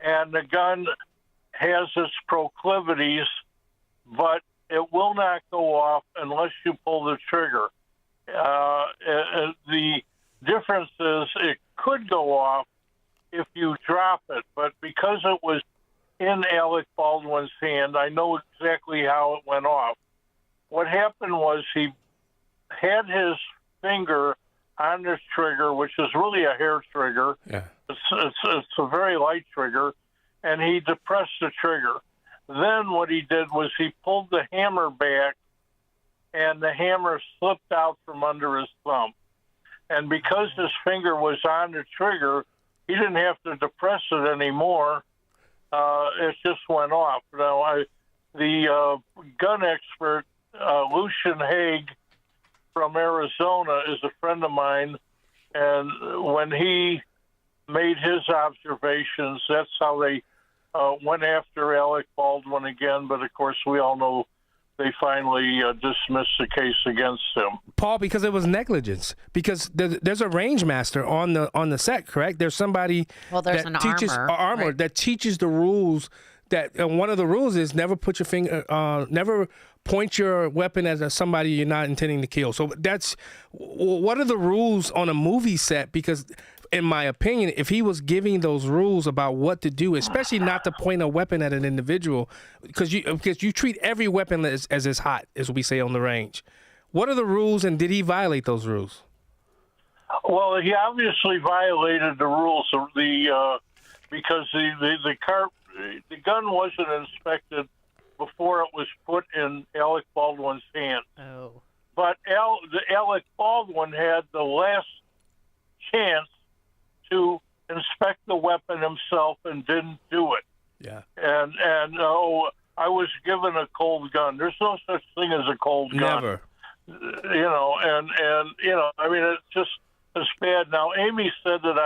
and the gun has its proclivities, but it will not go off unless you pull the trigger. The difference is it could go off if you drop it, but because it was in Alec Baldwin's hand, I know exactly how it went off. What happened was he had his finger on this trigger, which is really a hair trigger. Yeah. It's a very light trigger, and he depressed the trigger. Then what he did was he pulled the hammer back, and the hammer slipped out from under his thumb. And because his finger was on the trigger, he didn't have to depress it anymore. It just went off. Now, the gun expert, Lucian Haig from Arizona, is a friend of mine, and when he made his observations, that's how they went after Alec Baldwin again. But, of course, we all know they finally dismissed the case against him. Paul, because it was negligence. Because there's a range master on the set, correct? There's somebody there's that an teaches armor, right? That teaches the rules. And one of the rules is never put your finger, never point your weapon at somebody you're not intending to kill. So what are the rules on a movie set? Because in my opinion, if he was giving those rules about what to do, especially not to point a weapon at an individual, because you treat every weapon as it's hot, as we say on the range. What are the rules, and did he violate those rules? Well, he obviously violated the rules of because the gun wasn't inspected before it was put in Alec Baldwin's hand. Oh. But Alec Baldwin had the last chance to inspect the weapon himself and didn't do it. Yeah. And I was given a cold gun. There's no such thing as a cold gun. Never. I mean, it's just as bad. Now, Amy said that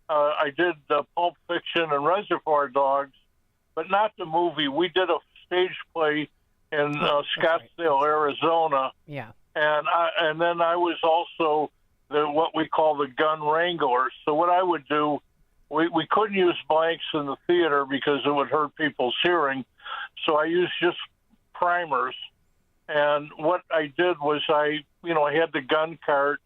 I did Pulp Fiction and Reservoir Dogs, but not the movie. We did a stage play in Scottsdale, Arizona. Yeah. And then I was also what we call the gun wrangler. So what I would do, we couldn't use blanks in the theater because it would hurt people's hearing. So I used just primers. And what I did was I had the gun cart,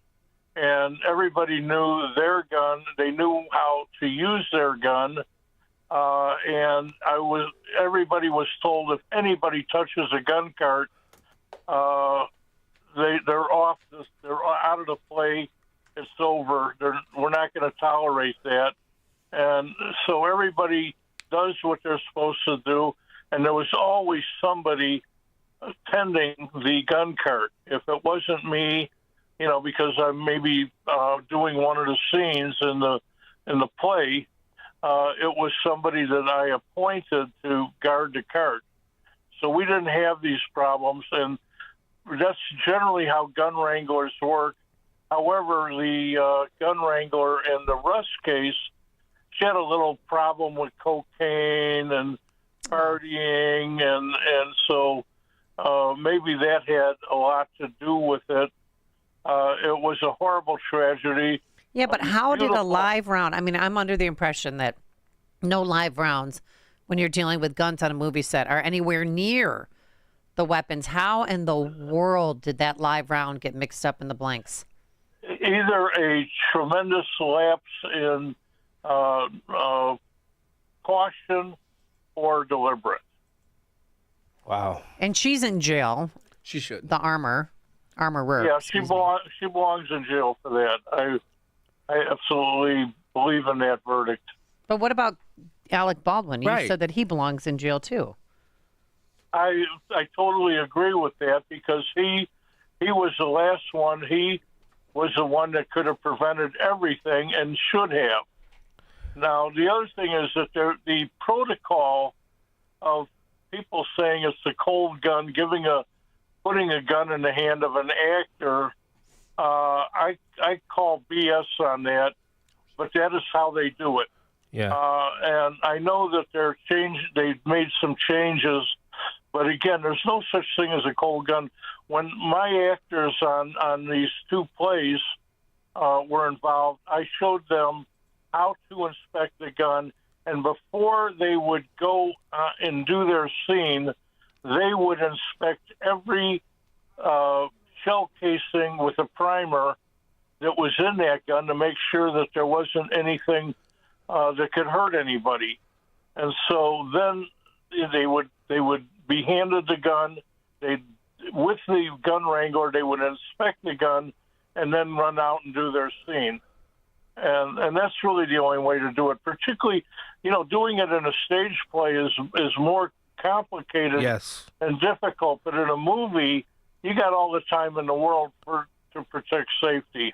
and everybody knew their gun. They knew how to use their gun. and everybody was told if anybody touches a gun cart, they're off. They're out of the play. It's over. We're not going to tolerate that. And so everybody does what they're supposed to do. And there was always somebody tending the gun cart. If it wasn't me, because I'm maybe doing one of the scenes in the play, it was somebody that I appointed to guard the cart. So we didn't have these problems, and that's generally how gun wranglers work. However, the gun wrangler in the Russ case, she had a little problem with cocaine and partying, and so maybe that had a lot to do with it. It was a horrible tragedy. Yeah, but how did a live round? I mean, I'm under the impression that no live rounds, when you're dealing with guns on a movie set, are anywhere near the weapons. How in the world did that live round get mixed up in the blanks? Either a tremendous lapse in caution or deliberate. Wow. And she's in jail. She should. The armorer. Yeah, she belongs in jail for that. I absolutely believe in that verdict. But what about Alec Baldwin? You Right. said that he belongs in jail too. I totally agree with that because he was the last one. He was the one that could have prevented everything and should have. Now, the other thing is that the protocol of people saying it's a cold gun, putting a gun in the hand of an actor, I call BS on that, but that is how they do it. Yeah. And I know that they've made some changes, but again, there's no such thing as a cold gun. When my actors on these two plays were involved, I showed them how to inspect the gun, and before they would go and do their scene, they would inspect every shell casing with a primer that was in that gun to make sure that there wasn't anything that could hurt anybody. And so then they would be handed the gun. With the gun wrangler, they would inspect the gun and then run out and do their scene. And that's really the only way to do it. Particularly, doing it in a stage play is more complicated and difficult. But in a movie, you got all the time in the world to protect safety.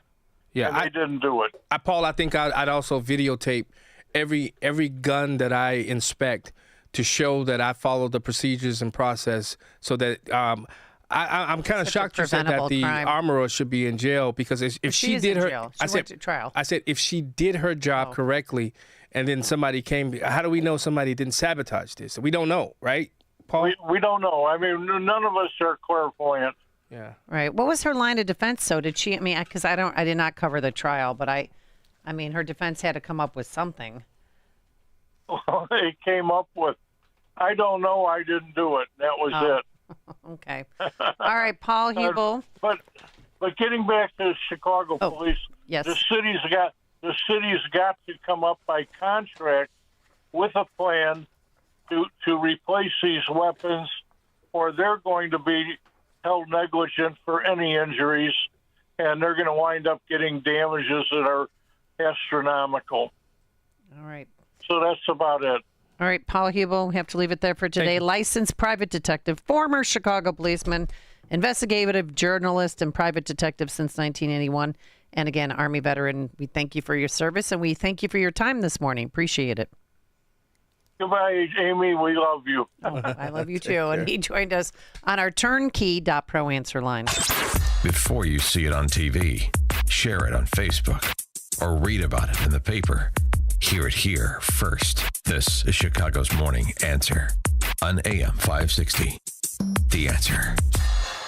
Yeah, and they didn't do it. Paul, I think I'd also videotape every gun that I inspect to show that I follow the procedures and process, so that I'm kind of shocked you said that the armorer should be in jail, because if she did her, went to trial. I said if she did her job correctly, and then somebody came, how do we know somebody didn't sabotage this? We don't know, right, Paul? We don't know. I mean, none of us are clairvoyant. Yeah. Right. What was her line of defense? So did she? I mean, because I did not cover the trial, but I mean, her defense had to come up with something. Well, it came up with, I don't know, I didn't do it. That was it. Okay. All right, Paul Hubel. But getting back to Chicago police, yes. the city's got to come up by contract with a plan to replace these weapons, or they're going to be held negligent for any injuries, and they're going to wind up getting damages that are astronomical. All right. So that's about it. All right, Paul Hubel, we have to leave it there for today. Licensed private detective, former Chicago policeman, investigative journalist, and private detective since 1981. And again, Army veteran. We thank you for your service, and we thank you for your time this morning. Appreciate it. Goodbye, Amy. We love you. I love you too. And he joined us on our turnkey.pro answer line. Before you see it on TV, share it on Facebook, or read about it in the paper. Hear it here first. This is Chicago's Morning Answer on AM 560. The Answer.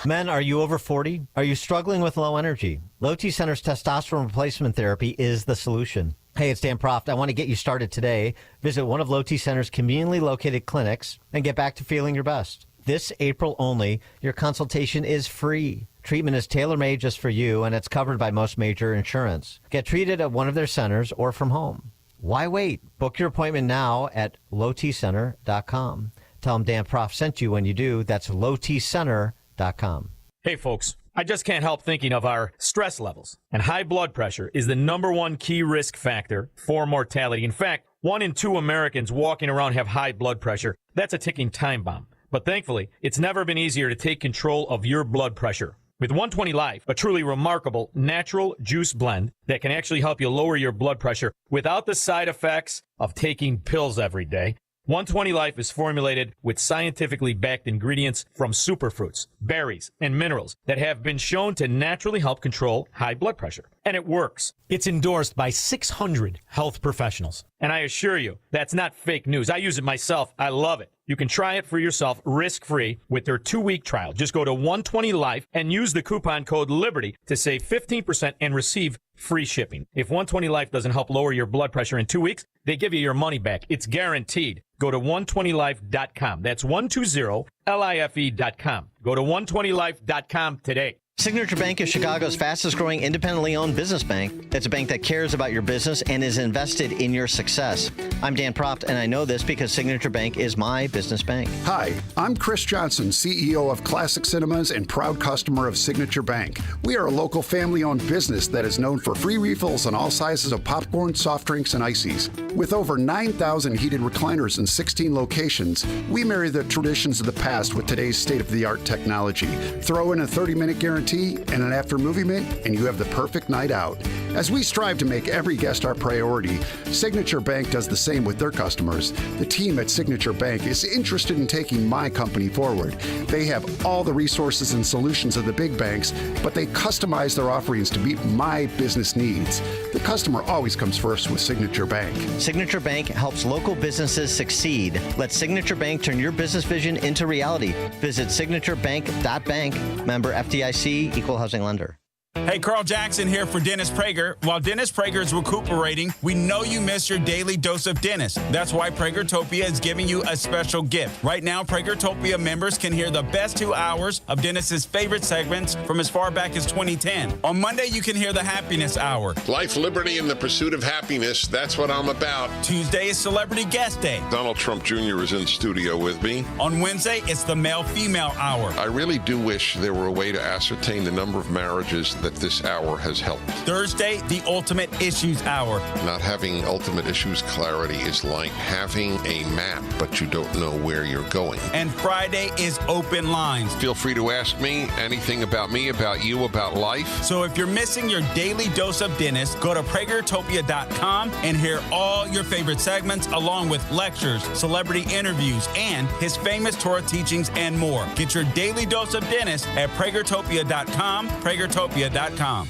Men, are you over 40? Are you struggling with low energy? Low T Center's testosterone replacement therapy is the solution. Hey, it's Dan Proft. I want to get you started today. Visit one of Low T Center's conveniently located clinics and get back to feeling your best. This April only, your consultation is free. Treatment is tailor-made just for you, and it's covered by most major insurance. Get treated at one of their centers or from home. Why wait? Book your appointment now at lowtcenter.com. Tell them Dan Proft sent you when you do. That's lowtcenter.com. Hey, folks. I just can't help thinking of our stress levels. And high blood pressure is the #1 key risk factor for mortality. In fact, 1 in 2 Americans walking around have high blood pressure. That's a ticking time bomb. But thankfully, it's never been easier to take control of your blood pressure. With 120 Life, a truly remarkable natural juice blend that can actually help you lower your blood pressure without the side effects of taking pills every day. 120 Life is formulated with scientifically backed ingredients from superfruits, berries, and minerals that have been shown to naturally help control high blood pressure. And it works. It's endorsed by 600 health professionals. And I assure you, that's not fake news. I use it myself. I love it. You can try it for yourself risk-free with their 2-week trial. Just go to 120 Life and use the coupon code LIBERTY to save 15% and receive free shipping. If 120 Life doesn't help lower your blood pressure in 2 weeks, they give you your money back. It's guaranteed. Go to 120life.com. That's 120life.com. Go to 120life.com today. Signature Bank is Chicago's fastest growing independently owned business bank. It's a bank that cares about your business and is invested in your success. I'm Dan Proft, and I know this because Signature Bank is my business bank. Hi, I'm Chris Johnson, CEO of Classic Cinemas and proud customer of Signature Bank. We are a local family-owned business that is known for free refills on all sizes of popcorn, soft drinks, and ices. With over 9,000 heated recliners in 16 locations, we marry the traditions of the past with today's state-of-the-art technology. Throw in a 30-minute guarantee and an after-movie mint, and you have the perfect night out. As we strive to make every guest our priority, Signature Bank does the same with their customers. The team at Signature Bank is interested in taking my company forward. They have all the resources and solutions of the big banks, but they customize their offerings to meet my business needs. The customer always comes first with Signature Bank. Signature Bank helps local businesses succeed. Let Signature Bank turn your business vision into reality. Visit signaturebank.bank. Member FDIC, Equal Housing Lender. Hey, Carl Jackson here for Dennis Prager. While Dennis Prager is recuperating, we know you miss your daily dose of Dennis. That's why Pragertopia is giving you a special gift. Right now, Pragertopia members can hear the best 2 hours of Dennis's favorite segments from as far back as 2010. On Monday, you can hear the Happiness Hour. Life, liberty, and the pursuit of happiness. That's what I'm about. Tuesday is Celebrity Guest Day. Donald Trump Jr. is in studio with me. On Wednesday, it's the Male-Female Hour. I really do wish there were a way to ascertain the number of marriages that this hour has helped. Thursday, the Ultimate Issues Hour. Not having ultimate issues clarity is like having a map, but you don't know where you're going. And Friday is Open Lines. Feel free to ask me anything about me, about you, about life. So if you're missing your daily dose of Dennis, go to Pragertopia.com and hear all your favorite segments along with lectures, celebrity interviews, and his famous Torah teachings and more. Get your daily dose of Dennis at Pragertopia.com, Pragertopia.com. AM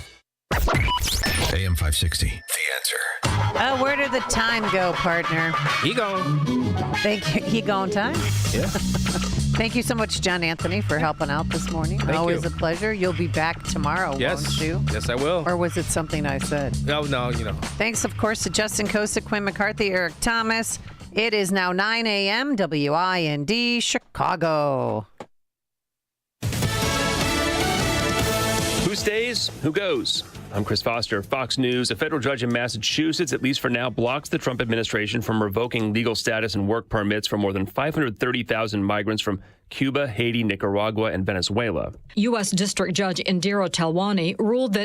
560, The Answer. Where did the time go, partner? He gone. Thank you. He gone time? Yeah. Thank you so much, John Anthony, for helping out this morning. Thank Always you. a pleasure. You'll be back tomorrow, Yes. won't you? Yes, I will. Or was it something I said? No, Thanks, of course, to Justin Kosa, Quinn McCarthy, Eric Thomas. It is now 9 a.m. WIND Chicago. Who stays? Who goes? I'm Chris Foster, Fox News. A federal judge in Massachusetts, at least for now, blocks the Trump administration from revoking legal status and work permits for more than 530,000 migrants from Cuba, Haiti, Nicaragua, and Venezuela. U.S. District Judge Indira Talwani ruled that